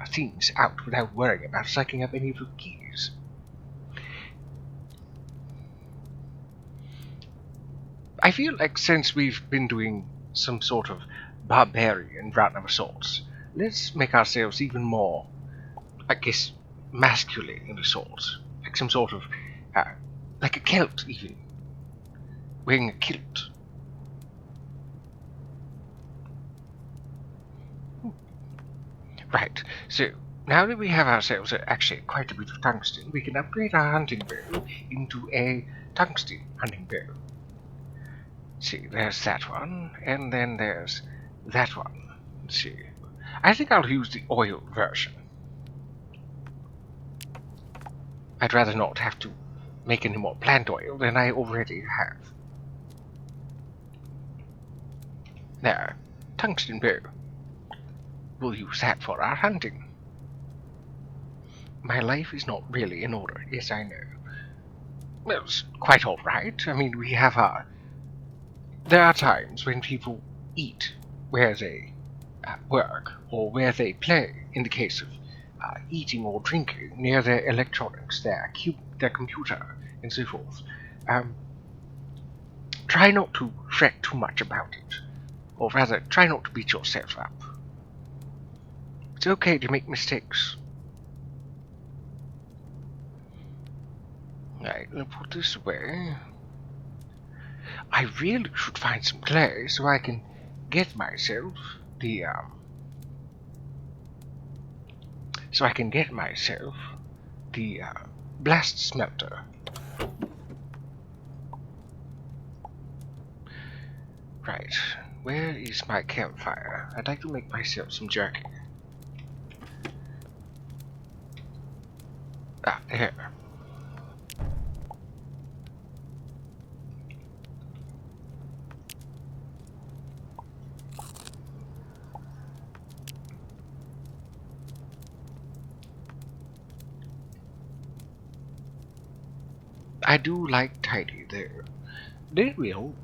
things out without worrying about sucking up any of your keys. I feel like since we've been doing some sort of barbarian run of sorts, let's make ourselves even more, I guess, masculine of sorts. Like some sort of, like a kilt even. Wearing a kilt. Right, so now that we have ourselves actually quite a bit of tungsten, we can upgrade our hunting bow into a tungsten hunting bow. See, there's that one, and then there's that one. Let's see. I think I'll use the oil version. I'd rather not have to make any more plant oil than I already have. There, tungsten bow. We'll use that for our hunting. My life is not really in order, yes I know. Well, it's quite alright. I mean, we have our... There are times when people eat where they work, or where they play, in the case of eating or drinking near their electronics, their computer, and so forth. Try not to fret too much about it, or rather, try not to beat yourself up. It's okay to make mistakes. Right, let me put this away. I really should find some clay so I can get myself the blast smelter. Right, where is my campfire? I'd like to make myself some jerky. Here. I do like tidy there. They will.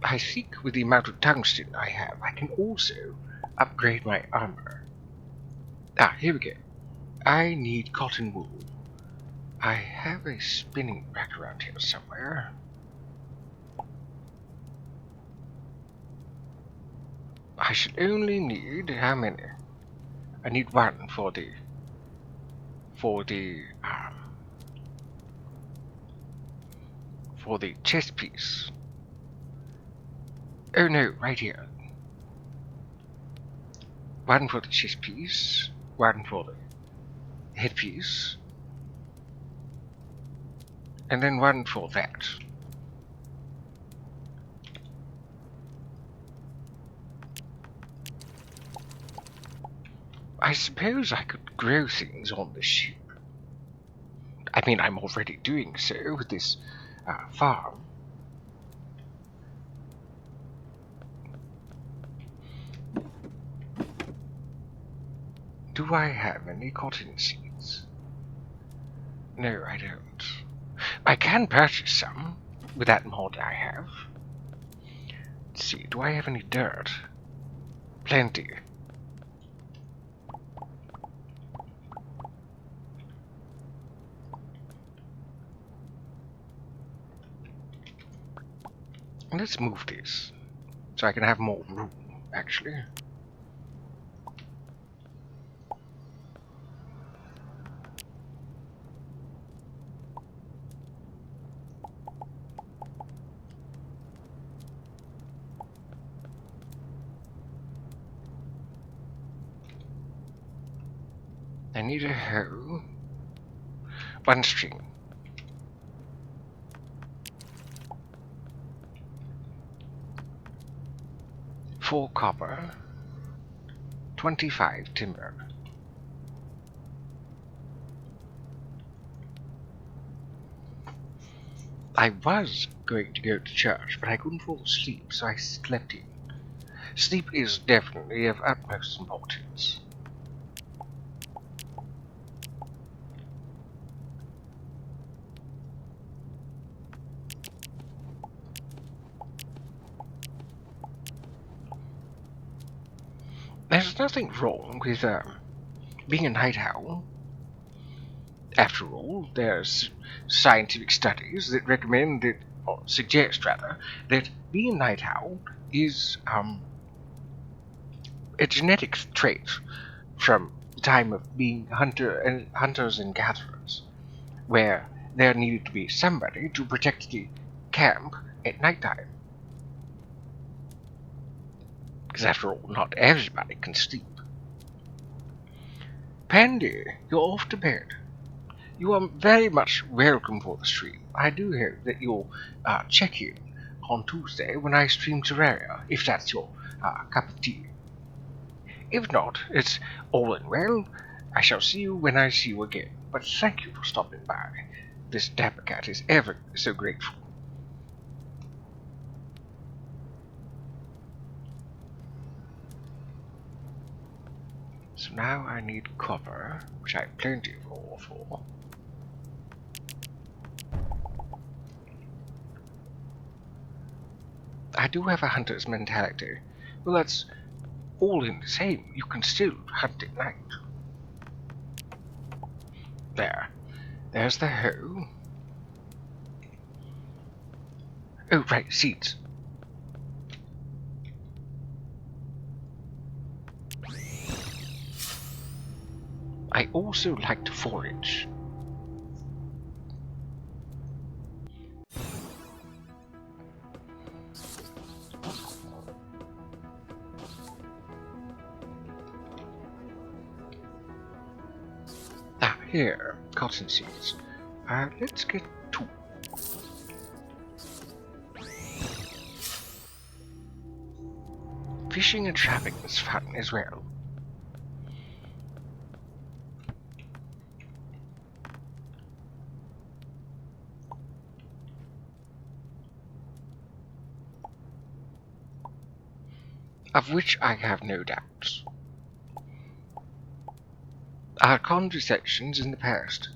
I think with the amount of tungsten I have, I can also upgrade my armor. Here we go. I need cotton wool. I have a spinning rack around here somewhere. I should only need how many? I need one for the chest piece. Oh no, right here. One for the chest piece, one for the headpiece, and then one for that. I suppose I could grow things on the ship. I mean, I'm already doing so with this farm. Do I have any cotton seeds? No, I don't. I can purchase some with that mod I have. Let's see, do I have any dirt? Plenty. Let's move this so I can have more room, actually. I need a hoe. One string. Four copper. 25 timber. I was going to go to church, but I couldn't fall asleep, so I slept in. Sleep is definitely of utmost importance. There's nothing wrong with being a night owl. After all, there's scientific studies that recommend that, or suggest rather, that being a night owl is a genetic trait from the time of being hunters and gatherers, where there needed to be somebody to protect the camp at nighttime. Because after all, not everybody can sleep. Pandy, you're off to bed. You are very much welcome for the stream. I do hope that you'll check in on Tuesday when I stream Terraria, if that's your cup of tea. If not, it's all in well. I shall see you when I see you again. But thank you for stopping by. This dapper cat is ever so grateful. So now I need copper, which I have plenty of ore for. I do have a hunter's mentality. Well, that's all in the same. You can still hunt at night. There's the hoe. Oh, right, seeds. I also like to forage. Here, cotton seeds. Let's get two. Fishing and trapping is fun as well. Of which I have no doubts. Our conversations in the past,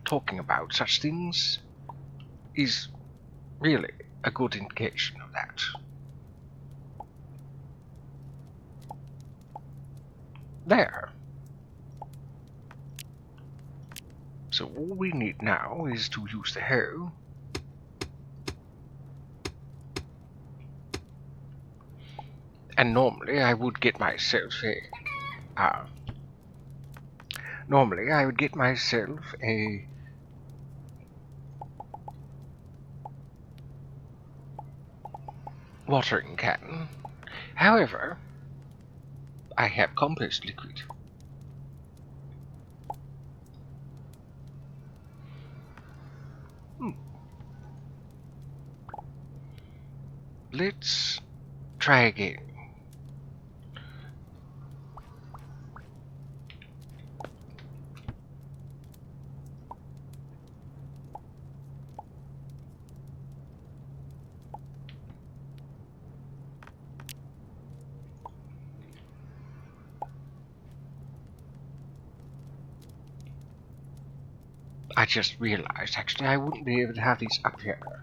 talking about such things, is really a good indication of that. There. So all we need now is to use the hoe. And normally I would get myself a watering can. However, I have compost liquid. Let's try again. I just realized, actually, I wouldn't be able to have these up here.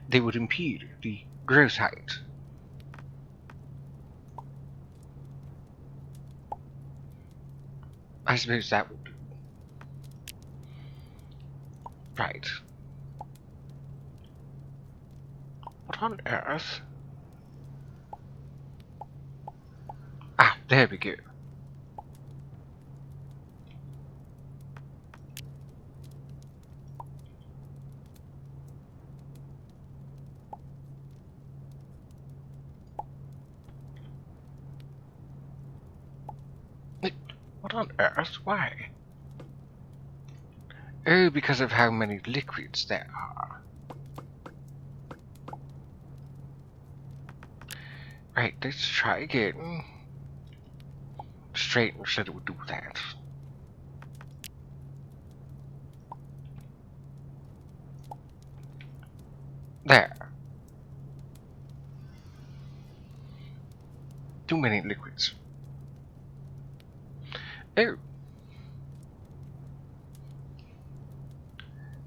They would impede the growth height. I suppose that would do. Right. What on earth? Ah, there we go. What on earth? Why? Oh, because of how many liquids there are. Right, let's try again. Strange that it would do that. liquids. Oh.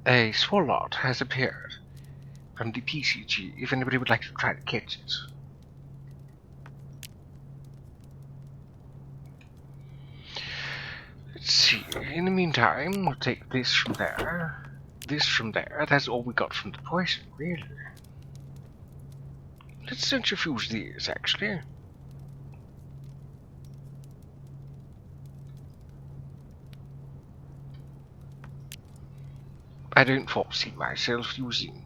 A swallow has appeared from the PCG if anybody would like to try to catch it. Let's see. In the meantime, we'll take this from there, this from there. That's all we got from the poison, really. Let's centrifuge these, actually. I don't foresee myself using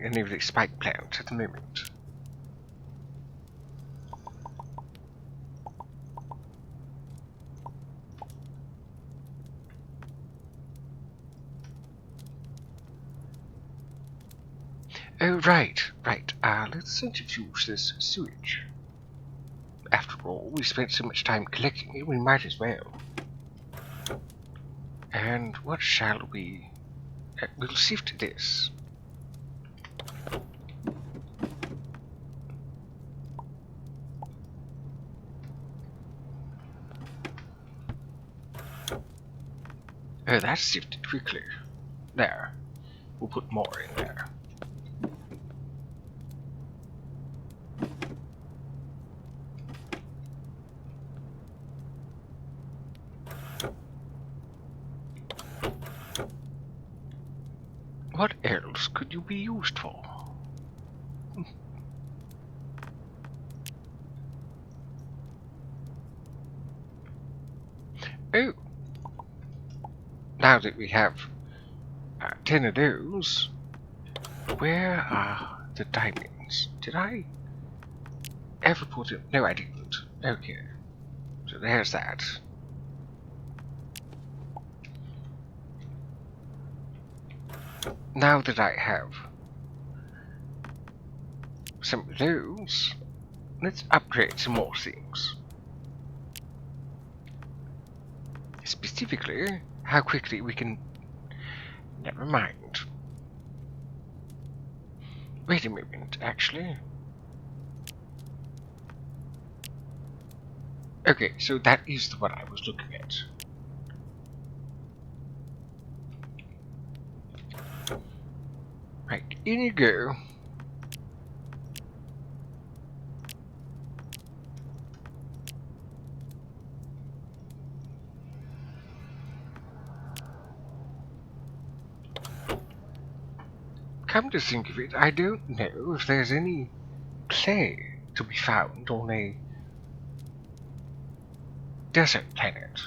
any of the spike plants at the moment. Oh, right. Let's centrifuge this sewage. After all, we spent so much time collecting it, we might as well. And what shall we... we'll sift this. Oh, that's sifted quickly. There. We'll put more in there. What else could you be used for? Oh! Now that we have 10 of those, where are the diamonds? Did I ever put it? No, I didn't. Okay. So there's that. Now that I have some of those, let's upgrade some more things. Specifically, how quickly we can... Never mind. Wait a moment, actually. Okay, so that is the one I was looking at. Right, in you go. Come to think of it, I don't know if there's any clay to be found on a desert planet.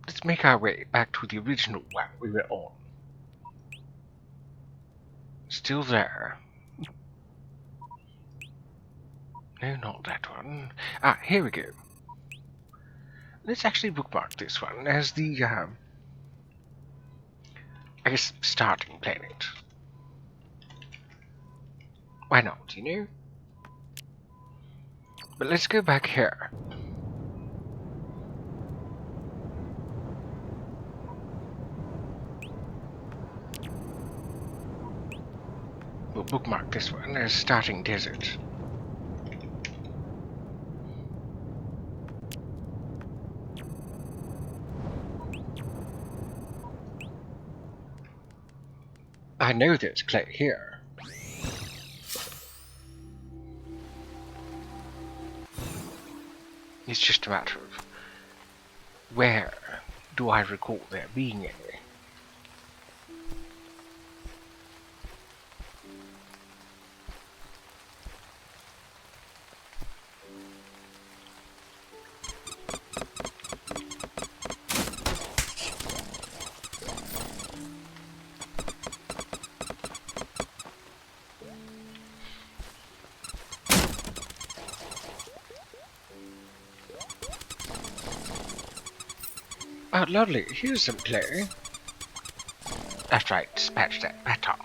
Let's make our way back to the original one we were on. Still there. No, not that one. Ah, here we go. Let's actually bookmark this one as the, I guess, starting planet. Why not, you know? But let's go back here. We'll bookmark this one as starting desert. I know there's clay here. It's just a matter of where do I recall there being any? Oh, lovely. Here's some clay. After I dispatch that baton.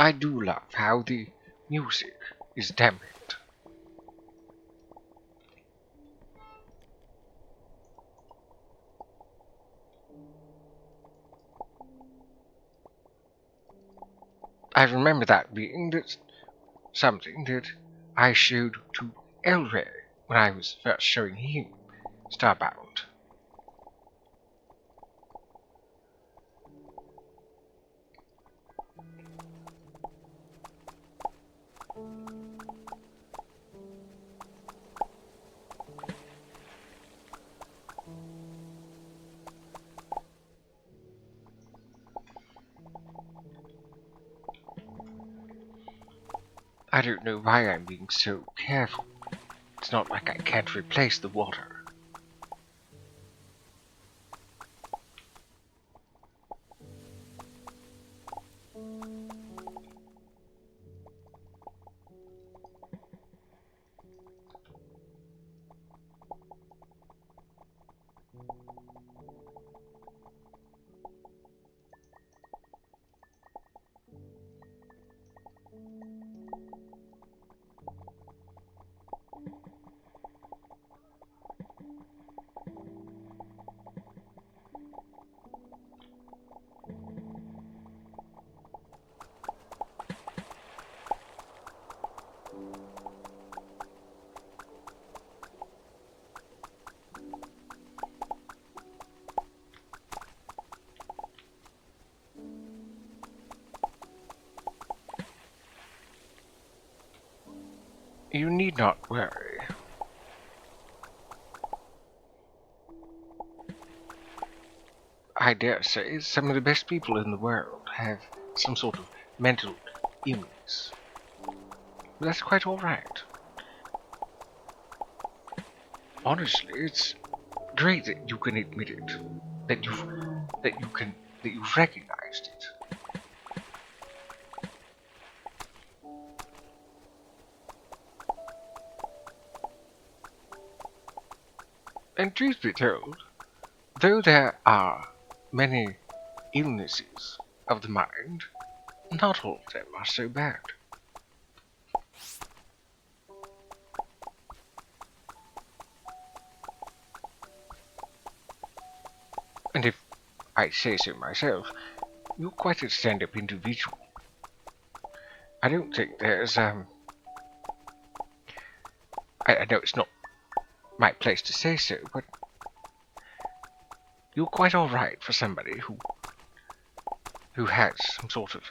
I do love how the music is dampened. I remember that being something that I showed to Elray when I was first showing him Starbound. I don't know why I'm being so careful. It's not like I can't replace the water. You need not worry. I dare say some of the best people in the world have some sort of mental illness. But that's quite alright. Honestly, it's great that you can admit it. That you've recognized it. And truth be told, though there are many illnesses of the mind, not all of them are so bad. And if I say so myself, you're quite a stand-up individual. I don't think there's, I know it's not my place to say so, but you're quite alright for somebody who has some sort of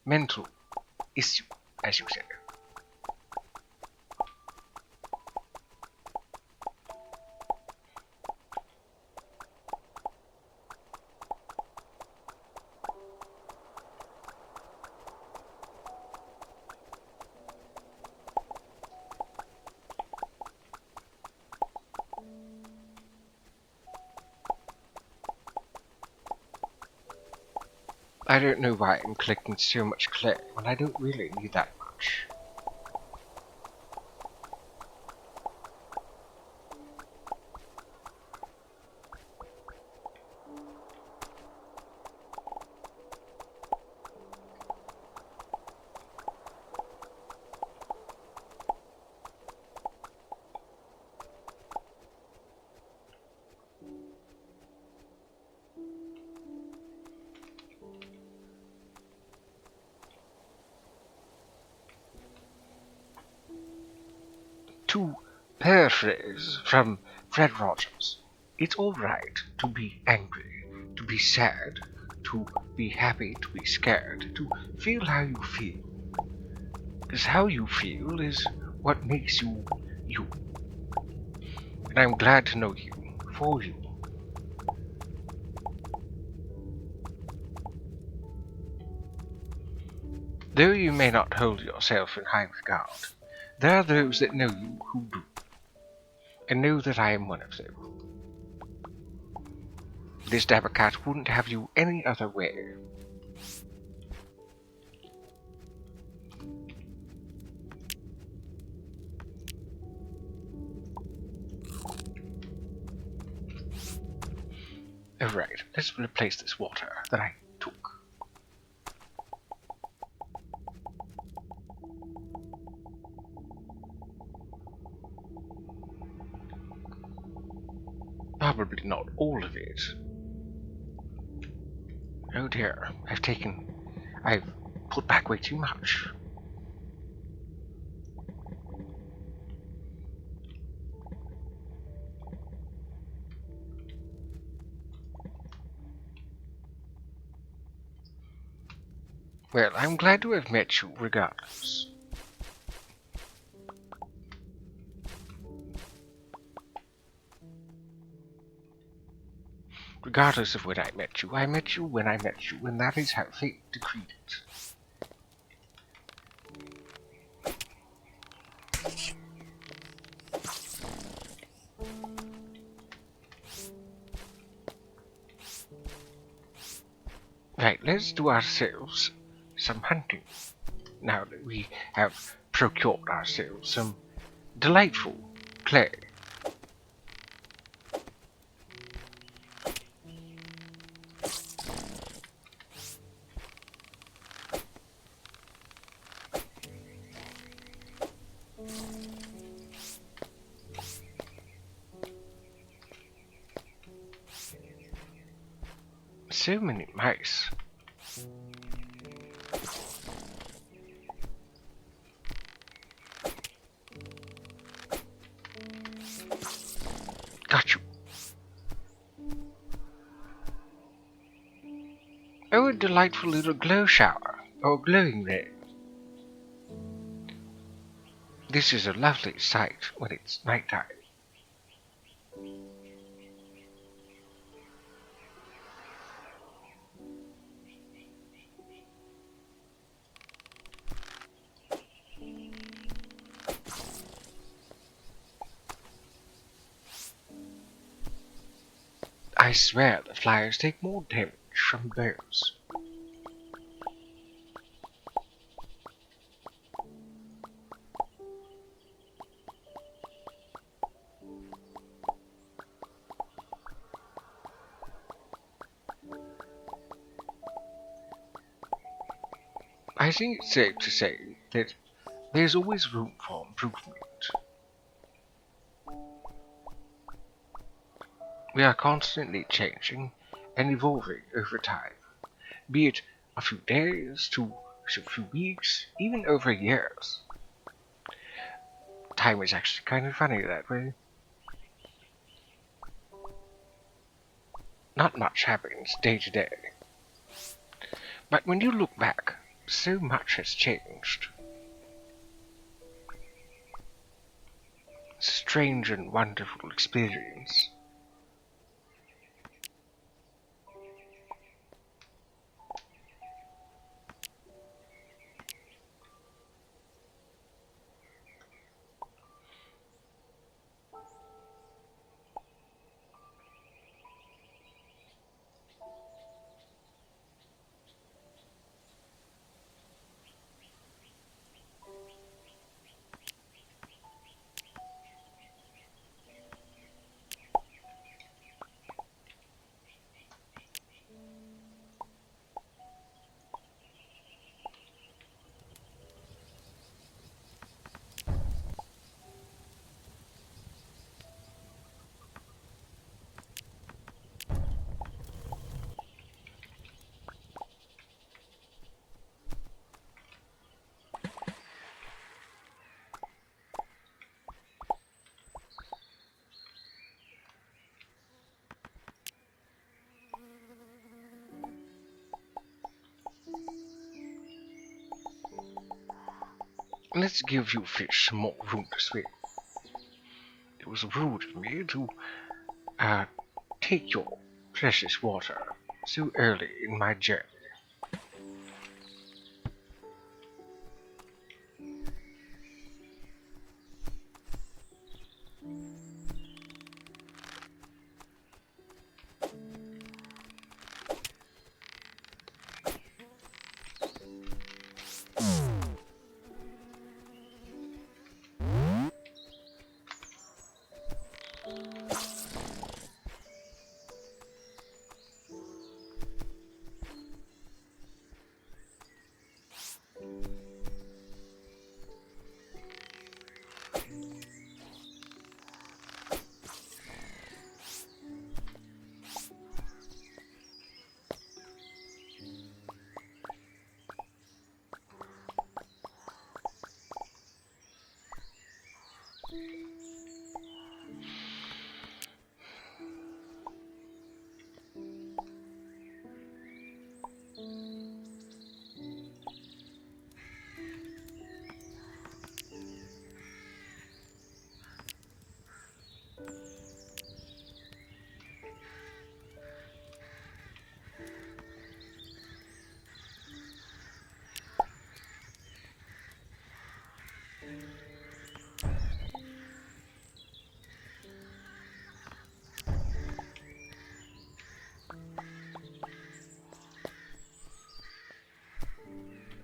mental issue, as you say. I don't know why I'm collecting so much clay when I don't really need that much. To paraphrase from Fred Rogers, it's alright to be angry, to be sad, to be happy, to be scared, to feel how you feel. Because how you feel is what makes you, you. And I'm glad to know you, for you. Though you may not hold yourself in high regard, there are those that know you who do, and know that I am one of them. This Dabbercat wouldn't have you any other way. Alright, let's replace this water that I took. Probably not all of it. Oh dear, I've put back way too much. Well, I'm glad to have met you regardless. Regardless of when I met you when I met you, and that is how fate decreed it. Right, let's do ourselves some hunting. Now that we have procured ourselves some delightful clay. So many mice. Got you. Oh, a delightful little glow shower, or glowing ray. This is a lovely sight when it's nighttime. I swear the flyers take more damage from those. I think it's safe to say that there's always room for improvement. We are constantly changing and evolving over time, be it a few days to a few weeks, even over years. Time is actually kind of funny that way. Not much happens day to day. But when you look back, so much has changed. Strange and wonderful experience. Let's give you fish some more room to swim. It was rude of me to take your precious water so early in my journey.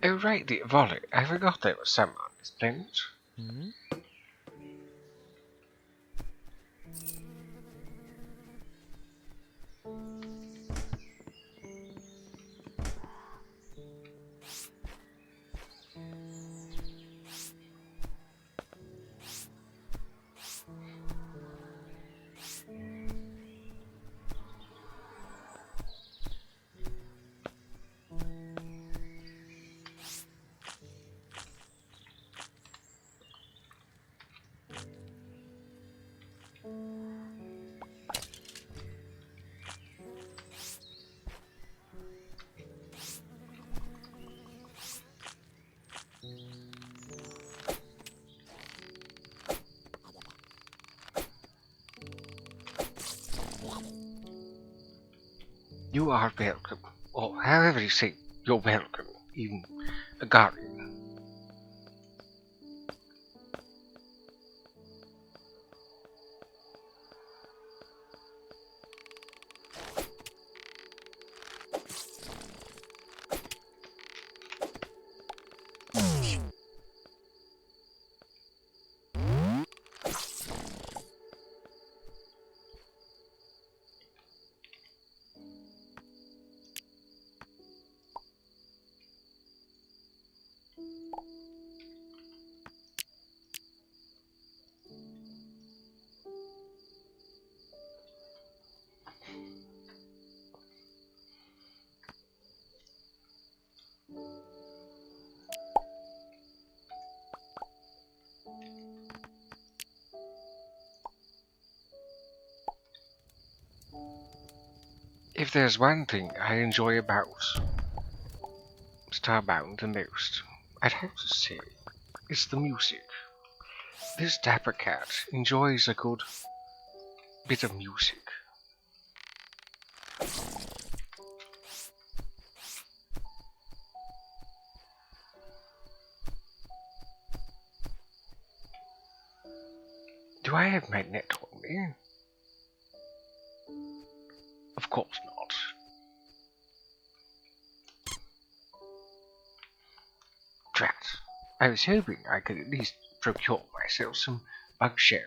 Oh right, the volley. I forgot there was some on this planet. Hmm? You are welcome. Or however you say you're welcome, even a guardian. If there's one thing I enjoy about Starbound the most, I'd have to say, it's the music. This dapper cat enjoys a good bit of music. Do I have my net on me? Of course not. Drat. I was hoping I could at least procure myself some bug sherry.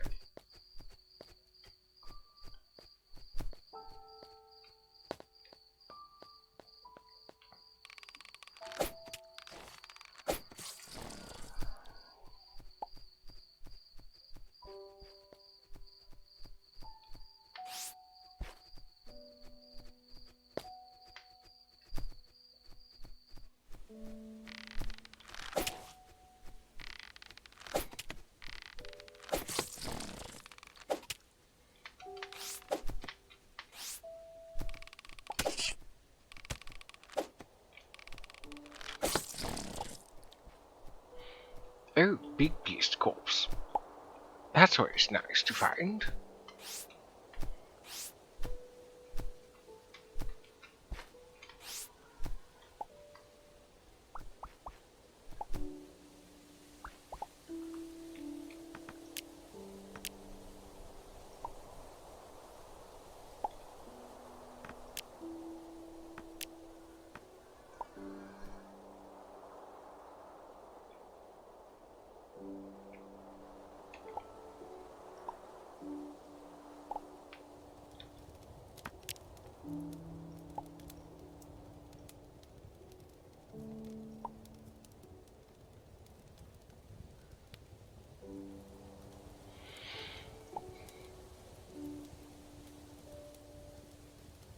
Oh, big beast corpse. That's always nice to find.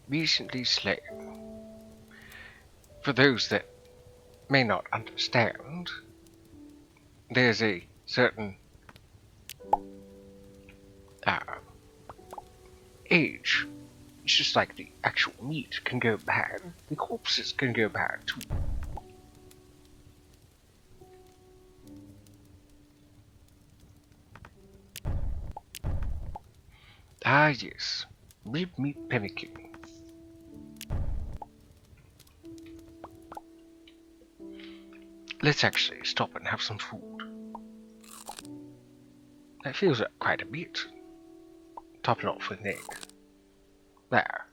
Recently slain. For those that may not understand, there's a certain uh, age. It's just like the actual meat can go bad, the corpses can go bad too. Ah yes, rib meat pemmican. Let's actually stop and have some food. That feels like quite a bit. Topping off with egg. There.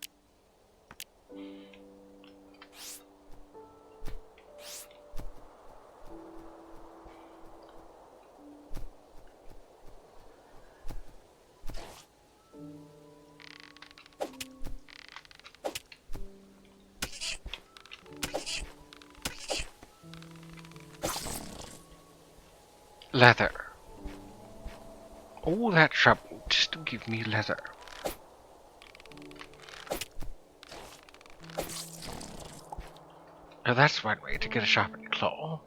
Leather. All that trouble just to give me leather. Oh, that's one way to get a sharpened claw.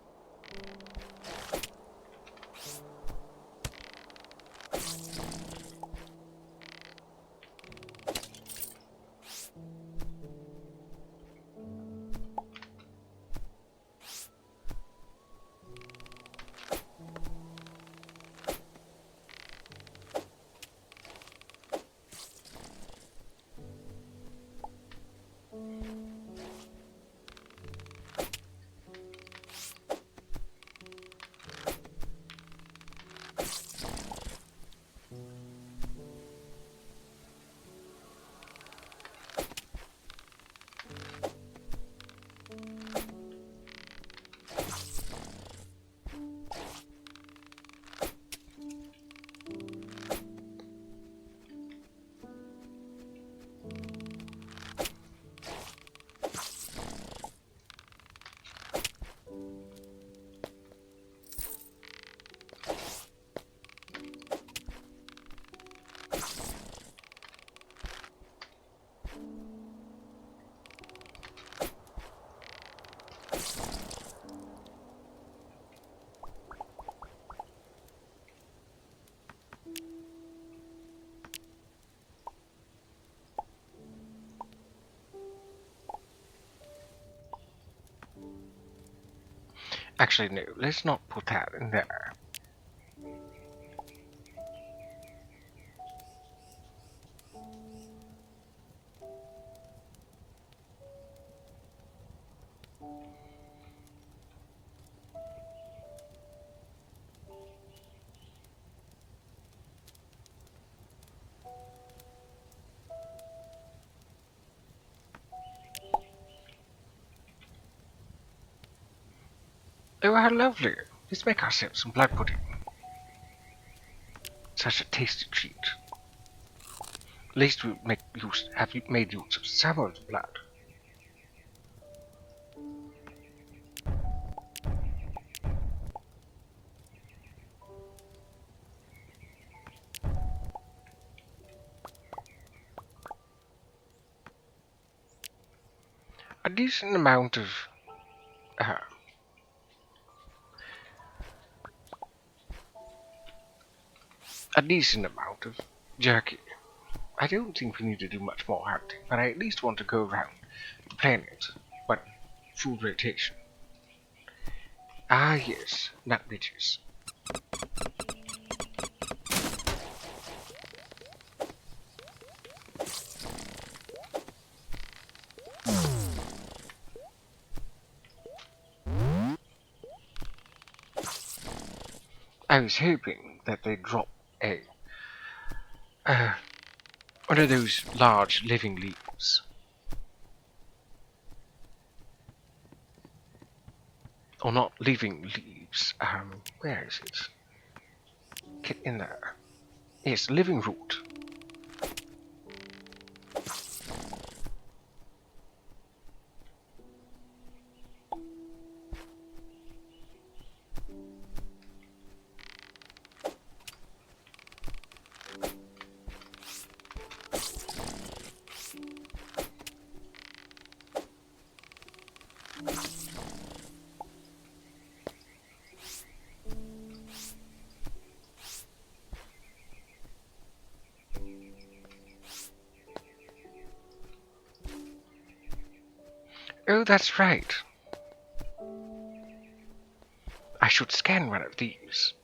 Actually, no, let's not put that in there. Oh, how lovely. Let's make ourselves some blood pudding. Such a tasty treat. At least we have made use of someone's blood. A decent amount of uh, jerky. I don't think we need to do much more hunting, but I at least want to go around the planet. But full rotation. Ah yes, nut bitches. I was hoping that they'd drop a one of those large living leaves. Or not living leaves. Where is it? Get in there. Yes, living root. Oh, that's right. I should scan one of these.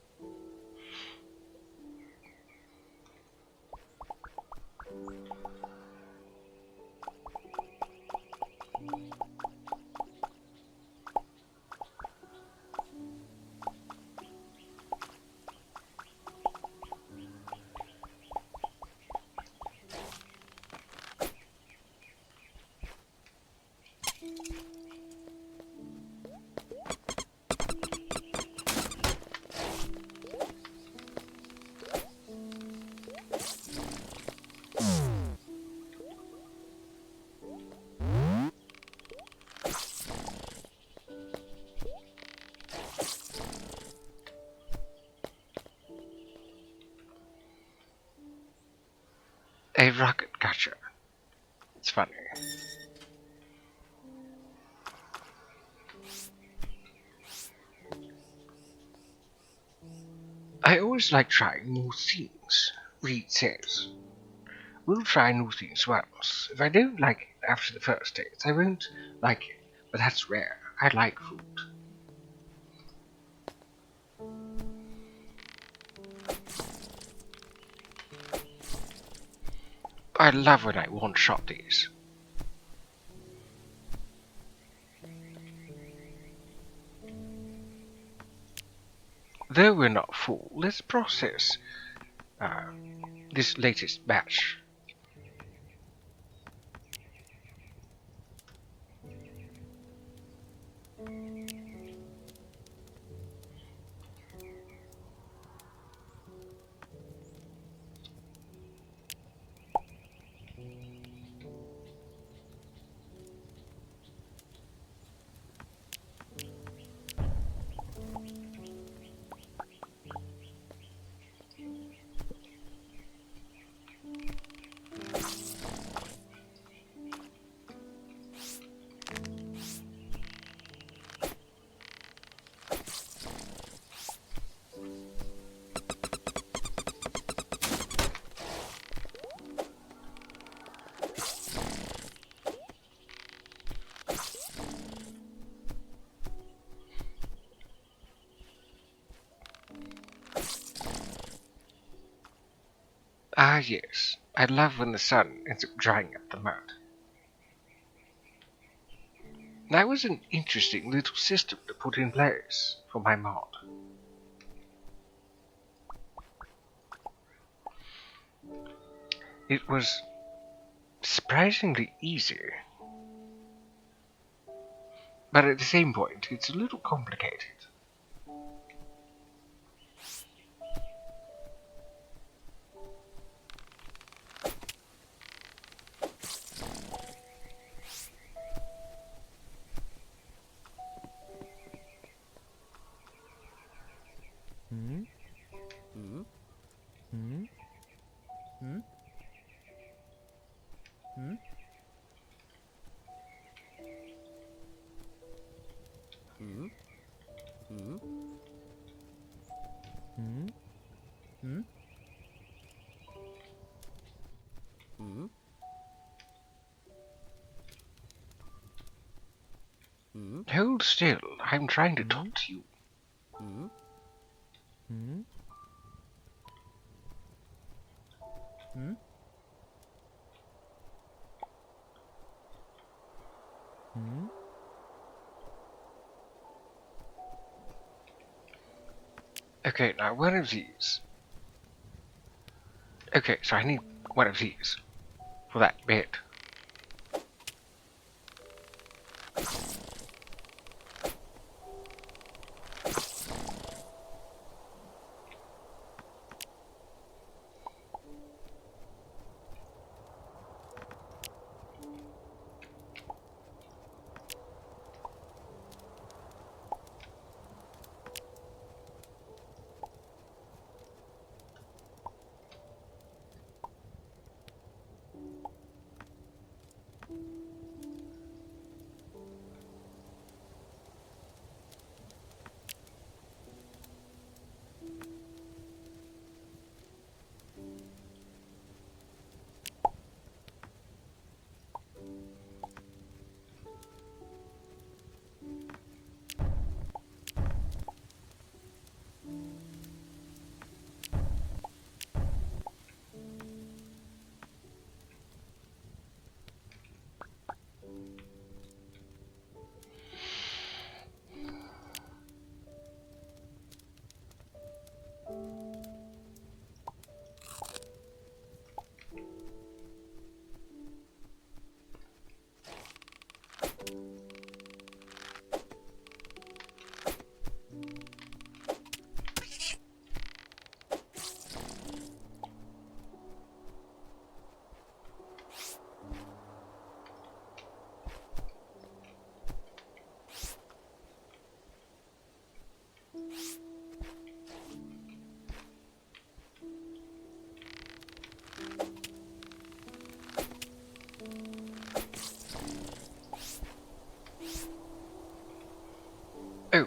A rocket catcher. It's funny. I always like trying new things, Reed says. We'll try new things once. If I don't like it after the first date, I won't like it. But that's rare. I like food. I love when I one-shot these. Though we're not full, let's process this latest batch. Ah yes, I love when the sun ends up drying up the mud. That was an interesting little system to put in place for my mod. It was surprisingly easy, but at the same point, it's a little complicated. Hold still, I'm trying to talk to you. Okay, now one of these. Okay, so I need one of these for that bit.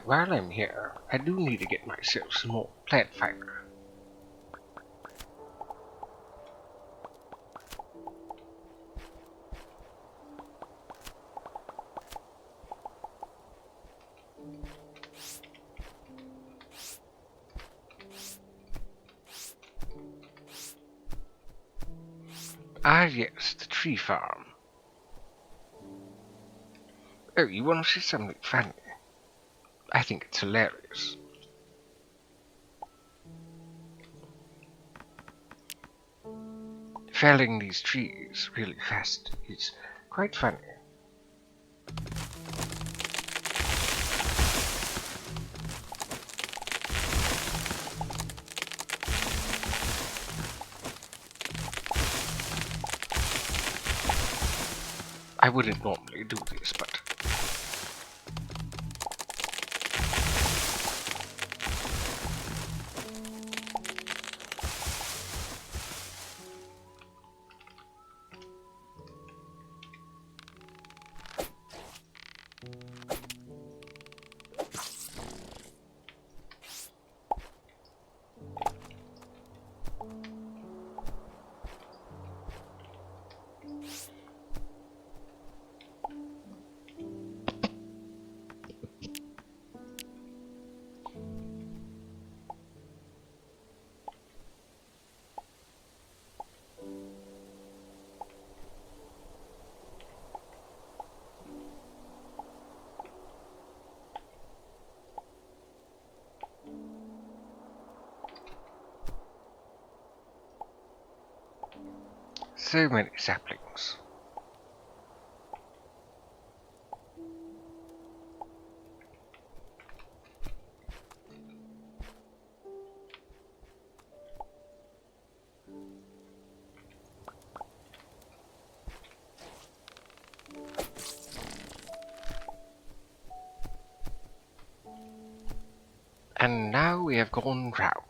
while I'm here, I do need to get myself some more plant fiber. Ah yes, the tree farm. Oh, you want to see something funny? I think it's hilarious. Felling these trees really fast is quite funny. I wouldn't normally do this, but so many saplings. And now we have gone round.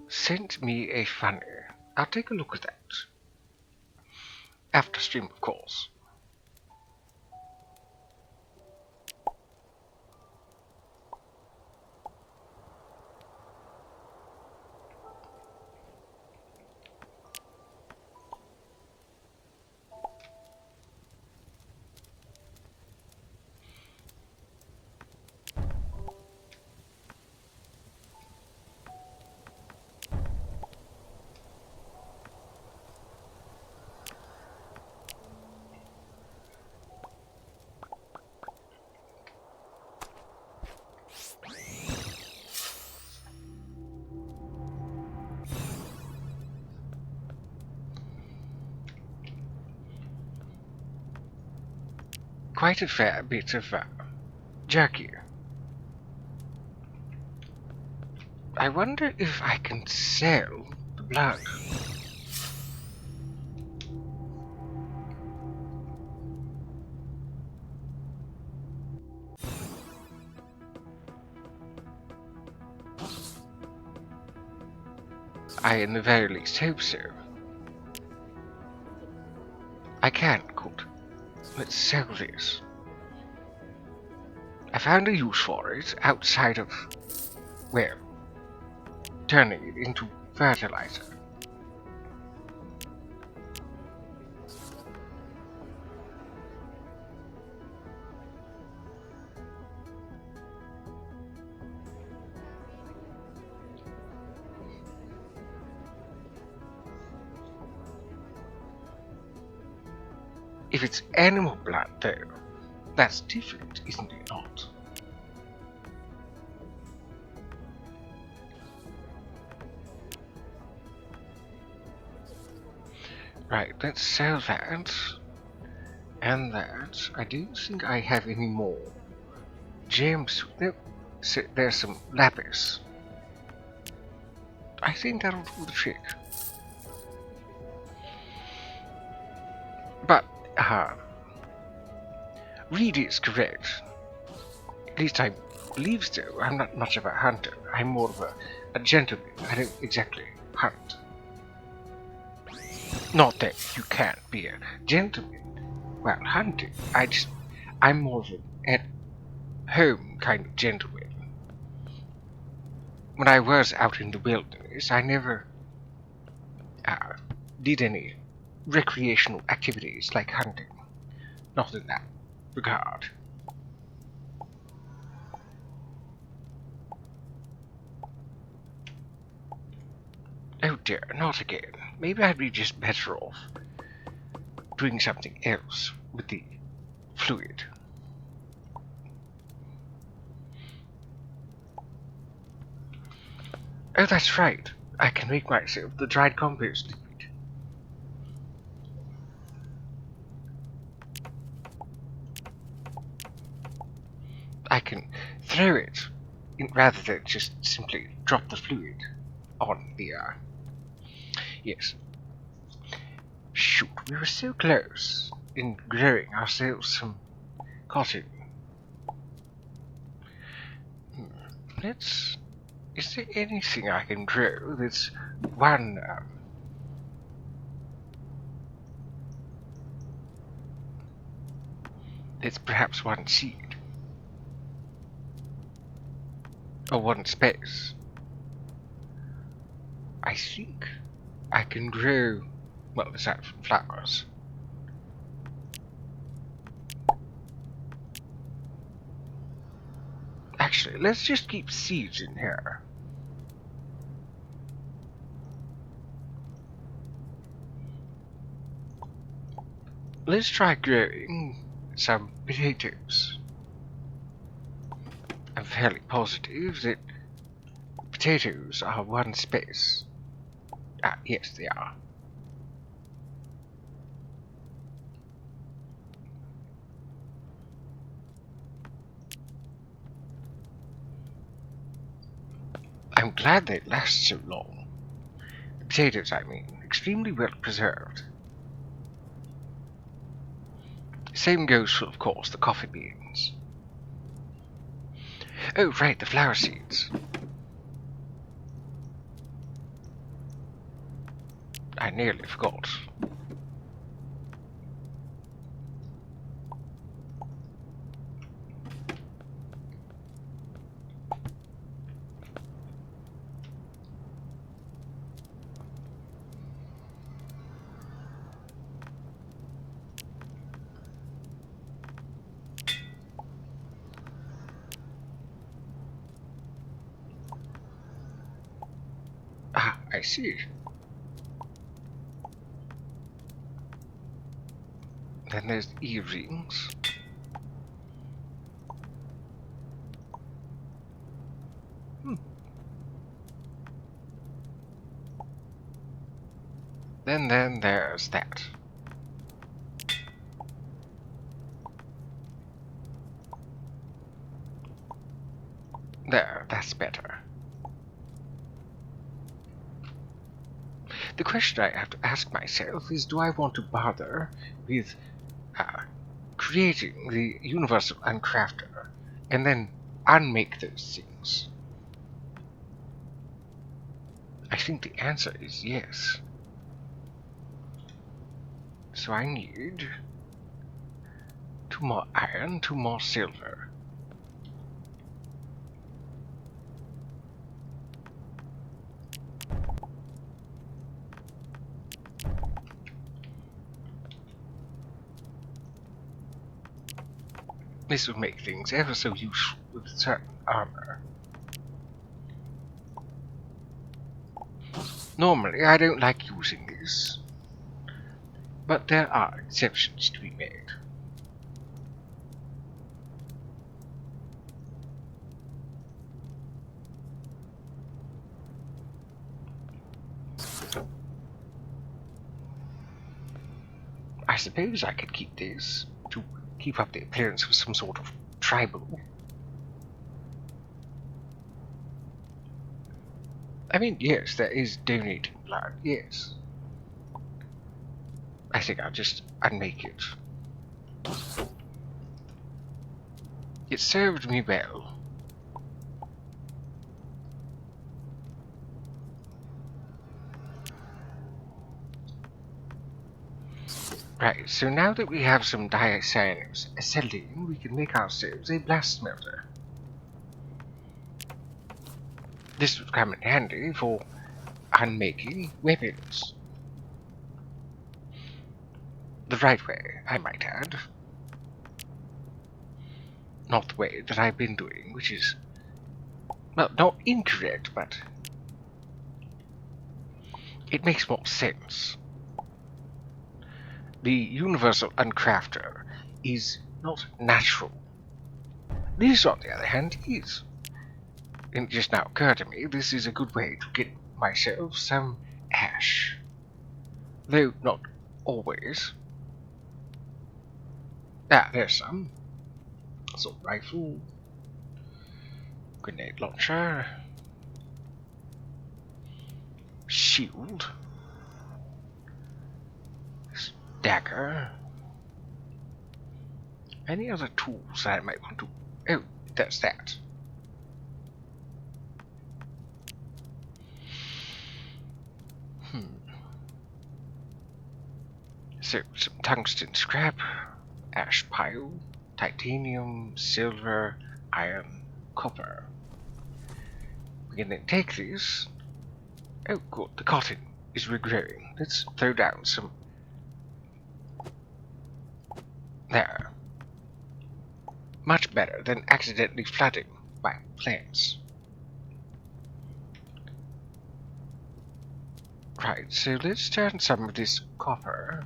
Sent me a funny. I'll take a look at that. After stream, of course. Quite a fair bit of jerky. I wonder if I can sell the blood. I in the very least hope so. I can, good. Let's sell this. I found a use for it outside of, well, turning it into fertilizer. If it's animal blood, though, that's different, isn't it not? Right, let's sell that. And that. I don't think I have any more gems. No, so there's some lapis. I think that'll do the trick. But, Reed is correct. At least I believe so. I'm not much of a hunter. I'm more of a gentleman. I don't exactly hunt. Not that you can't be a gentleman while hunting. I'm more of an at-home kind of gentleman. When I was out in the wilderness, I never did any recreational activities like hunting. Not in that regard. Oh dear, not again. Maybe I'd be just better off doing something else with the fluid. Oh, that's right. I can make myself the dried compost liquid. I can throw it rather than just simply drop the fluid on the yes. Shoot, we were so close in growing ourselves some cotton. Is there anything I can grow that's one that's perhaps one seed? Or one space? I think I can grow, well, aside from flowers. Actually, let's just keep seeds in here. Let's try growing some potatoes. I'm fairly positive that potatoes are one space. Ah, yes, they are. I'm glad they last so long. The potatoes, I mean, extremely well preserved. Same goes for, of course, the coffee beans. Oh, right, the flower seeds. I nearly forgot. Ah, I see. Then there's earrings. Then there's that. There, that's better. The question I have to ask myself is, do I want to bother with creating the universal uncrafter and then unmake those things? I think the answer is yes. So I need 2 more iron, 2 more silver. This would make things ever so useful with certain armor. Normally, I don't like using this, but there are exceptions to be made. I suppose I could keep this to keep up the appearance of some sort of tribal I mean, yes, there is donating blood, yes. I think I'll just unmake it. It served me well. Right, so now that we have some diacyanous acetylene, we can make ourselves a blast smelter. This would come in handy for unmaking weapons. The right way, I might add. Not the way that I've been doing, which is, well, not incorrect, but it makes more sense. The universal uncrafter is not natural. This, on the other hand, is. And it just now occurred to me, this is a good way to get myself some ash. Though not always. Ah, there's some. Assault rifle. Grenade launcher. Shield. Dagger. Any other tools that I might want to... Oh, there's that. So, some tungsten scrap, ash pile, titanium, silver, iron, copper. We can then take these. Oh, good, the cotton is regrowing. Let's throw down some. There. Much better than accidentally flooding my plants. Right, so let's turn some of this copper.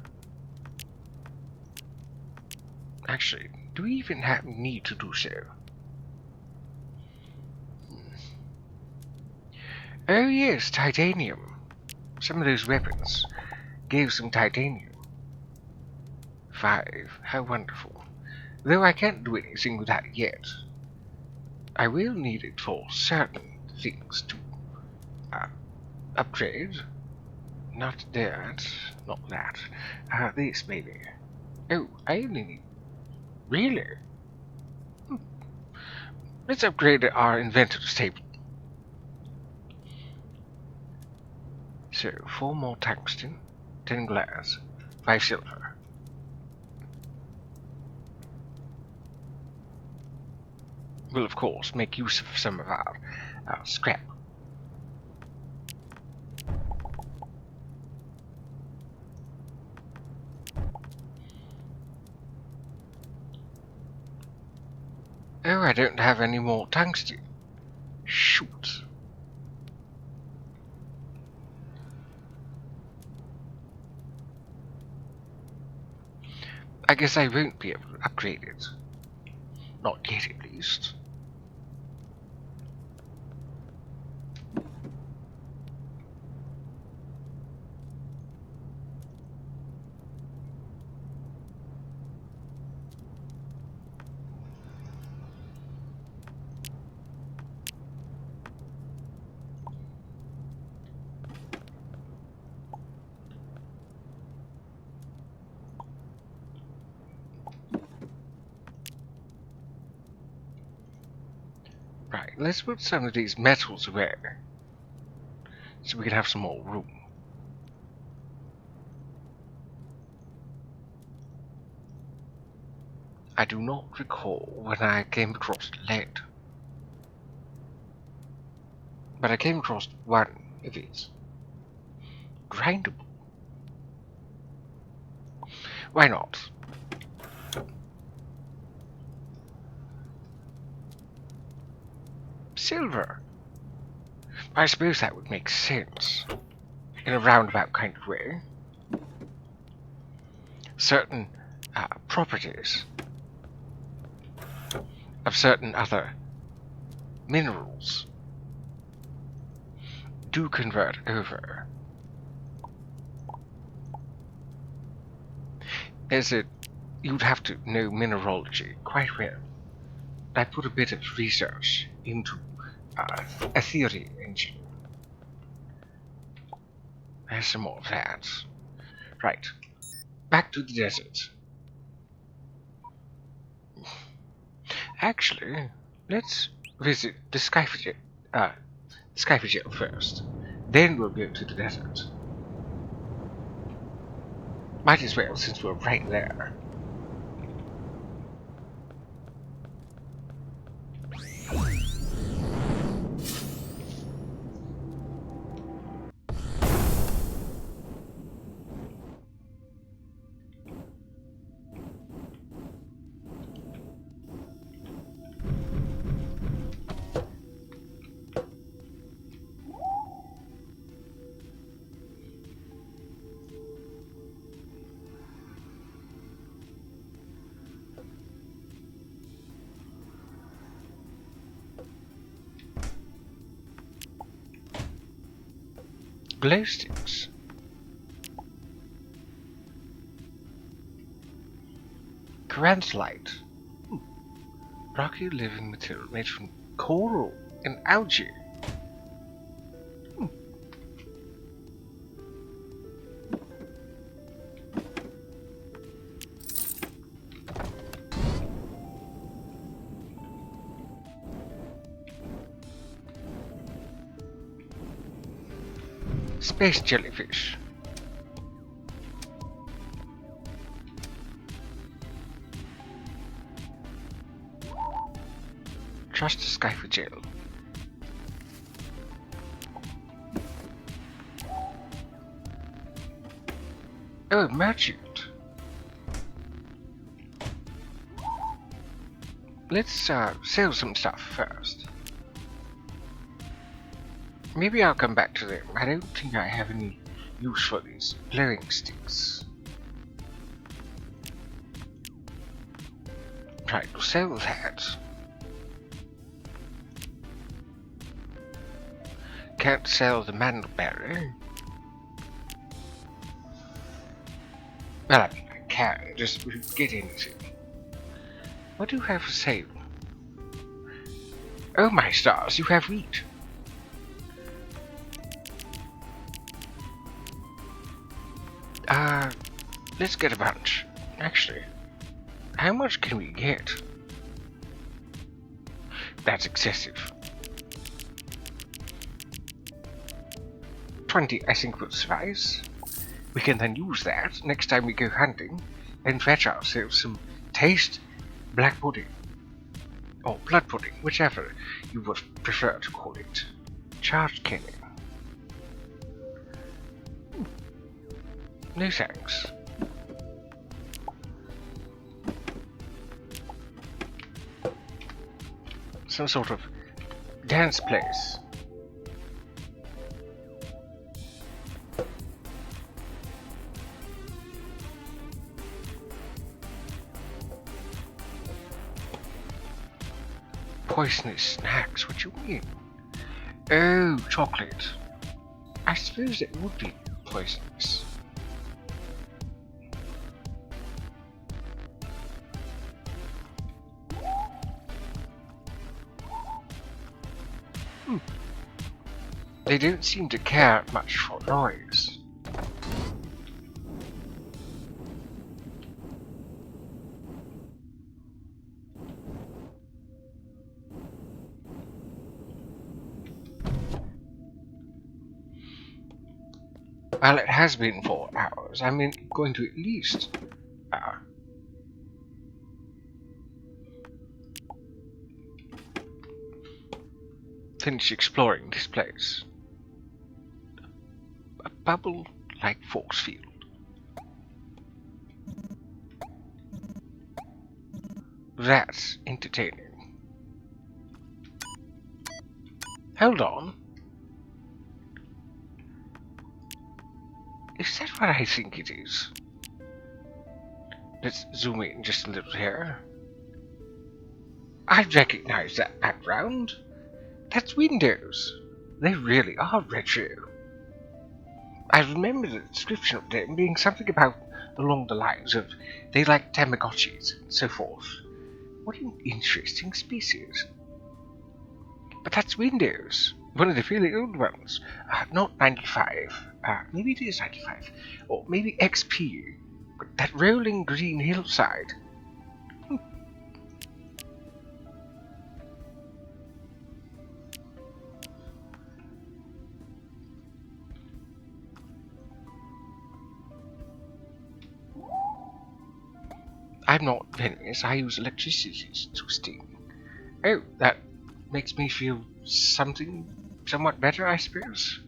Actually, do we even need to do so? Oh yes, titanium. Some of those weapons gave some titanium. 5. How wonderful. Though I can't do anything with that yet. I will need it for certain things to upgrade. Not that. Not that. This maybe. Oh, I only need... Really? Let's upgrade our inventor's table. So, 4 more tungsten, 10 glass, 5 silver. We'll of course make use of some of our scrap. Oh, I don't have any more tungsten. Shoot. I guess I won't be able to upgrade it. Not yet, at least. Right, let's put some of these metals away, so we can have some more room. I do not recall when I came across lead, but I came across one of these. Grindable. Why not? Silver. I suppose that would make sense. In a roundabout kind of way. Certain properties of certain other minerals do convert over. You'd have to know mineralogy quite well. I put a bit of research into Aetherium Engine There's some more of that. Right. Back to the desert. Actually, let's visit the Skyfagel first. Then we'll go to the desert. Might as well, since we're right there. Glow sticks. Caranthite. Rocky living material made from coral and algae. Space jellyfish. Trust the sky for jail. Oh, merchant. Let's sell some stuff first. Maybe I'll come back to them. I don't think I have any use for these glowing sticks. Try to sell that. Can't sell the mandelberry. Well, I mean, I can, just get anything. What do you have for sale? Oh my stars, you have wheat. Let's get a bunch. Actually, how much can we get? That's excessive. 20, I think, will suffice. We can then use that next time we go hunting and fetch ourselves some taste black pudding. Or blood pudding, whichever you would prefer to call it. Charged cannon. No thanks. Some sort of dance place. Poisonous snacks, what you mean? Oh, chocolate. I suppose it would be poisonous. They don't seem to care much for noise. Well, it has been 4 hours. I mean, going to at least finish exploring this place. A bubble-like force field. That's entertaining. Hold on. Is that what I think it is? Let's zoom in just a little here. I recognize that background. That's Windows. They really are retro. I remember the description of them being something about along the lines of they like Tamagotchis and so forth. What an interesting species. But that's Windows. One of the fairly old ones. Not 95. Maybe it is 95. Or maybe XP. But that rolling green hillside. I'm not venomous. I use electricity to sting. Oh, that makes me feel somewhat better, I suppose.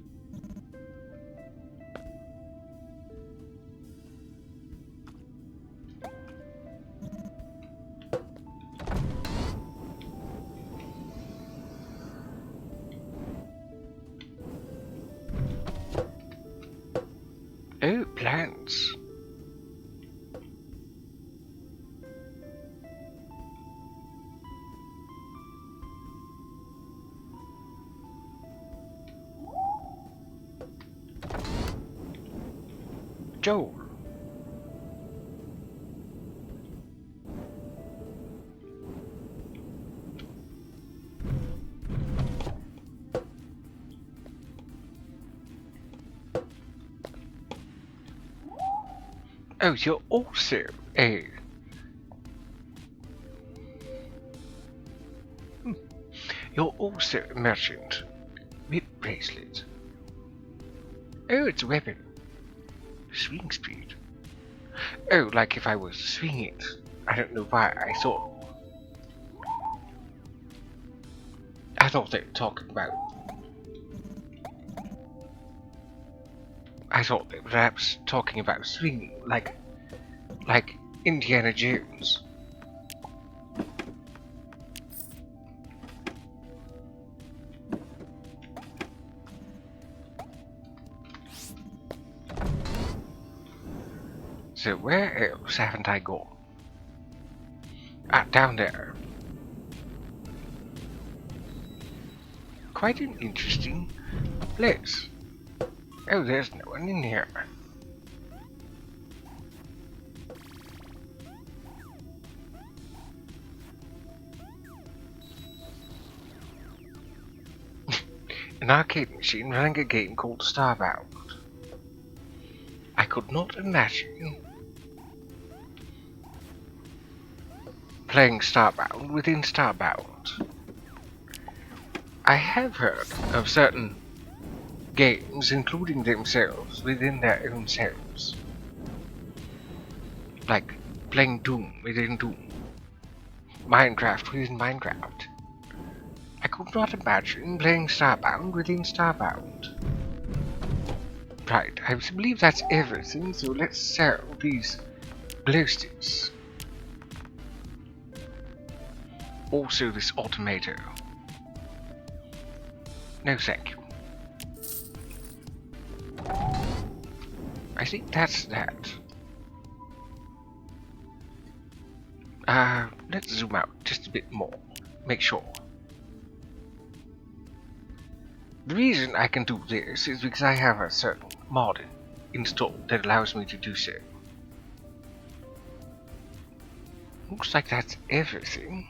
Oh, plants. Joel. Oh, you're also a... You're also a merchant. Whip bracelet. Oh, it's a weapon. Swing speed. Oh, like if I was to swing it. I don't know why I thought they were talking about... I thought they were perhaps talking about swinging, like Indiana Jones. So where else haven't I gone? Down there. Quite an interesting place. Oh, there's no one in here. An arcade machine running a game called Starbound. I could not imagine playing Starbound within Starbound. I have heard of certain games including themselves within their own selves. Like playing Doom within Doom. Minecraft within Minecraft. I could not imagine playing Starbound within Starbound. Right, I believe that's everything, so let's sell these glow sticks. Also this automator. No thank you. I think that's that. Let's zoom out just a bit more. Make sure. The reason I can do this is because I have a certain mod installed that allows me to do so. Looks like that's everything.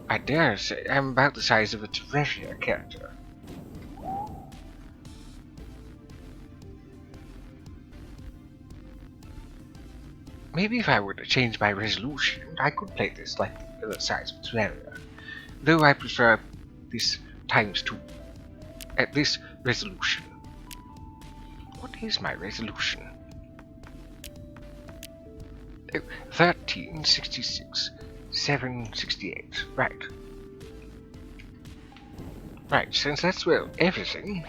I dare say I'm about the size of a Terraria character. Maybe if I were to change my resolution, I could play this like the size of Terraria. Though I prefer this ×2 at this resolution. What is my resolution? Oh, 1366 768. Right. Right, since that's well everything.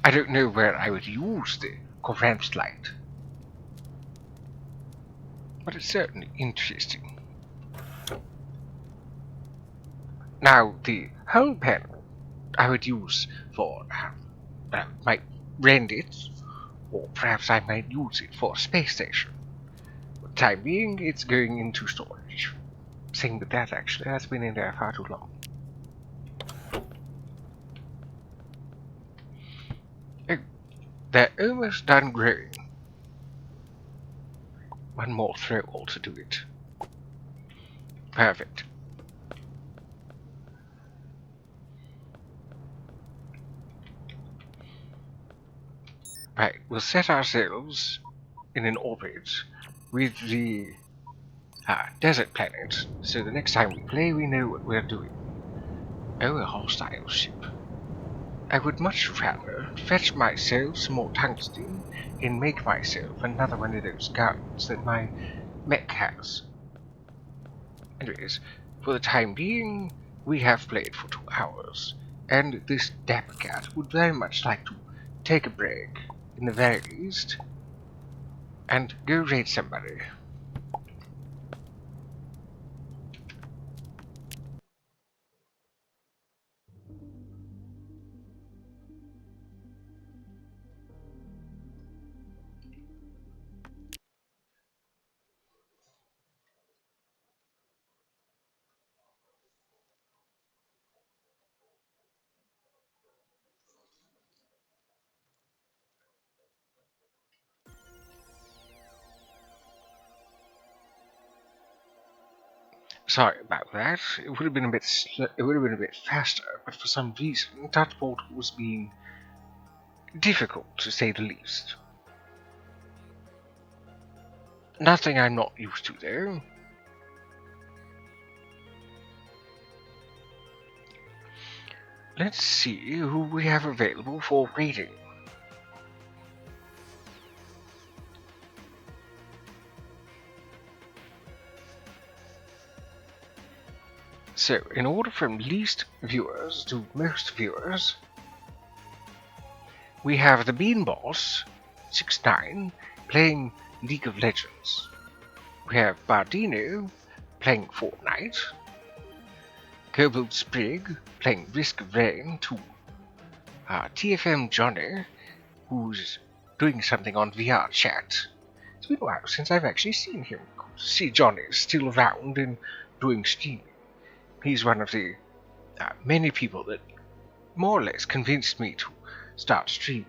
I don't know where I would use the Coram's light, but it's certainly interesting. Now, the hull panel I would use for, might rent it, or perhaps I might use it for a space station. For the time being, it's going into storage. Same with that, actually, that's been in there far too long. They're almost done growing. One more throw to do it. Perfect. Right, we'll set ourselves in an orbit with the desert planet, so the next time we play we know what we're doing. Oh, a hostile ship. I would much rather fetch myself some more tungsten and make myself another one of those guns that my mech has. Anyways, for the time being, we have played for 2 hours, and this dapper cat would very much like to take a break, in the very least, and go raid somebody. Sorry about that. It would have been a bit faster, but for some reason that portal was being difficult to say the least. Nothing I'm not used to though. Let's see who we have available for raiding. So, in order from least viewers to most viewers, we have the Bean Boss, 6'9", playing League of Legends. We have Bardino, playing Fortnite. Kobold Sprig, playing Risk of Rain 2. TFM Johnny, who's doing something on VR chat. It's been a while since I've actually seen him. See Johnny's still around and doing streaming. He's one of the many people that more or less convinced me to start streaming.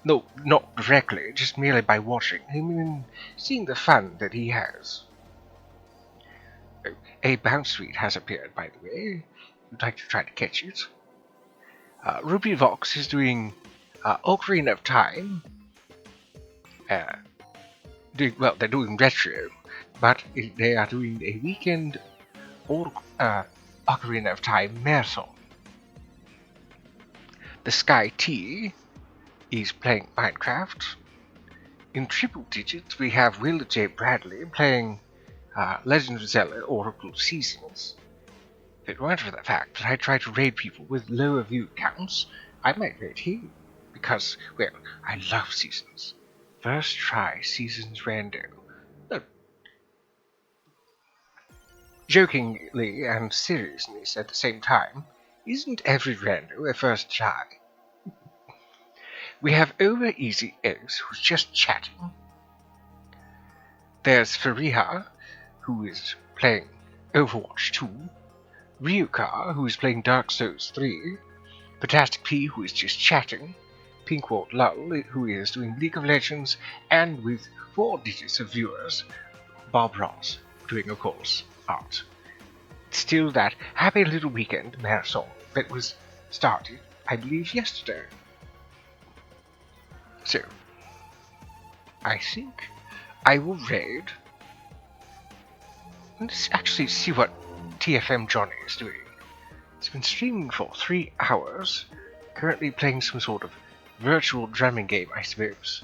No, not directly, just merely by watching him and seeing the fun that he has. A bounce rate has appeared, by the way. You'd like to try to catch it. Ruby Vox is doing Ocarina of Time. Well, they're doing retro, but they are doing a weekend Ocarina of Time marathon. The Sky T is playing Minecraft. In triple digits, we have Will J. Bradley playing Legend of Zelda Oracle Seasons. If it weren't for the fact that I try to raid people with lower view counts, I might raid him. Because, well, I love Seasons. First try Seasons Rando. No. Jokingly and seriousness at the same time, isn't every rando a first try? We have Over Easy Eggs, who's just chatting. There's Fariha, who is playing Overwatch 2. Ryuka, who is playing Dark Souls 3. Fantastic P, who is just chatting. Pinkwort Lull, who is doing League of Legends. And with 4 digits of viewers, Bob Ross, doing, of course, art. Still that happy little weekend marathon that was started, I believe, yesterday. So, I think I will raid. Let's actually see what TFM Johnny is doing. He's been streaming for 3 hours, currently playing some sort of virtual drumming game, I suppose.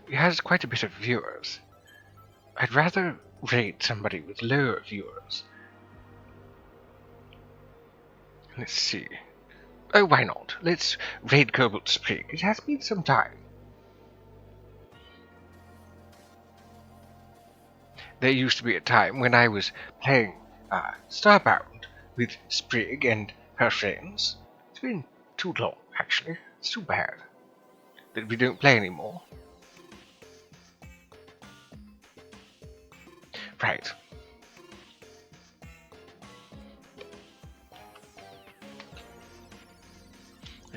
He has quite a bit of viewers. I'd rather raid somebody with lower viewers. Let's see. Oh, why not? Let's raid Kobold Sprig. It has been some time. There used to be a time when I was playing Starbound with Sprig and her friends. It's been too long, actually. It's too bad that we don't play anymore. Right.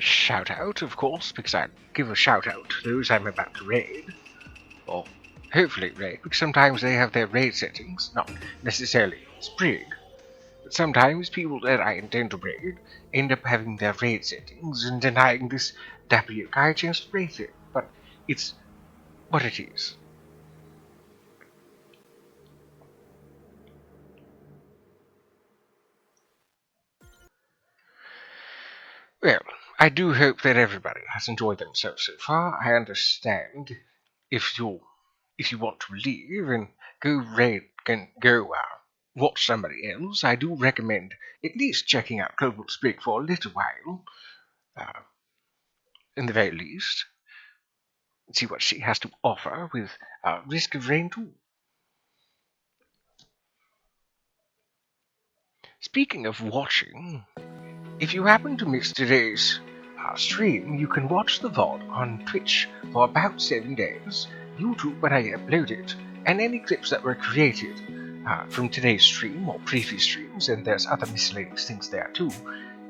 shout out, of course, because I give a shout out to those I'm about to raid. Or hopefully raid, because sometimes they have their raid settings, not necessarily sprig. But sometimes people that I intend to raid end up having their raid settings and denying this dapper guy a chance to raid it. But it's what it is. Well, I do hope that everybody has enjoyed themselves so far. I understand if you want to leave and go watch somebody else, I do recommend at least checking out Global Sprig for a little while, uh, in the very least. See what she has to offer with Risk of Rain too. Speaking of watching, if you happen to miss today's stream, you can watch the VOD on Twitch for about 7 days, YouTube when I upload it, and any clips that were created from today's stream or previous streams, and there's other miscellaneous things there too.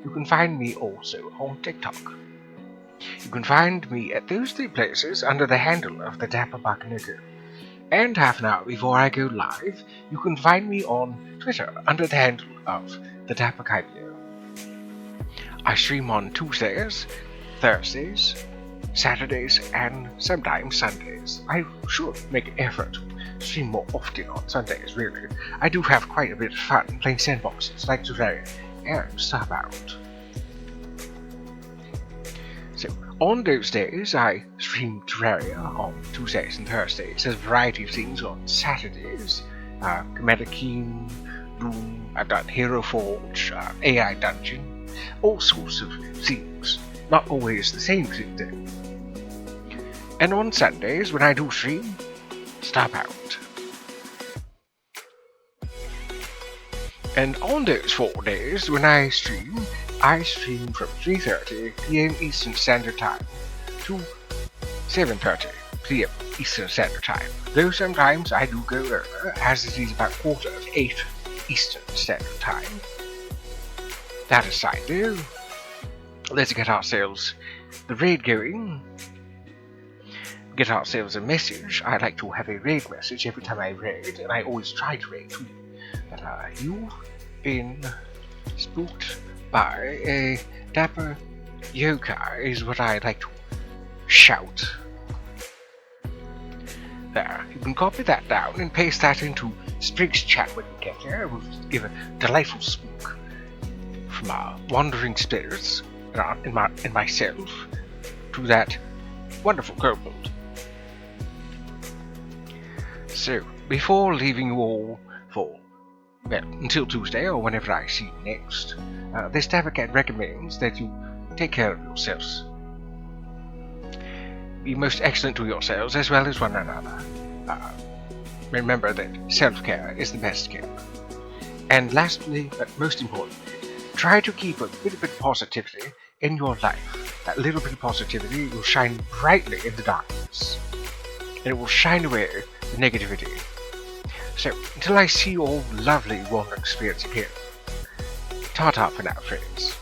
You can find me also on TikTok. You can find me at those 3 places under the handle of the Dapper Buccaneer. And half an hour before I go live, you can find me on Twitter under the handle of the Dapper Kypio. I stream on Tuesdays, Thursdays, Saturdays, and sometimes Sundays. I should make an effort to stream more often on Sundays, really. I do have quite a bit of fun playing sandboxes like Terraria and Starbound. So, on those days, I stream Terraria on Tuesdays and Thursdays. There's a variety of things on Saturdays. Commander Keen, Doom, I've done Hero Forge, AI Dungeon, all sorts of things. Not always the same thing though. And on Sundays, when I do stream, Starbound. And on those 4 days, when I stream from 3:30 PM Eastern Standard Time to 7:30 PM Eastern Standard Time. Though sometimes I do go earlier, as it is about 7:45 Eastern Standard Time. That aside though, let's get ourselves the raid going. Get ourselves a message. I like to have a raid message every time I raid, and I always try to raid too. But you've been spooked by a dapper yokai is what I like to shout. There, you can copy that down and paste that into Sprig's chat when you get there. We'll give a delightful spook from our wandering spirits and myself to that wonderful kobold. So, before leaving you all for, well, until Tuesday or whenever I see you next, this Dapper Cat recommends that you take care of yourselves. Be most excellent to yourselves as well as one another. Remember that self-care is the best care. And lastly, but most importantly, try to keep a little bit of positivity in your life. That little bit of positivity will shine brightly in the darkness, and it will shine away the negativity. So, until I see your lovely wandering spirits again, ta-ta for now, friends.